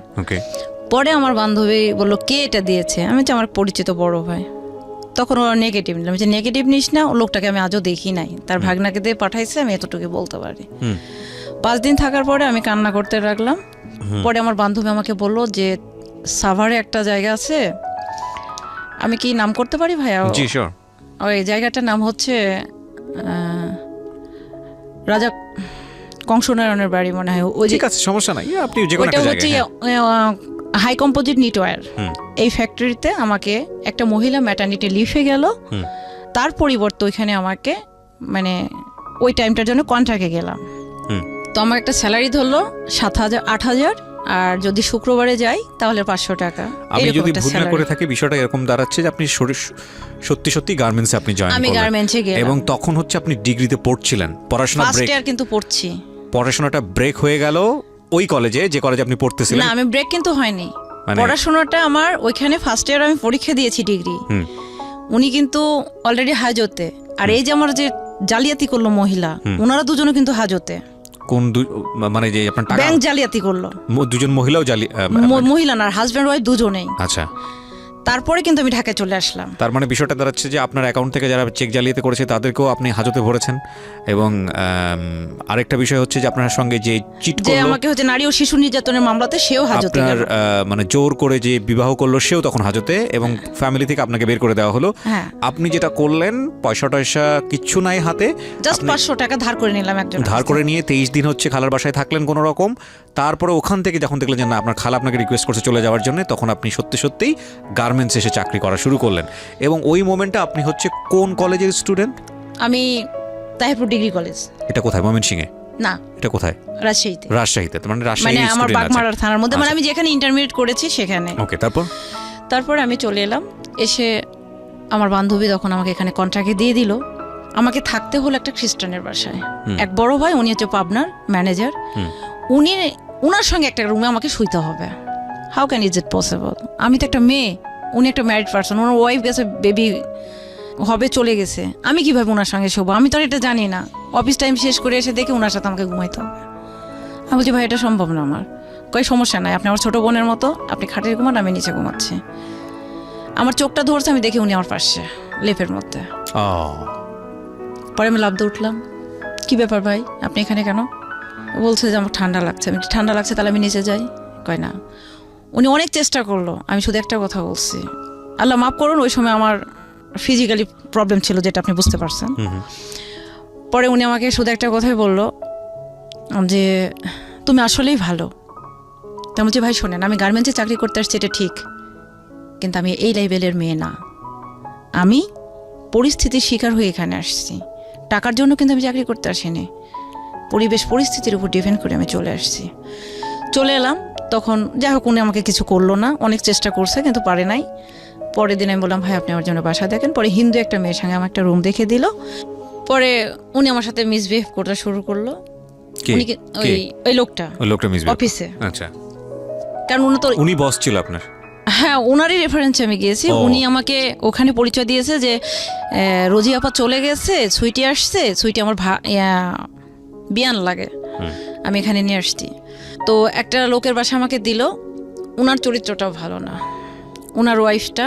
পরে আমার বান্ধবী বললো কে এটা দিয়েছে? আমি যে আমার পরিচিত বড় ভাই। তখন ওরা নেগেটিভ নিলাম, যে নেগেটিভ নিস না, ও লোকটাকে আমি আজও দেখি নাই, তার ভাগনাকে দিয়ে পাঠাইছে, আমি এতটুকু বলতে পারি। 5 দিন থাকার পরে আমি কান্না করতে লাগলাম। পরে আমার বান্ধবী আমাকে বললো যে সাভারে একটা জায়গা আছে, আমি কি নাম করতে পারি ভাইয়া? জি শিওর। ওই জায়গাটার নাম হচ্ছে রাজা কংসনারায়ণের বাড়ি মনে হয়। ওই ঠিক আছে, সমস্যা নাই, আপনি যে কোনো একটা জায়গায়। হাই কম্পোজিট নিটওয়্যার এই ফ্যাক্টরিতে আমাকে একটা মহিলা ম্যাটারনিটি লিফে গেল, তার পরিবর্তে ওইখানে আমাকে মানে ওই টাইমটার জন্য কন্ট্রাক্টে গেলাম। তো আমার একটা স্যালারি ধরলো 7,000 8,000, আর যদি শুক্রবারে যাই তাহলে 500 টাকা। আমি যদি ভুল না করে থাকি বিষয়টা এরকম দাঁড়াচ্ছে যে আপনি সত্যি সত্যি গার্মেন্টসে আপনি জয়েন করলেন। আমি গার্মেন্টসে গেলাম এবং তখন হচ্ছে আপনি ডিগ্রিতে পড়ছিলেন, পড়াশোনা ব্রেক, ফার্স্ট ইয়ার কিন্তু পড়ছি। পড়াশোনাটা ব্রেক হয়ে গেল ওই কলেজে, যে কলেজে আপনি পড়তেছিলেন? না, আমি ব্রেক কিন্তু হয়নি, পড়াশোনাটা আমার ওইখানে ফার্স্ট ইয়ার আমি পরীক্ষা দিয়েছি ডিগ্রি। উনি কিন্তু অলরেডি হাজতে, আর এই যে আমার যে জালিয়াতি করলো মহিলা, ওনারা দুজনে কিন্তু হাজতে। কোন মানে যে আপনার টাকা ব্যাংক জালিয়াতি করলো, দুজন মহিলাও মহিলা না, হাজব্যান্ড ওয়াইফ দুজনেই। আচ্ছা, তারপরে কিন্তু আমি ঢাকায় চলে আসলাম। তার মানে বিষয়টা দাঁড়াচ্ছে যে আপনার অ্যাকাউন্ট থেকে যারা চেক জালিয়াতি করেছে তাদেরকেও আপনি হাজতে ভরেছেন। এবং আরেকটা বিষয় হচ্ছে যে আপনার সঙ্গে যে চিট যে করলো, আমাকে হচ্ছে নারী ও শিশু নির্যাতনের মামলাতে, সেও হাজতে আপনার গেল। মানে জোর করে যে বিবাহ করলো সেও তখন হাজতে, এবং ফ্যামিলি থেকে আপনাকে বের করে দেওয়া হলো। আপনি যেটা করলেন, পয়সা টয়সা কিচ্ছু নাই হাতে, জাস্ট 500 টাকা ধার করে নিলাম একজন, ধার করে নিয়ে 23 দিন হচ্ছে খালার বাসায় থাকলেন কোনো রকম। তারপরে ওখান থেকে যখন দেখলেন যে না আপনার খালা আপনাকে রিকোয়েস্ট করছে চলে যাওয়ার জন্য, তখন আপনি সত্যি সত্যিই গার্মেন্টসে এসে চাকরি করা শুরু করলেন। এবং ওই মোমেন্টে আপনি হচ্ছে কোন কলেজের স্টুডেন্ট? আমি তাহিরপুর ডিগ্রি কলেজ। এটা কোথায়? ময়মনসিংহে না, এটা কোথায়? রাজশাহীতে। রাজশাহীতে, মানে রাজশাহী মানে আমার বাগমারার থানার মধ্যে, মানে আমি যেখানে ইন্টারমিডিয়েট করেছি সেখানে। ওকে, তারপর আমি চলে এলাম। এসে আমার বান্ধবী তখন আমাকে এখানে কন্ট্রাক্টে দিয়ে দিল। আমাকে থাকতে হলো একটা খ্রিস্টানের বাসায়। এক বড় ভাই, উনি হচ্ছে পাবনার ম্যানেজার, উনার সঙ্গে একটা রুমে আমাকে শুইতে হবে। How can is it possible? আমি তো একটা মেয়ে, উনি একটা ম্যারিড পারসন, ওনার ওয়াইফ গেছে, বেবি হবে, চলে গেছে, আমি কিভাবে ওনার সঙ্গে শোবো? আমি তো আর এটা জানি না। অফিস টাইম শেষ করে এসে দেখে ওনার সাথে আমাকে ঘুমাইতে হবে। আমি বলছি ভাই এটা সম্ভব না আমার। কই সমস্যা নাই, আপনি আমার ছোটো বোনের মতো, আপনি খাটে ঘুমান, আমি নিচে ঘুমাচ্ছি। আমার চোখটা ধরছে, আমি দেখি উনি আমার পাশে লেপের মধ্যে। পরে আমি লাফ দিয়ে উঠলাম, কি ব্যাপার ভাই, আপনি এখানে কেন? বলছে যে আমার ঠান্ডা লাগছে। আমি ঠান্ডা লাগছে, তাহলে আমি নিচে যাই। কয় না। উনি অনেক চেষ্টা করলো, আমি শুধু একটা কথা বলছি, আল্লাহ মাফ করুন, ওই সময় আমার ফিজিক্যালি প্রবলেম ছিল, যেটা আপনি বুঝতে পারছেন। পরে উনি আমাকে শুধু একটা কথাই বললো যে তুমি আসলেই ভালো। তা বলছি ভাই শোনেন, আমি গার্মেন্টসে চাকরি করতে আসছি এটা ঠিক, কিন্তু আমি এই লেভেলের মেয়ে না। আমি পরিস্থিতির শিকার হয়ে এখানে আসছি, টাকার জন্য কিন্তু আমি চাকরি করতে আসিনি। পরিবেশ পরিস্থিতির উপর ডিপেন্ড করে আমি চলে আসছি। চলে এলাম, তখন যাই হোক উনি আমাকে কিছু করলো না, অনেক চেষ্টা করছে কিন্তু পারে নাই। পরের দিন আমি বললাম ভাই আপনি আমার জন্য বাসা দেখেন। পরে হিন্দু একটা মেয়ের সঙ্গে আমার একটা রুম দেখে দিল। পরে উনি আমার সাথে মিসবিহেভ করতে শুরু করলো। ওই লোকটা অফিসে। আচ্ছা, কারণ উনি বস ছিল আপনার? হ্যাঁ, ওনারই রেফারেন্সে আমি গিয়েছি। উনি আমাকে ওখানে পরিচয় দিয়েছে যে রোজি আপা চলে গেছে, সুইটি আসছে, সুইটি আমার বিয়ান লাগে, আমি এখানে নিয়ে আসছি। তো একটা লোকের বাসা আমাকে দিল। ওনার চরিত্রটাও ভালো না, ওনার ওয়াইফটা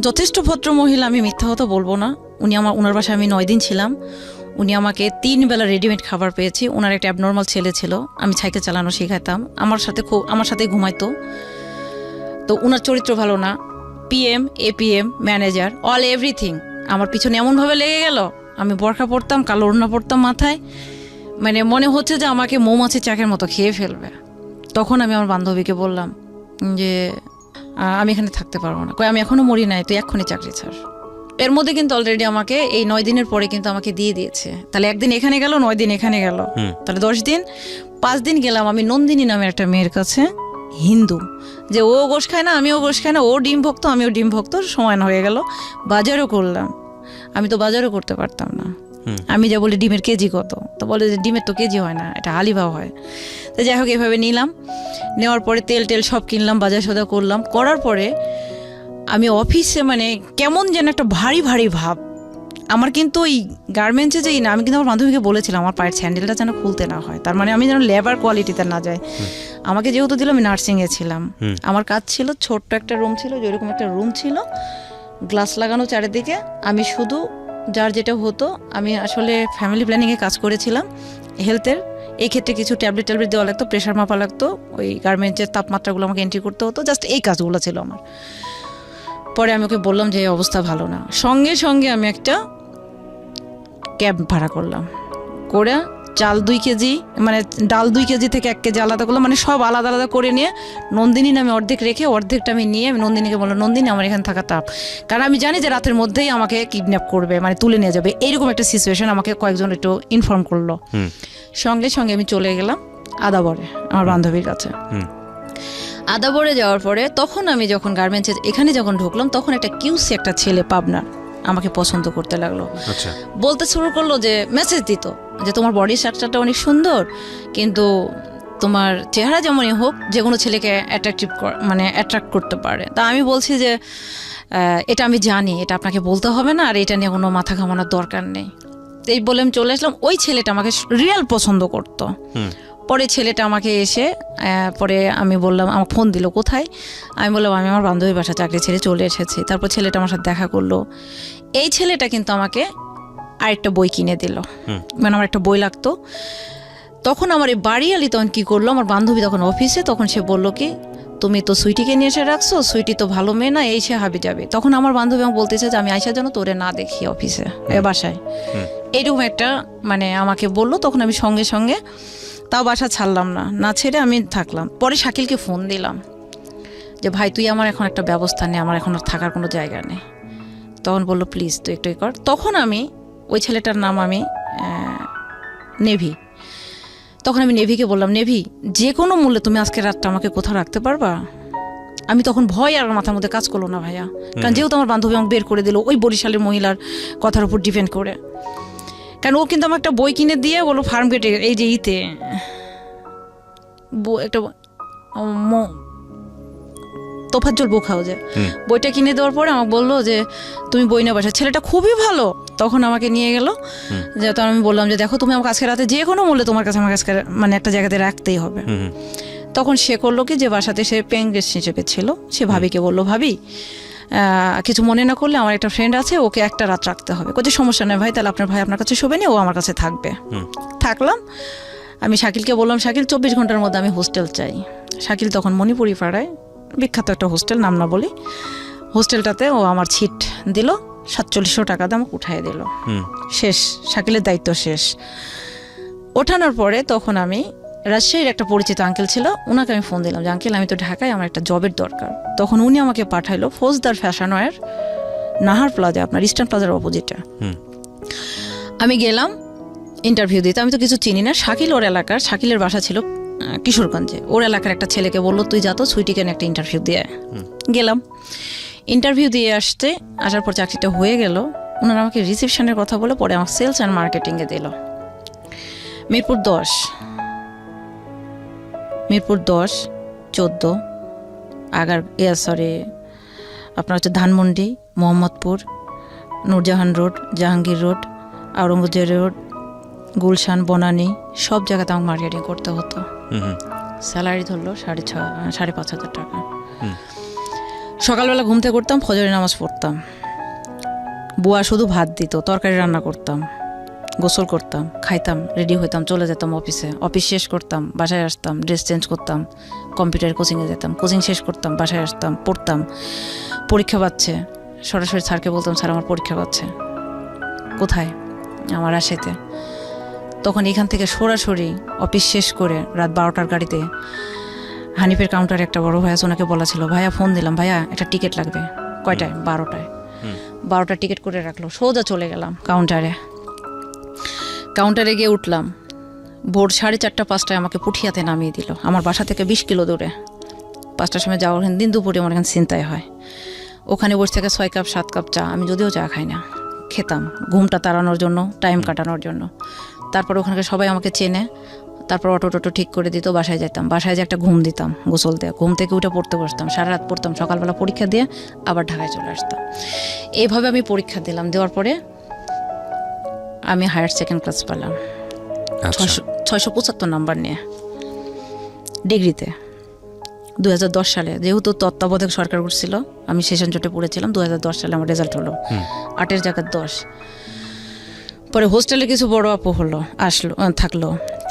যথেষ্ট ভদ্র মহিলা, আমি মিথ্যা কথা বলবো না। ওনার বাসায় আমি 9 দিন ছিলাম। উনি আমাকে 3 বেলা রেডিমেড খাবার পেয়েছি। ওনার একটা অ্যাবনর্মাল ছেলে ছিল, আমি সাইকেল চালানো শেখাতাম, আমার সাথে ঘুমাইতো। তো ওনার চরিত্র ভালো না, PM, APM, manager, all everything আমার পিছনে এমনভাবে লেগে গেল। আমি বোরখা পরতাম, কালো ওড়না পরতাম মাথায়, মানে মনে হচ্ছে যে আমাকে মৌমাছির চাকের মতো খেয়ে ফেলবে। তখন আমি আমার বান্ধবীকে বললাম যে আমি এখানে থাকতে পারবো না। আমি এখনো মরি নাই, তুই এক্ষুনি চাকরি ছাড়। এর মধ্যে কিন্তু অলরেডি আমাকে এই 9 দিনের পরে কিন্তু আমাকে দিয়ে দিয়েছে। তাহলে একদিন এখানে গেল, 9 দিন এখানে গেল, তাহলে 10 দিন। 5 দিন গেলাম আমি নন্দিনী নামের একটা মেয়ের কাছে, হিন্দু, যে ও গোশ খায় না, আমিও গোশ খাই না, ও ডিম ভক্ত, আমিও ডিম ভক্ত, সমান হয়ে গেল। বাজারও করলাম, আমি তো বাজারও করতে পারতাম না। আমি যা বলি ডিমের কেজি কত, তো বলে যে ডিমের তো কেজি হয় না, এটা হালিভাও হয়। তো যাই হোক, এভাবে নিলাম, নেওয়ার পরে তেল সব কিনলাম, বাজার সদা করলাম। করার পরে আমি অফিসে মানে কেমন যেন একটা ভারী ভারী ভাব আমার। কিন্তু ওই গার্মেন্টসে যেই না, আমি কিন্তু আমার বান্ধবীকে বলেছিলাম আমার পায়ের স্যান্ডেলটা যেন খুলতে না হয়, তার মানে আমি যেন লেবার কোয়ালিটিতে না যাই। আমাকে যেহেতু দিল, আমি নার্সিংয়ে ছিলাম, আমার কাজ ছিল, ছোট্ট একটা রুম ছিল, যেরকম একটা রুম ছিল, গ্লাস লাগানো চারিদিকে। আমি শুধু যার যেটা হতো, আমি আসলে ফ্যামিলি প্ল্যানিংয়ে কাজ করেছিলাম, হেলথের। এই ক্ষেত্রে কিছু ট্যাবলেট দেওয়া লাগতো, প্রেশার মাপা লাগতো, ওই গার্মেন্টসের তাপমাত্রাগুলো আমাকে এন্ট্রি করতে হতো, জাস্ট এই কাজগুলো ছিল আমার। পরে আমি ওকে বললাম যে এই অবস্থা ভালো না, সঙ্গে সঙ্গে আমি একটা ক্যাব ভাড়া করলাম, করে চাল 2 কেজি, মানে ডাল 2 কেজি থেকে 1 কেজি আলাদা করলাম, মানে সব আলাদা আলাদা করে নিয়ে নন্দিনী নামে অর্ধেক রেখে, অর্ধেকটা আমি নিয়ে আমি নন্দিনীকে বললাম, নন্দিনী আমার এখানে থাকা টাফ, কারণ আমি জানি যে রাতের মধ্যেই আমাকে কিডন্যাপ করবে, মানে তুলে নিয়ে যাবে, এইরকম একটা সিচুয়েশন আমাকে কয়েকজন একটু ইনফর্ম করলো। সঙ্গে সঙ্গে আমি চলে গেলাম আদাবরে আমার বান্ধবীর কাছে। আদাবরে যাওয়ার পরে তখন আমি যখন গার্মেন্টসে এখানে যখন ঢুকলাম, তখন একটা কিউসি একটা ছেলে পাবনার আমাকে পছন্দ করতে লাগলো। বলতে শুরু করলো, যে মেসেজ দিত যে তোমার বডি স্ট্রাকচারটা অনেক সুন্দর, কিন্তু তোমার চেহারা যেমনই হোক, যে কোনো ছেলেকে অ্যাট্রাক্ট করতে পারে। তা আমি বলছি যে এটা আমি জানি, এটা আপনাকে বলতে হবে না, আর এটা নিয়ে কোনো মাথা ঘামানোর দরকার নেই। এই বলে আমি চলে আসলাম। ওই ছেলেটা আমাকে রিয়েল পছন্দ করতো। পরে ছেলেটা আমাকে এসে পরে আমি বললাম, আমাকে ফোন দিল, কোথায়? আমি বললাম আমি আমার বান্ধবীর বাসা চাকরি ছেড়ে চলে এসেছি। তারপর ছেলেটা আমার সাথে দেখা করলো। এই ছেলেটা কিন্তু আমাকে আরেকটা বই কিনে দিল, মানে আমার একটা বই লাগতো। তখন আমার এই বাড়িয়ালি তখন কী করলো, আমার বান্ধবী তখন অফিসে, তখন সে বললো কি, তুমি তো সুইটিকে নিয়ে এসে রাখছো, সুইটি তো ভালো মেয়ে না, এই সে হাবি যাবে। তখন আমার বান্ধবী আমাকে বলতেছে যে আমি আইসা যেন তোরে না দেখি অফিসে, বাসায়, এইরকম একটা মানে আমাকে বললো। তখন আমি সঙ্গে সঙ্গে তাও বাসা ছাড়লাম না ছেড়ে আমি থাকলাম। পরে শাকিলকে ফোন দিলাম যে ভাই তুই আমার এখন একটা ব্যবস্থা নেই, আমার এখন আর থাকার কোনো জায়গা নেই। তখন বললো প্লিজ তুই একটু কর। তখন আমি ওই ছেলেটার নাম আমি নেভি, তখন আমি নেভিকে বললাম, নেভি যে কোনো মূল্যে তুমি আজকে রাতটা আমাকে কোথাও রাখতে পারবা? আমি তখন ভয় আর মাথার মধ্যে কাজ করলো না ভাইয়া, কারণ যেহেতু আমার বান্ধবী আমাকে বের করে দিল ওই বরিশালের মহিলার কথার উপর ডিপেন্ড করে। কারণ ও কিন্তু আমার একটা বই কিনে দিয়ে বলো ফার্ম গেটে, এই যে ইতে একটা তোফাজ্জল বুক হাউজে বইটা কিনে দেওয়ার পরে আমাকে বললো যে তুমি বই না বাসা। ছেলেটা খুবই ভালো, তখন আমাকে নিয়ে গেল। যে তখন আমি বললাম যে দেখো তুমি আমাকে আজকে রাতে যে কোনো মূল্যে তোমার কাছে আমার কাছে মানে একটা জায়গাতে রাখতেই হবে। তখন সে করলো কি, যে বাসাতে সে পেইং গেস্ট হিসেবে ছিল, সে ভাবিকে বললো ভাবি কিছু মনে না করলে আমার একটা ফ্রেন্ড আছে, ওকে একটা রাত রাখতে হবে। কোথায় সমস্যা নেই ভাই, তাহলে আপনার ভাই আপনার কাছে শোবে নি, ও আমার কাছে থাকবে। থাকলাম। আমি শাকিলকে বললাম শাকিল 24 ঘন্টার মধ্যে আমি হোস্টেল চাই। শাকিল তখন মণিপুরি পাড়ায় বিখ্যাত একটা হোস্টেল, নাম না বলি, হোস্টেলটাতে ও আমার ছিট দিল, 4700 টাকা দিয়ে আমাকে উঠাই দিল। শেষ, শাকিলের দায়িত্ব শেষ। ওঠানোর পরে তখন আমি রাজশাহীর একটা পরিচিত আঙ্কেল ছিল, ওনাকে আমি ফোন দিলাম যে আঙ্কেল আমি তো ঢাকায়, আমার একটা জবের দরকার। তখন উনি আমাকে পাঠাইলো ফৌজদার ফ্যাশন ওয়্যার, নাহার প্লাজা, আপনার ইস্টার্ন প্লাজার অপোজিটে। আমি গেলাম ইন্টারভিউ দিতে, আমি তো কিছু চিনি না। শাকিল ওর এলাকার, শাকিলের বাসা ছিল কিশোরগঞ্জে, ওর এলাকার একটা ছেলেকে বললো তুই যা তো সুইটিকে একটা ইন্টারভিউ দিয়ে। গেলাম, ইন্টারভিউ দিয়ে আসার পর চাকরিটা হয়ে গেল। ওনারা আমাকে রিসেপশনের কথা বলে পরে আমাকে সেলস অ্যান্ড মার্কেটিংয়ে দিল। মিরপুর 10, 14 আপনার হচ্ছে Dhanmondi, Mohammadpur, Nurjahan road, Jahangir road, Aurangzeb road, Gulshan, Banani, সব জায়গাতে আমাকে মার্কেটিং করতে হতো। স্যালারি ধরলো 5,500 টাকা। সকালবেলা ঘুম থেকে করতাম, ফজরের নামাজ পড়তাম, বুয়া শুধু ভাত দিত, তরকারি রান্না করতাম, গোসল করতাম, খাইতাম, রেডি হইতাম, চলে যেতাম অফিসে, অফিস শেষ করতাম, বাসায় আসতাম, ড্রেস চেঞ্জ করতাম, কম্পিউটার কোচিংয়ে যেতাম, কোচিং শেষ করতাম, বাসায় আসতাম, পড়তাম, পরীক্ষা পাচ্ছে, সরাসরি স্যারকে বলতাম স্যার আমার পরীক্ষা পাচ্ছে। কোথায়? আমার রাজশাহীতে। তখন এখান থেকে সরাসরি অফিস শেষ করে রাত 12টার গাড়িতে হানিফের কাউন্টারে একটা বড় ভাই আছে, ওনাকে বলা ছিল ভাইয়া ফোন দিলাম, ভাইয়া একটা টিকিট লাগবে। কয়টায়? 12টায়। 12টা টিকিট করে রাখলো, সোজা চলে গেলাম কাউন্টারে গিয়ে উঠলাম, ভোর 4:30 5টায় আমাকে পুঠিয়াতে নামিয়ে দিল, আমার বাসা থেকে 20 কিলো দূরে। 5টার সময় যাওয়ার দিন দুপুরে আমার এখানে ছিনতাই হয়, ওখানে বসে থেকে 6 কাপ 7 কাপ চা, আমি যদিও চা খাই না, খেতাম ঘুমটা তাড়ানোর জন্য, টাইম কাটানোর জন্য। তারপর ওখানে সবাই আমাকে চেনে, তারপর অটো টটো ঠিক করে দিত, বাসায় যেতাম, বাসায় যে একটা ঘুম দিতাম গোসল দিয়ে, ঘুম থেকে উঠে পড়তে বসতাম, সারা রাত পড়তাম, সকালবেলা পরীক্ষা দিয়ে আবার ঢাকায় চলে আসতাম। এইভাবে আমি পরীক্ষা দিলাম, দেওয়ার পরে আমি হায়ার সেকেন্ড ক্লাস পেলাম 675 নাম্বার নিয়ে ডিগ্রিতে 2010 সালে। যেহেতু তত্ত্বাবধায়ক সরকার করছিল, আমি সেশন জোটে পড়েছিলাম, 2010 সালে আমার রেজাল্ট হলো 8-এর জায়গায় 10। পরে হোস্টেলে কিছু বড় আপু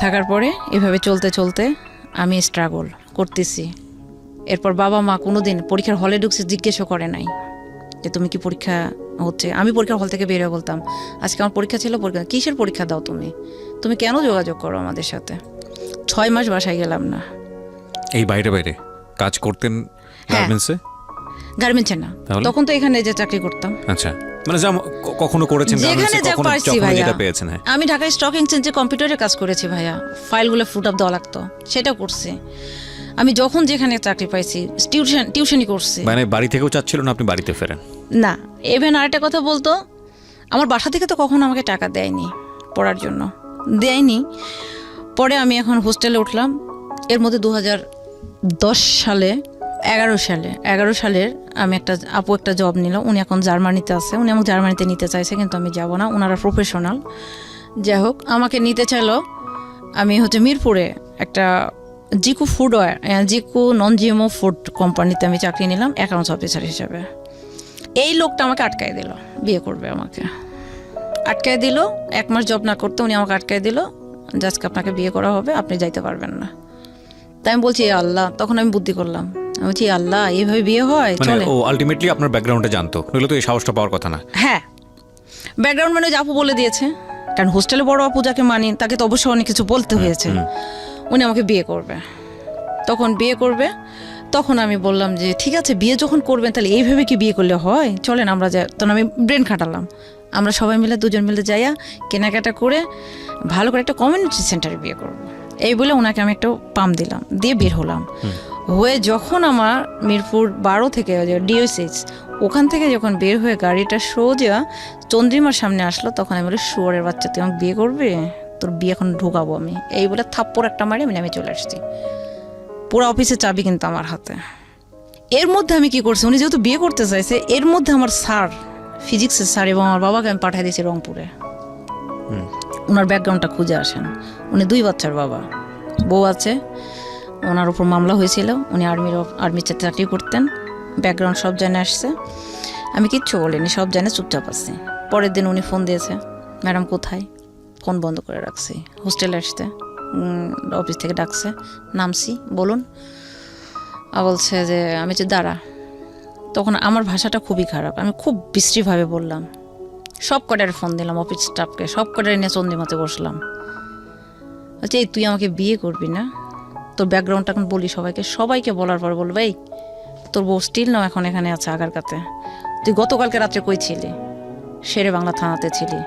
থাকার পরে এভাবে চলতে চলতে আমি স্ট্রাগল করতেছি। এরপর বাবা মা কোনোদিন পরীক্ষার হলে ঢুকছে জিজ্ঞেসও করে নাই যে তুমি কি পরীক্ষা হচ্ছে। আমি পরীক্ষার হল থেকে বেরিয়ে বলতাম আজকে আমার পরীক্ষা ছিল, পরীক্ষা কিসের পরীক্ষা দাও তুমি কেন যোগাযোগ করো আমাদের সাথে। 6 মাস বাসায় গেলাম না। এই বাইরে কাজ করতেন গার্মেন্টসে? গার্মেন্টসে না, তখন তো এখানে যে চাকরি করতাম। আচ্ছা, মানে যা কখনো করেছেন যেখানে যা পারছি ভাইয়া। পেয়েছেন? হ্যাঁ, আমি ঢাকায় স্টক এক্সচেঞ্জে কম্পিউটারে কাজ করেছি ভাইয়া, ফাইলগুলো ফুট আপ দেওয়া লাগতো, সেটা করছি। আমি যখন যেখানে চাকরি পাইছি টিউশনই করছি। মানে বাড়ি থেকেও চাচ্ছিল না আপনি বাড়িতে ফেরেন? না। ইভেন আরেকটা কথা বলতো, আমার বাসা থেকে তো কখনো আমাকে টাকা দেয়নি পড়ার জন্য, দেয়নি। পরে আমি এখন হোস্টেলে উঠলাম, এর মধ্যে 2010 সালে 11 সালের আমি একটা জব নিলাম। উনি এখন জার্মানিতে আছে, উনি আমাকে জার্মানিতে নিতে চাইছে, কিন্তু আমি যাব না, ওনারা প্রফেশনাল। যাই হোক, আমাকে নিতে চাইলো। আমি মিরপুরে একটা জিকু নন জিএমও ফুড কোম্পানিতে আমি চাকরি নিলাম অ্যাকাউন্টস অফিসার হিসেবে। এই লোকটা আমাকে আটকায় দিল, বিয়ে করবে আমাকে আটকায় দিল। 1 মাস জব না করতে উনি আমাকে আটকায় দিল, আজকে আপনাকে বিয়ে করা হবে, আপনি যাইতে পারবেন না। তাই আমি বলছি আল্লাহ, তখন আমি বুদ্ধি করলাম, আমি বলছি আল্লাহ এইভাবে বিয়ে হয়? চলে। ও আলটিমেটলি আপনার ব্যাকগ্রাউন্ডটা জানতো, নইলে তো এই সাহসটা পাওয়ার কথা না। হ্যাঁ, ব্যাকগ্রাউন্ড মানে আপু বলে দিয়েছে, কারণ হোস্টেলে বড় আপু যাকে মানি তাকে তো অবশ্যই অনেক কিছু বলতে হয়েছে। উনি আমাকে বিয়ে করবে, তখন আমি বললাম যে ঠিক আছে, বিয়ে যখন করবেন তাহলে এইভাবে কি বিয়ে করলে হয়, চলেন আমরা যাই। তখন আমি ব্রেন খাটালাম, আমরা সবাই মিলে 2জন মিলে যাইয়া কেনাকাটা করে ভালো করে একটা কমিউনিটি সেন্টারে বিয়ে করবো, এই বলে ওনাকে আমি একটা পাম দিলাম, দিয়ে বের হলাম। হয়ে যখন আমার মিরপুর 12 থেকে ডিওসিস ওখান থেকে যখন বের হয়ে গাড়িটা সোজা চন্দ্রিমার সামনে আসলো, তখন আমি বলি শুয়োরের বাচ্চা তুই আমাকে বিয়ে করবে, তোর বিয়ে এখন ঢুকাবো আমি, এই বলে থাপ্পড় একটা মারি আমি চলে আসছি। পুরো অফিসের চাবি কিন্তু আমার হাতে। এর মধ্যে আমি কি করছি, উনি যেহেতু বিয়ে করতে চাইছে, এর মধ্যে আমার স্যার, ফিজিক্সের স্যার এবং আমার বাবাকে আমি পাঠিয়ে দিয়েছি রংপুরে। ওনার ব্যাকগ্রাউন্ডটা খুঁজে আসেন। উনি 2 বাচ্চার বাবা, বউ আছে, ওনার উপর মামলা হয়েছিল, উনি আর্মিতে চাকরি করতেন, ব্যাকগ্রাউন্ড সব জানে আসছে। আমি কিচ্ছু বলিনি, সব জানে, চুপচাপ আছি। পরের দিন উনি ফোন দিয়েছে, ম্যাডাম কোথায়? ফোন বন্ধ করে রাখছি, হোস্টেলে আসতে অফিস থেকে ডাকছে, নামছি, বলুন। বলছে যে আমি যে দাঁড়া। তখন আমার ভাষাটা খুবই খারাপ, আমি খুব বিশ্রীভাবে বললাম, সব কটারে ফোন দিলাম অফিস স্টাফকে, সব কটারে নিয়ে চন্দ্রিমাতে বসলাম। আচ্ছা, এই তুই আমাকে বিয়ে করবি না? তোর ব্যাকগ্রাউন্ডটা এখন বলি সবাইকে বলার পর বলবে এই তোর বউ স্টিল নাও এখন এখানে আছে আগারকাতে, তুই গতকালকে রাত্রে কই ছিলি? শেরে বাংলা থানাতে ছিলি,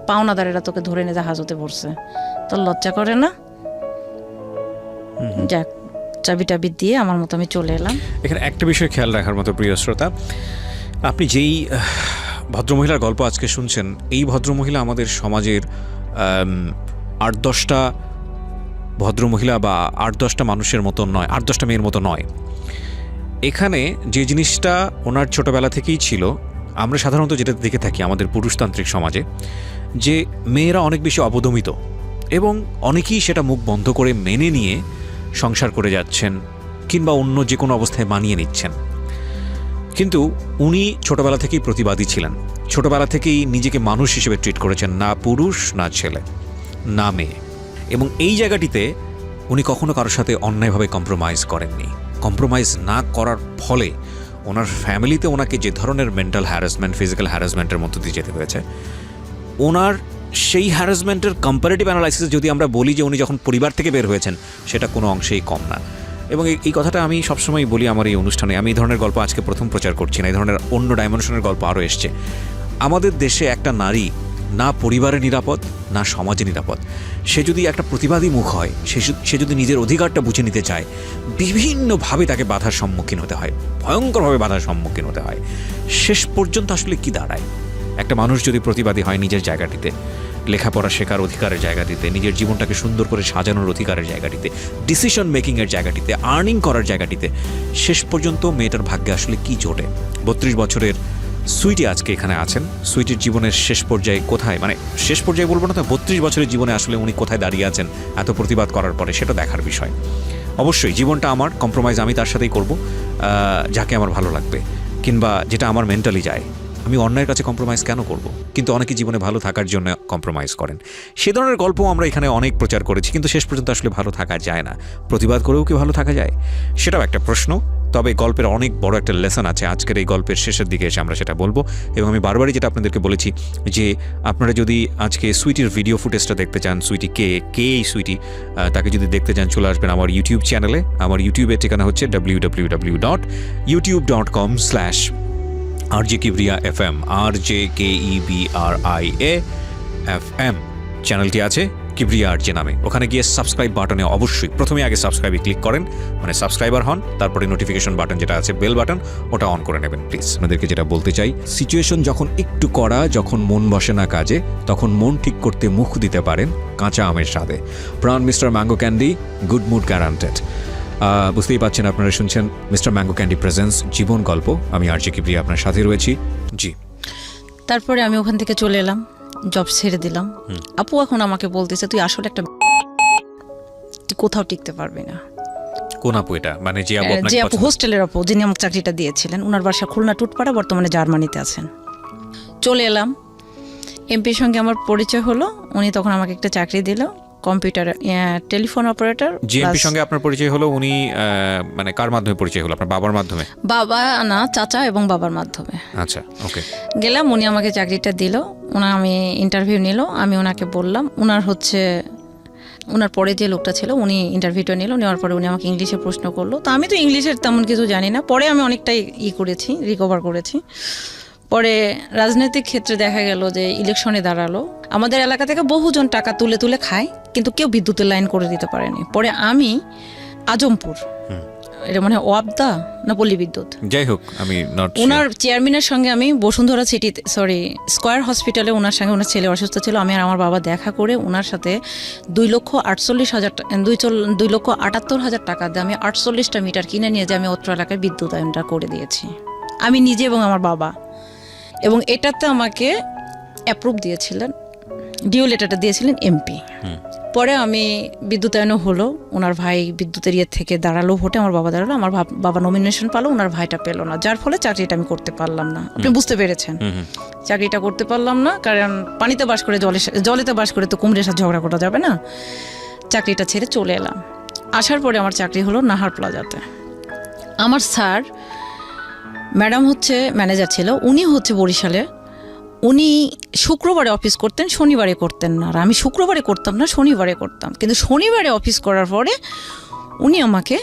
পাওনাদারেরা তোকে ধরে নিয়ে জাহাজতে পড়ছে, তোর লজ্জা করে না? যাক, চাবি দিয়ে আমার মতো আমি চলে এলাম। এখানে একটা বিষয় খেয়াল রাখার মতো, প্রিয় শ্রোতা, আপনি যেই ভদ্রমহিলার গল্প আজকে শুনছেন, এই ভদ্রমহিলা আমাদের সমাজের 8-10টা ভদ্রমহিলা বা 8-10টা মানুষের মতো নয়, 8-10টা মেয়ের মতো নয়। এখানে যে জিনিসটা ওনার ছোটবেলা থেকেই ছিল, আমরা সাধারণত যেটা দেখে থাকি আমাদের পুরুষতান্ত্রিক সমাজে, যে মেয়েরা অনেক বেশি অবদমিত এবং অনেকেই সেটা মুখ বন্ধ করে মেনে নিয়ে সংসার করে যাচ্ছেন কিংবা অন্য যে কোনো অবস্থায় মানিয়ে নিচ্ছেন। কিন্তু উনি ছোটবেলা থেকেই প্রতিবাদী ছিলেন, ছোটবেলা থেকেই নিজেকে মানুষ হিসেবে ট্রিট করেছেন, না পুরুষ না ছেলে না মেয়ে। এবং এই জায়গাটিতে উনি কখনো কারোর সাথে অন্যায়ভাবে কম্প্রোমাইজ করেননি। কম্প্রোমাইজ না করার ফলে ওনার ফ্যামিলিতে ওনাকে যে ধরনের মেন্টাল হ্যারাসমেন্ট, ফিজিক্যাল হ্যারাসমেন্টের মধ্য দিয়ে যেতে হয়েছে, ওনার সেই হ্যারাসমেন্টের কম্পারেটিভ অ্যানালাইসিস যদি আমরা বলি যে উনি যখন পরিবার থেকে বের হয়েছেন, সেটা কোনো অংশেই কম না। এবং এই কথাটা আমি সবসময় বলি আমার এই অনুষ্ঠানে। আমি এই ধরনের গল্প আজকে প্রথম প্রচার করছি না, এই ধরনের অন্য ডাইমেনশনের গল্প আরও এসছে। আমাদের দেশে একটা নারী না পরিবারে নিরাপদ না সমাজে নিরাপদ। সে যদি একটা প্রতিবাদী মুখ হয়, সে যদি নিজের অধিকারটা বুঝে নিতে চায়, বিভিন্নভাবে তাকে বাধার সম্মুখীন হতে হয়, ভয়ঙ্করভাবে বাধার সম্মুখীন হতে হয়। শেষ পর্যন্ত আসলে কি দাঁড়ায়? একটা মানুষ যদি প্রতিবাদী হয় নিজের জায়গাটিতে, লেখাপড়া শেখার অধিকারের জায়গাটিতে, নিজের জীবনটাকে সুন্দর করে সাজানোর অধিকারের জায়গাটিতে, ডিসিশন মেকিংয়ের জায়গাটিতে, আর্নিং করার জায়গাটিতে, শেষ পর্যন্ত মেয়েটার ভাগ্যে আসলে কি জোটে? 32 বছরের সুইটি আজকে এখানে আছেন। সুইটির জীবনের শেষ পর্যায়ে কোথায়, মানে শেষ পর্যায়ে বলবো না তো, 32 বছরের জীবনে আসলে উনি কোথায় দাঁড়িয়ে আছেন এত প্রতিবাদ করার পরে, সেটা দেখার বিষয়। অবশ্যই জীবনটা আমার, কম্প্রোমাইজ আমি তার সাথেই করব যাকে আমার ভালো লাগবে, কিংবা যেটা আমার মেন্টালি যায়। আমি অন্যের কাছে কম্প্রোমাইজ কেন করব? কিন্তু অনেকে জীবনে ভালো থাকার জন্য কম্প্রোমাইজ করেন। সে ধরনের গল্প আমরা এখানে অনেক প্রচার করেছি, কিন্তু শেষ পর্যন্ত আসলে ভালো থাকা যায় না। প্রতিবাদ করেও কি ভালো থাকা যায়? সেটাও একটা প্রশ্ন। তবে গল্পের অনেক বড় একটা লেসন আছে। আজকের এই গল্পের শেষের দিকে এসে আমরা সেটা বলবো। এবং আমি বারবারই যেটা আপনাদেরকে বলেছি যে আপনারা যদি আজকে সুইটির ভিডিও ফুটেজটা দেখতে চান, সুইটি কে এই সুইটি, তাকে যদি দেখতে চান, চলে আসবেন আমার ইউটিউব চ্যানেলে। আমার ইউটিউবের ঠিকানা হচ্ছে www.youtube.com/RJKibriya FM, RJKEBRIA FM চ্যানেলটি আছে কিবরিয়া আরজে নামে। ওখানে গিয়ে সাবস্ক্রাইব বাটনে অবশ্যই প্রথমে আগে সাবস্ক্রাইবে ক্লিক করেন, মানে সাবস্ক্রাইবার হন, তারপরে নোটিফিকেশন বাটন যেটা আছে, বেল বাটন, ওটা অন করে নেবেন প্লিজ। আপনাদেরকে যেটা বলতে চাই, সিচুয়েশন যখন একটু কড়া, যখন মন বসে না কাজে, তখন মন ঠিক করতে মুখ দিতে পারেন কাঁচা আমের স্বাদে। Pran mister mango candy, good mood guaranteed. বুঝতেই পাচ্ছেন, আপনারা শুনছেন মিস্টার ম্যাঙ্গো ক্যান্ডি প্রেজেন্স জীবন গল্প। আমি আরজে কিবরিয়া আপনার সাথে রয়েছি। জি। তারপরে আমি ওখান থেকে চলে এলাম, জব ছেড়ে দিলাম। আপু এখন আমাকে বলতেছে, তুই আসলে একটা, তুই কোথাও টিকতে পারবি না। কোন আপু এটা? মানে যে আপু আপনাকে যে আপু হোস্টেলের আপু, যিনি আমাকে চাকরিটা দিয়েছিলেন, ওনার বাসা খুলনা টুটপাড়া, বর্তমানে জার্মানিতে আছেন। চলে এলাম, এমপির সঙ্গে আমার পরিচয় হলো। উনি তখন আমাকে একটা চাকরি দিল, কম্পিউটার টেলিফোন অপারেটর। জিএমপির সঙ্গে আপনার পরিচয় হলো, উনি মানে কার মাধ্যমে পরিচয় হলো? আপনার বাবার মাধ্যমে? বাবা না, চাচা এবং বাবার মাধ্যমে। আচ্ছা, ওকে। গেলাম, উনি আমাকে চাকরিটা দিল। আমি ইন্টারভিউ নিল, আমি ওনাকে বললাম, ওনার পরে যে লোকটা ছিল উনি ইন্টারভিউটা নিল, নেওয়ার পরে উনি আমাকে ইংলিশে প্রশ্ন করলো। তো আমি তো ইংলিশের তেমন কিছু জানি না, পরে আমি অনেকটাই করেছি, রিকভার করেছি। পরে রাজনৈতিক ক্ষেত্রে দেখা গেল যে ইলেকশনে দাঁড়ালো, আমাদের এলাকা থেকে বহুজন টাকা তুলে তুলে খায়, কিন্তু কেউ বিদ্যুতের লাইন করে দিতে পারেনি। পরে আমি আজমপুর, এটা মানে ওয়াবদা না পল্লী বিদ্যুৎ, যাই হোক, আমি ওনার চেয়ারম্যানের সঙ্গে আমি বসুন্ধরা সিটিতে, স্কয়ার হসপিটালে ওনার সঙ্গে, ওনার ছেলে অসুস্থ ছিল, আমি আর আমার বাবা দেখা করে ওনার সাথে 2,78,000 টাকা দিয়ে আমি 48টা মিটার কিনে নিয়ে যে আমি অত্র এলাকায় বিদ্যুতায়নটা করে দিয়েছি, আমি নিজে এবং আমার বাবা। এবং এটাতে আমাকে অ্যাপ্রুভ দিয়েছিলেন, ডিও লেটারটা দিয়েছিলেন এমপি। পরে আমি বিদ্যুতায়নও হলো, ওনার ভাই বিদ্যুতের ইয়ে থেকে দাঁড়ালো ভোটে, আমার বাবা দাঁড়ালো, আমার বাবা নমিনেশন পালো, ওনার ভাইটা পেলো না, যার ফলে চাকরিটা আমি করতে পারলাম না। আপনি বুঝতে পেরেছেন, চাকরিটা করতে পারলাম না, কারণ পানিতে বাস করে জলেতে বাস করে তো কুমড়ের সাথে ঝগড়া করা যাবে না। চাকরিটা ছেড়ে চলে এলাম। আসার পরে আমার চাকরি হলো নাহার প্লাজাতে। আমার স্যার, ম্যাডাম হচ্ছে ম্যানেজার ছিল, উনি হচ্ছে বরিশালে, উনি শুক্রবারে অফিস করতেন, শনিবারে করতেন না। আর আমি শুক্রবারে করতাম না, শনিবারে করতাম। কিন্তু শনিবারে অফিস করার পরে উনি আমাকে,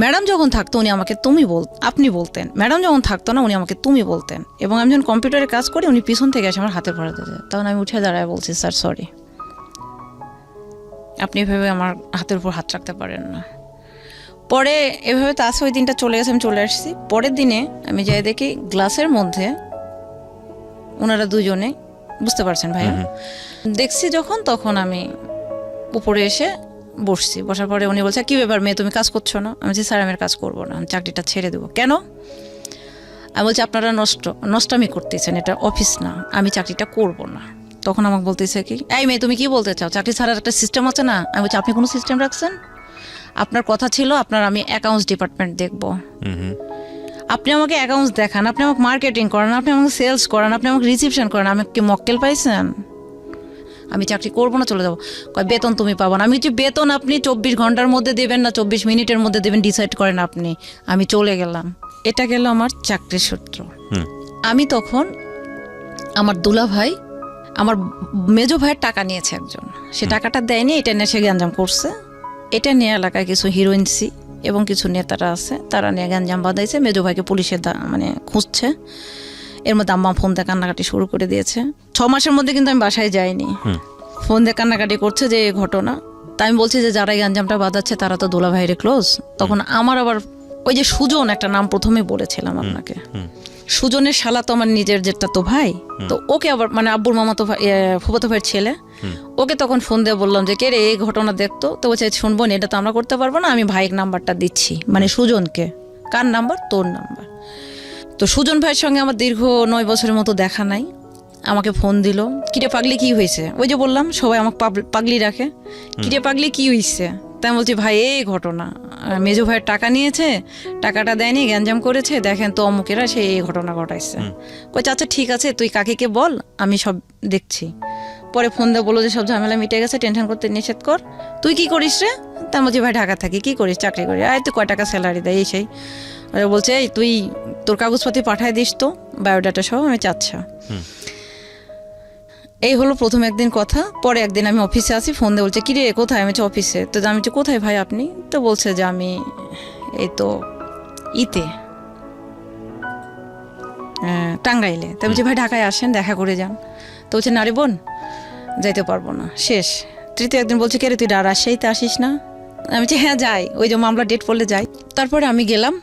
ম্যাডাম যখন থাকতো উনি আমাকে আপনি বলতেন, ম্যাডাম যখন থাকতো না উনি আমাকে তুমি বলতেন। এবং আমি যখন কম্পিউটারে কাজ করি, উনি পিছন থেকে এসে আমার হাতের পড়াতে যায়, তখন আমি উঠে দাঁড়ায় বলছি, স্যার সরি, আপনি এভাবে আমার হাতের উপর হাত রাখতে পারেন না। পরে এভাবে তো আসে, ওই দিনটা চলে গেছে, আমি চলে আসছি। পরের দিনে আমি যাই দেখি গ্লাসের মধ্যে ওনারা দুজনে, বুঝতে পারছেন ভাইয়া, দেখছি যখন, তখন আমি উপরে এসে বসছি। বসার পরে উনি বলছে, কি ব্যাপার মেয়ে, তুমি কাজ করছো না? আমি বলছি, স্যার আমি কাজ করবো না, আমি চাকরিটা ছেড়ে দেবো। কেন? আমি বলছি, আপনারা নষ্টামি করতেছেন, এটা অফিস না, আমি চাকরিটা করবো না। তখন আমাকে বলতেছে কি, এই মেয়ে তুমি কি বলতে চাও, চাকরি ছাড়ার একটা সিস্টেম আছে না? আমি বলছি, আপনি কোনো সিস্টেম রাখছেন? আপনার কথা ছিল আপনার আমি অ্যাকাউন্টস ডিপার্টমেন্ট দেখবো, আপনি আমাকে অ্যাকাউন্টস দেখান, আপনি আমাকে মার্কেটিং করান, আপনি আমাকে সেলস করান, আপনি আমাকে রিসিপশন করান, আমাকে মক্কেল পাইছেন? আমি চাকরি করবো না, চলে যাবো। কয় বেতন তুমি পাবো না। আমি যে বেতন আপনি 24 ঘন্টার মধ্যে দেবেন না 24 মিনিটের মধ্যে দেবেন ডিসাইড করেন আপনি। আমি চলে গেলাম। এটা গেল আমার চাকরির সূত্র। আমি তখন আমার দুলা ভাই, আমার মেজো ভাইয়ের টাকা নিয়েছে একজন, সে টাকাটা দেয়নি, এটা নিয়ে সে গ্যাঞ্জাম করছে। এটা নিয়ে এলাকায় কিছু হিরোইনসি এবং কিছু নেতারা আছে, তারা নিয়ে গ্যাঞ্জাম বাঁধাইছে। মেজো ভাইকে পুলিশের মানে খুঁজছে। এর মধ্যে আম্মা ফোন দিয়ে কান্নাকাটি শুরু করে দিয়েছে। 6 মাসের মধ্যে কিন্তু আমি বাসায় যাইনি। ফোন দিয়ে কান্নাকাটি করছে যে এই ঘটনা। তাই আমি বলছি যে যারা এই গ্যাঞ্জামটা বাঁধাচ্ছে তারা তো দোলা ভাইয়ের ক্লোজ। তখন আমার আবার ওই যে সুজন, একটা নাম প্রথমে বলেছিলাম আপনাকে, সুজনের শালা তো আমার নিজের যেটা তো ভাই, তো ওকে আবার মানে আব্বুর মামা তো ফুফাতো ভাইয়ের ছেলে, ওকে তখন ফোন দিয়ে বললাম যে কে রে এই ঘটনা দেখতো। তো বলছে শুনবো না, এটা তো আমরা করতে পারবো না, আমি ভাইয়ের নাম্বারটা দিচ্ছি, মানে সুজনকে। কার নাম্বার? তোর নাম্বার। তো সুজন ভাইয়ের সঙ্গে আমার দীর্ঘ 9 বছরের মতো দেখা নাই। আমাকে ফোন দিল, কিরে পাগলি কি হয়েছে? ওই যে বললাম সবাই আমাকে পাগলি রাখে, কিরে পাগলি কি হয়েছে? তাই আমি বলছি ভাই এই ঘটনা, মেজো ভাইয়ের টাকা নিয়েছে, টাকাটা দেয়নি, গ্যাঞ্জাম করেছে, দেখেন তো অমুকেরা সে এই ঘটনা ঘটাইছে। কই আচ্ছা ঠিক আছে, তুই কাকিকে বল, আমি সব দেখছি। পরে ফোন দিয়ে বললো যে সব ঝামেলা মিটে গেছে, টেনশন করতে নিষেধ কর। তুই কি করিস রে? তাই বলছি ভাই ঢাকা থাকি। কি করিস? চাকরি করি। আয় তুই কয় টাকা স্যালারি দেয়? এই সেই বলছে এই তুই তোর কাগজপাতি পাঠায় দিস তো, বায়োডাটা সহ। আমি আচ্ছা। এই হলো প্রথম একদিন কথা। পরে একদিন আমি অফিসে আসি, ফোন দিয়ে বলছে কিরে কোথায়? আমি হচ্ছে অফিসে। তো আমি হচ্ছে কোথায় ভাই আপনি? তো বলছে যে আমি এই তো ইতে টাঙ্গাইলে। তো বলছি ভাই ঢাকায় আসেন, দেখা করে যান। তো বলছে না রে বোন, যাইতে পারবো না, শেষ। তৃতীয় একদিন বলছে কে রে তুই রাজশাহীতে আসিস না? আমি বলছি হ্যাঁ যাই, ওই যে মামলা ডেট পড়লে যাই। তারপরে আমি গেলাম।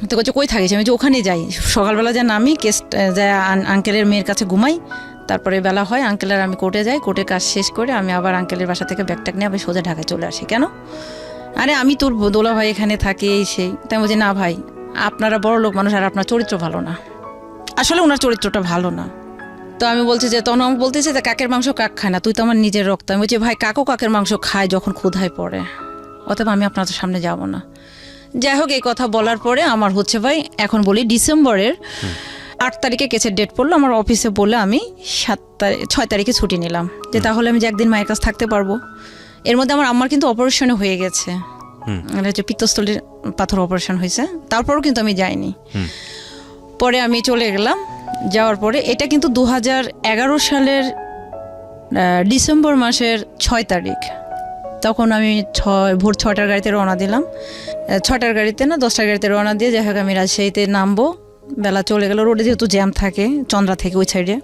তো বলছে কই থাকিস? আমি যে ওখানে যাই, সকালবেলা যা নামি কেস যায় আঙ্কেলের মেয়ের কাছে ঘুমাই, তারপরে বেলা হয় আঙ্কেলের, আমি কোর্টে যাই, কোর্টের কাজ শেষ করে আমি আবার আঙ্কেলের বাসা থেকে ব্যাগট্যাগ নিয়ে আবার সোজা ঢাকায় চলে আসি। কেন? আরে আমি তোর দোলা ভাই এখানে থাকি, এই সেই। তাই বলছি না ভাই, আপনারা বড় লোক মানুষ, আর আপনার চরিত্র ভালো না। আসলে ওনার চরিত্রটা ভালো না। তো আমি বলছি যে তখন আমাকে বলতেছে যে কাকের মাংস কাক খায় না, তুই তো আমার নিজের রক্ত। আমি বলছি ভাই কাকও কাকের মাংস খায় যখন ক্ষুধায় পড়ে, অতএব আমি আপনাদের সামনে যাব না। যাই হোক, এই কথা বলার পরে আমার হচ্ছে ভাই এখন বলি ডিসেম্বরের 8 তারিখে কেসের ডেট পড়লো। আমার অফিসে বলে আমি 6 তারিখে ছুটি নিলাম, যে তাহলে আমি যে একদিন মায়ের কাছে থাকতে পারবো। এর মধ্যে আমার আম্মার কিন্তু অপারেশনে হয়ে গেছে, হচ্ছে পিত্তস্থলীর পাথর অপারেশন হয়েছে, তারপরও কিন্তু আমি যাইনি। পরে আমি চলে গেলাম। যাওয়ার পরে এটা কিন্তু 2011 সালের ডিসেম্বর মাসের 6 তারিখ। তখন আমি ভোর 6টার গাড়িতে রওনা দিলাম। 6টার গাড়িতে না 10টার গাড়িতে রওনা দিয়ে যাই হোক আমি রাজশাহীতে নামবো। বেলা চলে গেল, রোডে যেহেতু জ্যাম থাকে চন্দ্রা থেকে ওই সাইডে,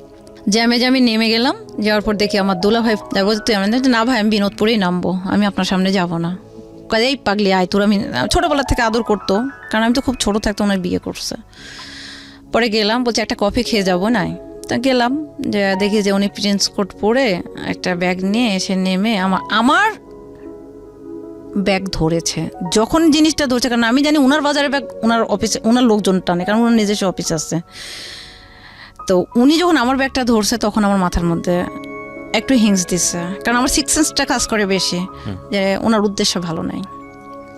জ্যামে নেমে গেলাম। যাওয়ার পর দেখি আমার দুলা ভাই বলতে তুই আমি না ভাই আমি বিনোদপুরেই নামবো, আমি আপনার সামনে যাব না। কাজে এই পাগলি আয় তোর। আমি ছোটোবেলা থেকে আদর করতো, কারণ আমি তো খুব ছোটো থাকতে ওনার বিয়ে করছে। পরে গেলাম, বলছে একটা কফি খেয়ে যাবো নাই? তা গেলাম, যে দেখি যে উনি প্রিন্স কোট পরে একটা ব্যাগ নিয়ে এসে নেমে আমার ব্যাগ ধরেছে। যখন জিনিসটা ধরছে, কারণ আমি জানি ওনার বাজারে ব্যাগ ওনার অফিসে ওনার লোকজন টানে, কারণ ওনার নিজস্ব অফিস আছে। তো উনি যখন আমার ব্যাগটা ধরছে তখন আমার মাথার মধ্যে একটু হিংস দিচ্ছে, কারণ আমার সিক্স সেন্সটা কাজ করে বেশি, যে ওনার উদ্দেশ্য ভালো নাই।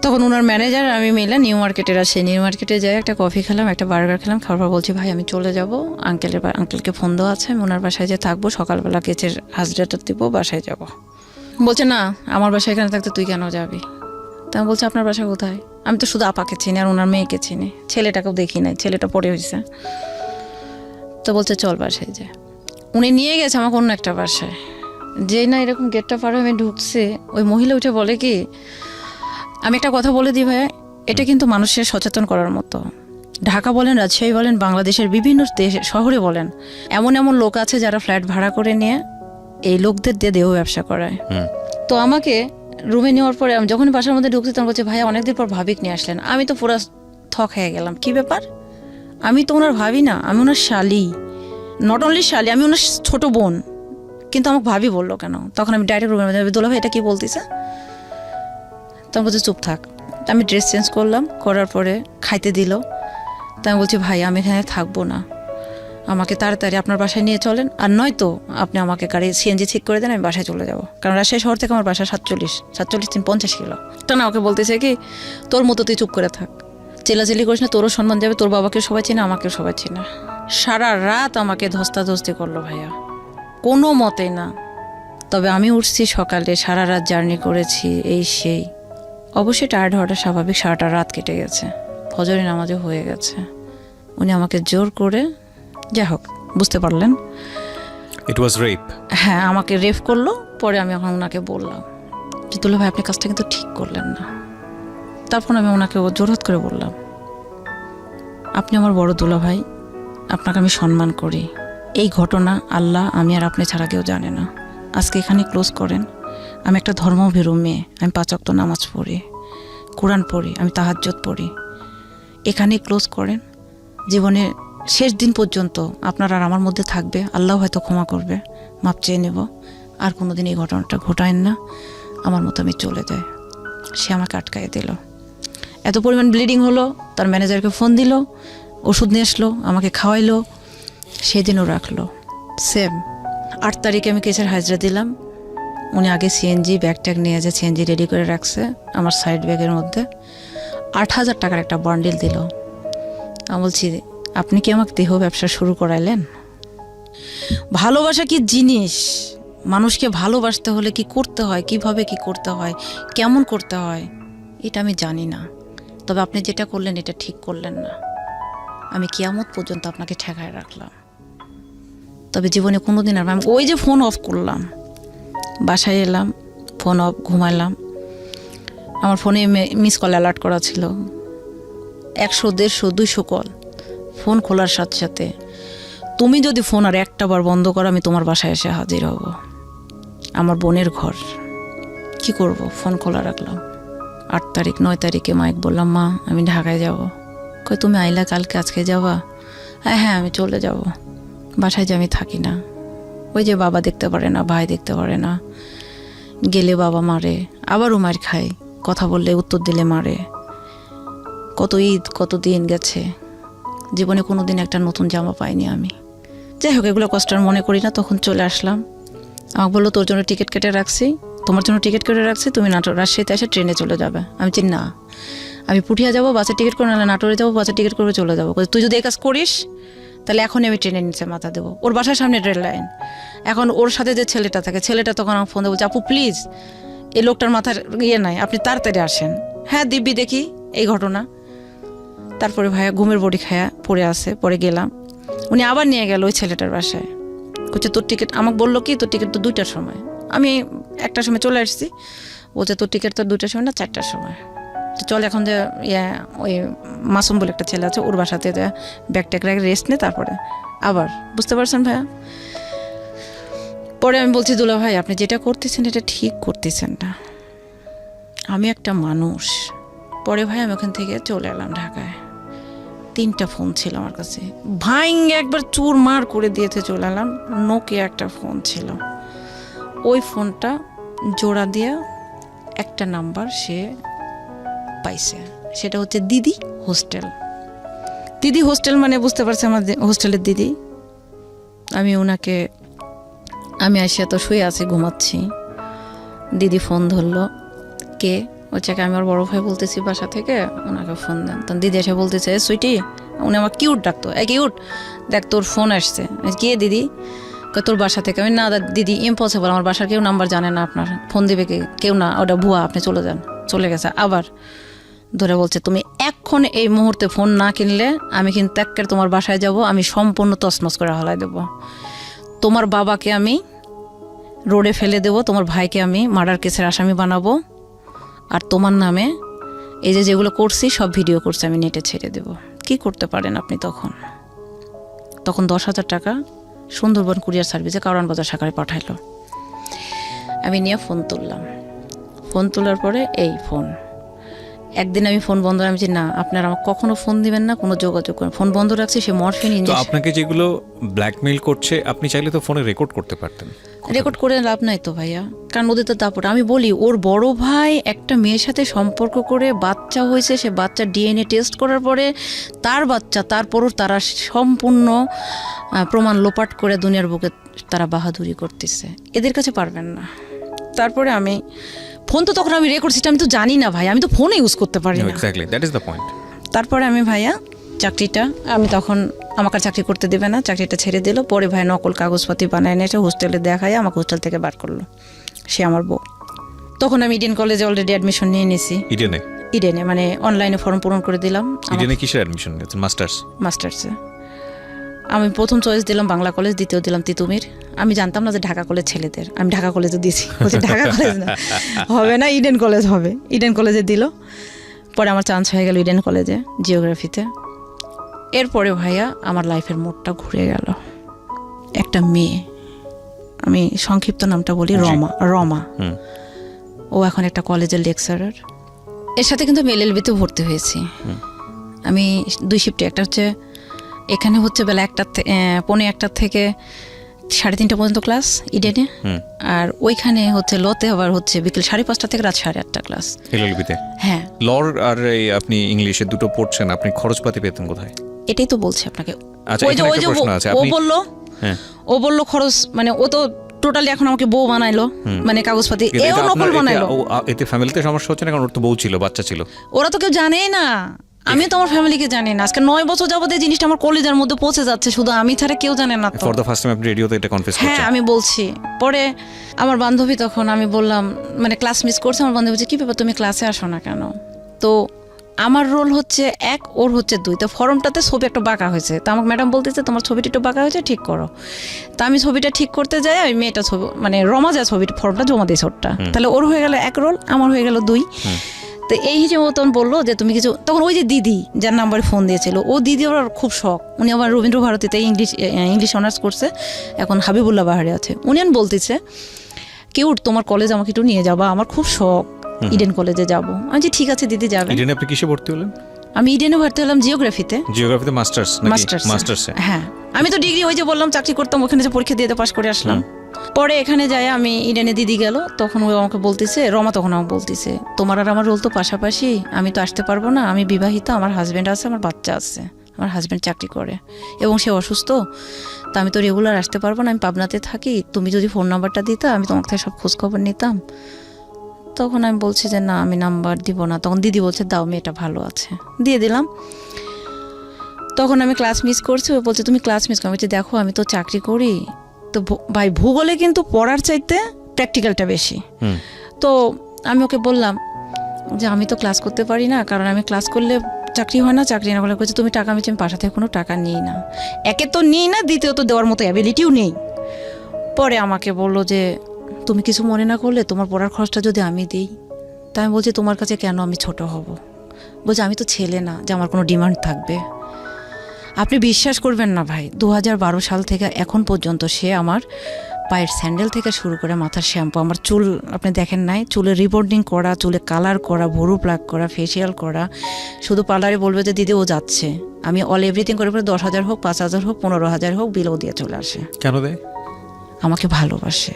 তখন ওনার ম্যানেজার আমি মিলে নিউ মার্কেটের আসি, নিউ মার্কেটে যাই একটা কফি খেলাম, একটা বার্গার খেলাম। খাওয়ার পর বলছি ভাই আমি চলে যাব, আঙ্কেলকে ফোন দেওয়া আছে, আমি ওনার বাসায় যে থাকবো, সকালবেলা কেচের হাজরাটা দিব, বাসায় যাব। বলছে না আমার বাসায় এখানে থাকতে তুই কেন যাবি? তা আমি বলছি আপনার বাসা কোথায়? আমি তো শুধু আপাকে চিনি আর ওনার মেয়েকে চিনি, ছেলেটাকেও দেখি নাই, ছেলেটা পড়ে হয়েছে। তো বলছে চল বাসায় যে। উনি নিয়ে গেছে আমাকে অন্য একটা বাসায়। যেই না এরকম গেটটা পার হয়ে আমি ঢুকছে, ওই মহিলা উঠে বলে কি, আমি একটা কথা বলে দিই ভাইয়া, এটা কিন্তু মানুষের সচেতন করার মতো। ঢাকা বলেন, রাজশাহী বলেন, বাংলাদেশের বিভিন্ন শহরে বলেন, এমন এমন লোক আছে যারা ফ্ল্যাট ভাড়া করে নিয়ে এই লোকদের দিয়ে দেহ ব্যবসা করায়। তো আমাকে রুমে নেওয়ার পরে আমি যখন বাসার মধ্যে ঢুকছি তখন বলছে ভাইয়া অনেকদিন পর ভাবিক নিয়ে আসলেন। আমি তো পুরো থক হয়ে গেলাম, কি ব্যাপার? আমি তো ওনার ভাবি না, আমি ওনার শালি, নট অনলি শালি, আমি ওনার ছোট বোন, কিন্তু আমাকে ভাবি বললো কেন? তখন আমি ডাইরেক্ট রুমের মধ্যে দোলা ভাই এটা কি বলতেছে? তখন বলছে চুপ থাক। আমি ড্রেস চেঞ্জ করলাম, করার পরে খাইতে দিল। তাই আমি বলছি ভাই আমি এখানে থাকবো না, আমাকে তাড়াতাড়ি আপনার বাসায় নিয়ে চলেন, আর নয়তো আপনি আমাকে গাড়ি সিএনজি ঠিক করে দেন, আমি বাসায় চলে যাব। কারণ রাজশাহী শহর থেকে আমার বাসা 47 50 কিলো। তা না ওকে বলতেছে কি তোর মতো তুই চুপ করে থাক, চেলাচেলি করিস না, তোরও সম্মান যাবে, তোর বাবাকে সবাই চেনে, আমাকেও সবাই চেনে। সারা রাত আমাকে ধস্তাধস্তি করলো ভাইয়া, কোনো মতেই না। তবে আমি উঠছি সকালে, সারা রাত জার্নি করেছি, এই সেই। অবশ্যই টায়ার্ড হওয়াটা স্বাভাবিক, সারাটা রাত কেটে গেছে, ফজরের নামাজও হয়ে গেছে। উনি আমাকে জোর করে, যাই হোক বুঝতে পারলেন, ইট ওয়াজ রেপ। হ্যাঁ আমাকে রেপ করলো। পরে আমি এখন ওনাকে বললাম যে দুলা ভাই আপনি কাজটা কিন্তু ঠিক করলেন না। তারপর আমি ওনাকে জোরহাত করে বললাম, আপনি আমার বড় দুলা ভাই, আপনাকে আমি সম্মান করি। এই ঘটনা আল্লাহ, আমি আর আপনি ছাড়া কেউ জানে না। আজকে এখানে ক্লোজ করেন। আমি একটা ধর্মভীরু মেয়ে, আমি 5 ওয়াক্ত নামাজ পড়ি, কোরআন পড়ি, আমি তাহাজ্জুদ পড়ি। এখানেই ক্লোজ করেন। জীবনে শেষ দিন পর্যন্ত আপনার আর আমার মধ্যে থাকবে, আল্লাহ হয়তো ক্ষমা করবে, মাপ চেয়ে নেব। আর কোনো দিন এই ঘটনাটা ঘটায়েন না, আমার মতো আমি চলে যাই। সে আমাকে আটকায় দিল। এত পরিমাণ ব্লিডিং হলো, তার ম্যানেজারকে ফোন দিল, ওষুধ নিয়ে আসলো, আমাকে খাওয়াইলো, সেদিনও রাখলো। সেম 8 তারিখে আমি কেসের হাজরা দিলাম। উনি আগে সিএনজি ব্যাগ ট্যাগ নিয়ে যে সিএনজি রেডি করে রাখছে আমার সাইড ব্যাগের মধ্যে। 8,000 টাকার একটা বান্ডিল দিল। আমি বলছি, আপনি কি আমাকে দেহ ব্যবসা শুরু করাইলেন? ভালোবাসা কি জিনিস, মানুষকে ভালোবাসতে হলে কি করতে হয়, কিভাবে কি করতে হয়, কেমন করতে হয়, এটা আমি জানি না। তবে আপনি যেটা করলেন এটা ঠিক করলেন না। আমি কিয়ামত পর্যন্ত আপনাকে ঠেকায় রাখলাম। তবে জীবনে কোনো দিন আর আমি ওই যে ফোন অফ করলাম, বাসায় এলাম, ফোন অফ, ঘুমাইলাম। আমার ফোনে মিস কল অ্যালার্ট করা ছিল 100, 150, 200 কল। ফোন খোলার সাথে সাথে, তুমি যদি ফোন আর একটা বার বন্ধ করো আমি তোমার বাসায় এসে হাজির হব। আমার বোনের ঘর, কি করব, ফোন খোলা রাখলাম। 8 তারিখ, 9 তারিখে মাইক বললাম, মা আমি ঢাকায় যাব। কই তুমি আইলা কালকে, আজকে যাবা? হ্যাঁ আমি চলে যাব। বাসায় যে আমি থাকি না, ওই যে বাবা দেখতে পারে না, ভাই দেখতে পারে না, গেলে বাবা মারে, আবারও মার খায়, কথা বললে উত্তর দিলে মারে। কত ঈদ, কত দিন গেছে, জীবনে কোনো দিন একটা নতুন জামা পাইনি আমি। যাই হোক এগুলো কষ্ট আর মনে করি না। তখন চলে আসলাম। আমাকে বললো, তোর জন্য টিকিট কেটে রাখছি, তোমার জন্য টিকিট কেটে রাখছি, তুমি রাজশাহীতে এসে ট্রেনে চলে যাবে। আমি চিনি না, আমি পুঠিয়া যাবো, বাসের টিকিট করে, নাহলে নাটোরে যাবো, বাসের টিকিট করে চলে যাবো। তুই যদি এই কাজ করিস তাহলে এখনই আমি ট্রেনের নিচে মাথা দেবো। ওর বাসার সামনে রেল লাইন। এখন ওর সাথে যে ছেলেটা থাকে, ছেলেটা তখন আমার ফোন দিয়ে বলছে, আপু প্লিজ এই লোকটার মাথার ইয়ে নাই, আপনি তাড়াতাড়ি আসেন। হ্যাঁ দিব্যি দেখি এই ঘটনা। তারপরে ভাইয়া ঘুমের বড়ি খায়া পড়ে আসে। পরে গেলাম, উনি আবার নিয়ে গেল ওই ছেলেটার বাসায়। বলছে তোর টিকিট, আমাকে বললো কি তোর টিকিট তো 2টার সময়। আমি 1টার সময় চলে আসছি। বলছে তোর টিকিট তো 2টার সময় না, 4টার সময়। তো চল এখন যে ওই মাসুম বলে একটা ছেলে আছে, ওর বাসাতে ব্যাগ ট্যাগ রেখে রেস্ট নে, তারপরে আবার। বুঝতে পারছেন ভাইয়া? পরে আমি বলছি, দুলা ভাই আপনি যেটা করতেছেন এটা ঠিক করতেছেন না, আমি একটা মানুষ। পরে ভাই আমি ওখান থেকে চলে এলাম ঢাকায়। 3টা ফোন ছিল আমার কাছে, ভাইঙ্গে একবার চুরমার করে দিয়েছে চলে এলাম। নোকিয়া একটা ফোন ছিল, ওই ফোনটা জোড়া দিয়ে একটা নাম্বার সে পাইছে, সেটা হচ্ছে দিদি হোস্টেল। দিদি হোস্টেল মানে বুঝতে পারছে আমার হোস্টেলের দিদি। আমি ওনাকে, আমি আসিয়া তো শুয়ে আছি, ঘুমাচ্ছি। দিদি ফোন ধরলো, কে? হচ্ছে আমি ওর বড় ভাই বলতেছি বাসা থেকে, ওনাকে ফোন দেন। তখন দিদি এসে বলতেছে, সুইটি, উনি আমার কিউট ডাকতো, কিউট দেখ তোর ফোন আসছে। কে দিদি? তোর বাসা থেকে। আমি না দিদি ইম্পসিবল, আমার বাসার কেউ নাম্বার জানে না, আপনার ফোন দেবে কেউ না, ওটা ভুয়া, আপনি চলে যান। চলে গেছে। আবার ধরে বলছে, তুমি এখন এই মুহূর্তে ফোন না কিনলে আমি কিন্তু একের তোমার বাসায় যাব, আমি সম্পূর্ণ তছনছ করে হলাই দেব। তোমার বাবাকে আমি রোডে ফেলে দেব, তোমার ভাইকে আমি মার্ডার কেসের আসামি বানাবো, আর তোমার নামে এই যে যেগুলো করছি সব ভিডিও করছি আমি নেটে ছেড়ে দেব। কি করতে পারেন আপনি? তখন 10,000 টাকা সুন্দরবন কুরিয়ার সার্ভিসে কারওয়ান বাজার শাখায় পাঠাইলো। আমি নিয়ে ফোন তুললাম। ফোন তোলার পরে এই ফোন, একদিন আমি ফোন বন্ধ, আমি যে না আপনারা আমাকে কখনো ফোন দিবেন না, কোনো যোগাযোগ করেন। ফোন বন্ধ রাখছি, সে মরফিন তো ইঞ্জেকশন। আপনাকে যেগুলো ব্ল্যাকমেইল করছে, আপনি চাইলে তো ফোনে রেকর্ড করতে পারতেন। রেকর্ড করে লাভ নাই তো ভাইয়া, কারণ ওদের তো দাপট। আমি বলি, ওর বড় ভাই একটা মেয়ের সাথে সম্পর্ক করে বাচ্চা হয়েছে, সে বাচ্চা ডিএনএ টেস্ট করার পরে তার বাচ্চা, তারপরও তারা সম্পূর্ণ প্রমাণ লোপাট করে দুনিয়ার বুকে তারা বাহাদুরি করতেছে। এদের কাছে পারবেন না। তারপরে আমি ফোন তো তখন আমি রেকর্ড সিস্টেম আমি তো জানি না ভাই, আমি তো ফোনে ইউজ করতে পারি না। Exactly, that is the point. তারপরে আমি ভাইয়া চাকরিটা আমি তখন আমাকে চাকরি করতে দেবে না, চাকরিটা ছেড়ে দিল। পরে ভাই নকল কাগজপাতি বানায় এনেছে, হোস্টেলে দেখায় আমাকে হোস্টেল থেকে বার করলো, সে আমার বউ। তখন আমি ইডেন কলেজে অলরেডি অ্যাডমিশন নিয়ে নিয়েছি। ইডেনে মানে অনলাইনে ফর্ম পূরণ করে দিলাম। ইডেনে কিসের অ্যাডমিশন নিয়েছেন? মাস্টার্সে। আমি প্রথম চয়েস দিলাম বাংলা কলেজ, দ্বিতীয় দিলাম তিতুমির। আমি জানতাম না যে ঢাকা কলেজ ছেলেদের, আমি ঢাকা কলেজে দিয়েছি। বলছি ঢাকা কলেজ না, হবে না, ইডেন কলেজ হবে। ইডেন কলেজে দিল। পরে আমার চান্স হয়ে গেল ইডেন কলেজে জিওগ্রাফিতে। এরপরে ভাইয়া আমার লাইফের মোড়টা ঘুরে গেল। একটা মেয়ে, আমি সংক্ষিপ্ত নামটা বলি, রমা। ও এখন একটা কলেজের লেকচারার। এর সাথে কিন্তু আমি এলএলবিতে ভর্তি হয়েছি। আমি 2 শিফটে, একটা হচ্ছে এখানে হচ্ছে বেলা 1:15 থেকে 3:30 পর্যন্ত ক্লাস ইডেনে, আর ওইখানে হচ্ছে লতে আবার হচ্ছে বিকেল 5:30 থেকে রাত 8:30 ক্লাস এলএলবিতে। হ্যাঁ, লর আর এই আপনি ইংলিশে দুটো পড়ছেন, আপনি খরচপাতি পেতেন কোথায়? এটাই তো বলছি আপনাকে। আচ্ছা, ওই যে এখানে একটা প্রশ্ন আছে। ও বললো, হ্যাঁ, ও বললো খরচ, মানে ও তো টোটালি এখন আমাকে বউ বানাইলো, মানে কাগজপাতি কিন্তু এও এটা নকল আপনার- বানাইলো। এতে ফ্যামিলিতে সমস্যা হচ্ছে না? কারণ ওর তো বউ ছিল, বাচ্চা ছিল। ওরা তো কেউ জানেই না, আমি তো আমার ফ্যামিলিকে জানি না। আজকে 9 বছর যাবত এই জিনিসটা আমার কলেজের মধ্যে পৌঁছে যাচ্ছে, শুধু আমি ছাড়া কেউ জানে না তো। ফর দ্য ফার্স্ট টাইম আপনি রেডিওতে এটা কনফেস হ্যাঁ, করছেন। আমি বলছি। পরে আমার বান্ধবী, তখন আমি বললাম, মানে ক্লাস মিস করছে, আমার বান্ধবী বলছে কি ব্যাপার তুমি ক্লাসে আসো না কেন? তো আমার রোল হচ্ছে 1, ওর হচ্ছে 2। তো ফর্মটাতে ছবি একটা বাঁকা হয়েছে, তো আমাকে ম্যাডাম বলতেছে তোমার ছবিটা একটু বাঁকা হয়েছে, ঠিক করো। তা আমি ছবিটা ঠিক করতে যাই, আমি মেয়েটা ছবি মানে রমা যায় ছবিটা ফর্মটা জমা দিয়েছে ওরটা, তাহলে ওর হয়ে গেল 1 রোল, আমার হয়ে গেল 2। তো এই হিসেবে ও তখন বললো যে তুমি কিছু, তখন ওই যে দিদি যার নাম্বারে ফোন দিয়েছিল, ও দিদি ওর খুব শখ, উনি আবার রবীন্দ্র ভারতীতে ইংলিশ অনার্স করছে, এখন হাবিবুল্লাহ বাহারে আছে। উনি বলতেছে কেউ তোমার কলেজ আমাকে একটু নিয়ে যাবা, আমার খুব শখ ইডেন কলেজে যাবো। আমি যে ঠিক আছে দিদি যাবে। ইডেনে আপনি কিসে ভর্তি হলেন? আমি ইডেনে ভর্তি হলাম জিওগ্রাফিতে। জিওগ্রাফিতে মাস্টার্স নাকি? মাস্টার্সে। হ্যাঁ, আমি তো ডিগ্রি ওই যে বললাম চাকরি করতাম, ওখানে যে পরীক্ষা দিয়ে পাশ করে আসলাম। পরে এখানে যাই আমি, ইডেনে দিদি গেল, তখন ও আমাকে বলতেছে, রমা তখন আমাকে বলতেছে তোমার আর আমার রোল তো পাশাপাশি, আমি তো আসতে পারবো না, আমি বিবাহিতা, আমার হাজব্যান্ড আছে, আমার বাচ্চা আছে, আমার হাজব্যান্ড চাকরি করে এবং সে অসুস্থ, তা আমি তো রেগুলার আসতে পারবো না, আমি পাবনাতে থাকি, তুমি যদি ফোন নাম্বারটা দিতা আমি তোমার থেকে সব খোঁজখবর নিতাম। তখন আমি বলছি যে না, আমি নাম্বার দিব না। তখন দিদি বলছে দাও, মেয়েটা ভালো আছে, দিয়ে দিলাম। তখন আমি ক্লাস মিস করছি, ও বলছে তুমি ক্লাস মিস করো। আমি বলছি দেখো আমি তো চাকরি করি, তো ভাই ভূগোলে কিন্তু পড়ার চাইতে প্র্যাকটিক্যালটা বেশি। তো আমি ওকে বললাম যে আমি তো ক্লাস করতে পারি না, কারণ আমি ক্লাস করলে চাকরি হয় না, চাকরি না করলে বলছে তুমি টাকা আমি বাসা থেকে কোনো টাকা নিই না, একে তো নিই না, দ্বিতীয়ত দেওয়ার মতো অ্যাবিলিটিও নেই। পরে আমাকে বললো যে তুমি কিছু মনে না করলে তোমার পড়ার খরচটা যদি আমি দিই। তাই আমি বলছি তোমার কাছে কেন আমি ছোট হব? বলছে আমি তো ছেলে না যে আমার কোনো ডিমান্ড থাকবে। আপনি বিশ্বাস করবেন না ভাই, 2012 সাল থেকে এখন পর্যন্ত সে আমার পায়ের স্যান্ডেল থেকে শুরু করে মাথার শ্যাম্পু, আমার চুল আপনি দেখেন নাই, চুলে রিবন্ডিং করা, চুলে কালার করা, ভুরু প্লাক করা, ফেসিয়াল করা, শুধু পার্লারে বলবে যে দিদি ও যাচ্ছে, আমি অল এভরিথিং করে 10,000 হোক, 5,000 হোক, 15,000 হোক, বিলও দিয়ে চলে আসে। কেন দেয়? আমাকে ভালোবাসে।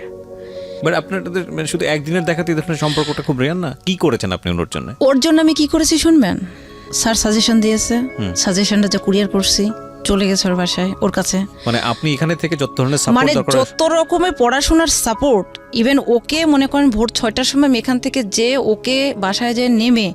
বাট আপনাদের মানে শুধু একদিনের দেখাতে এই ধরনের সম্পর্কটা খুব রেয়ার না? কি করেছেন আপনি ওর জন্য? ওর জন্য আমি কি করেছি শুনবেন? স্যার সাজেশন দিয়েছে, সাজেশনটা যে কুরিয়ার করছি, চলে গেছে ওর বাসায়, ওর কাছে। মানে আপনি এখানে থেকে যত ধরনের সাপোর্ট মানে দরকার, যত রকমের পড়াশোনার সাপোর্ট, ইভেন ওকে মনে করেন ভোর 6টার সময় এখান থেকে যে ওকে বাসায় যে নেমে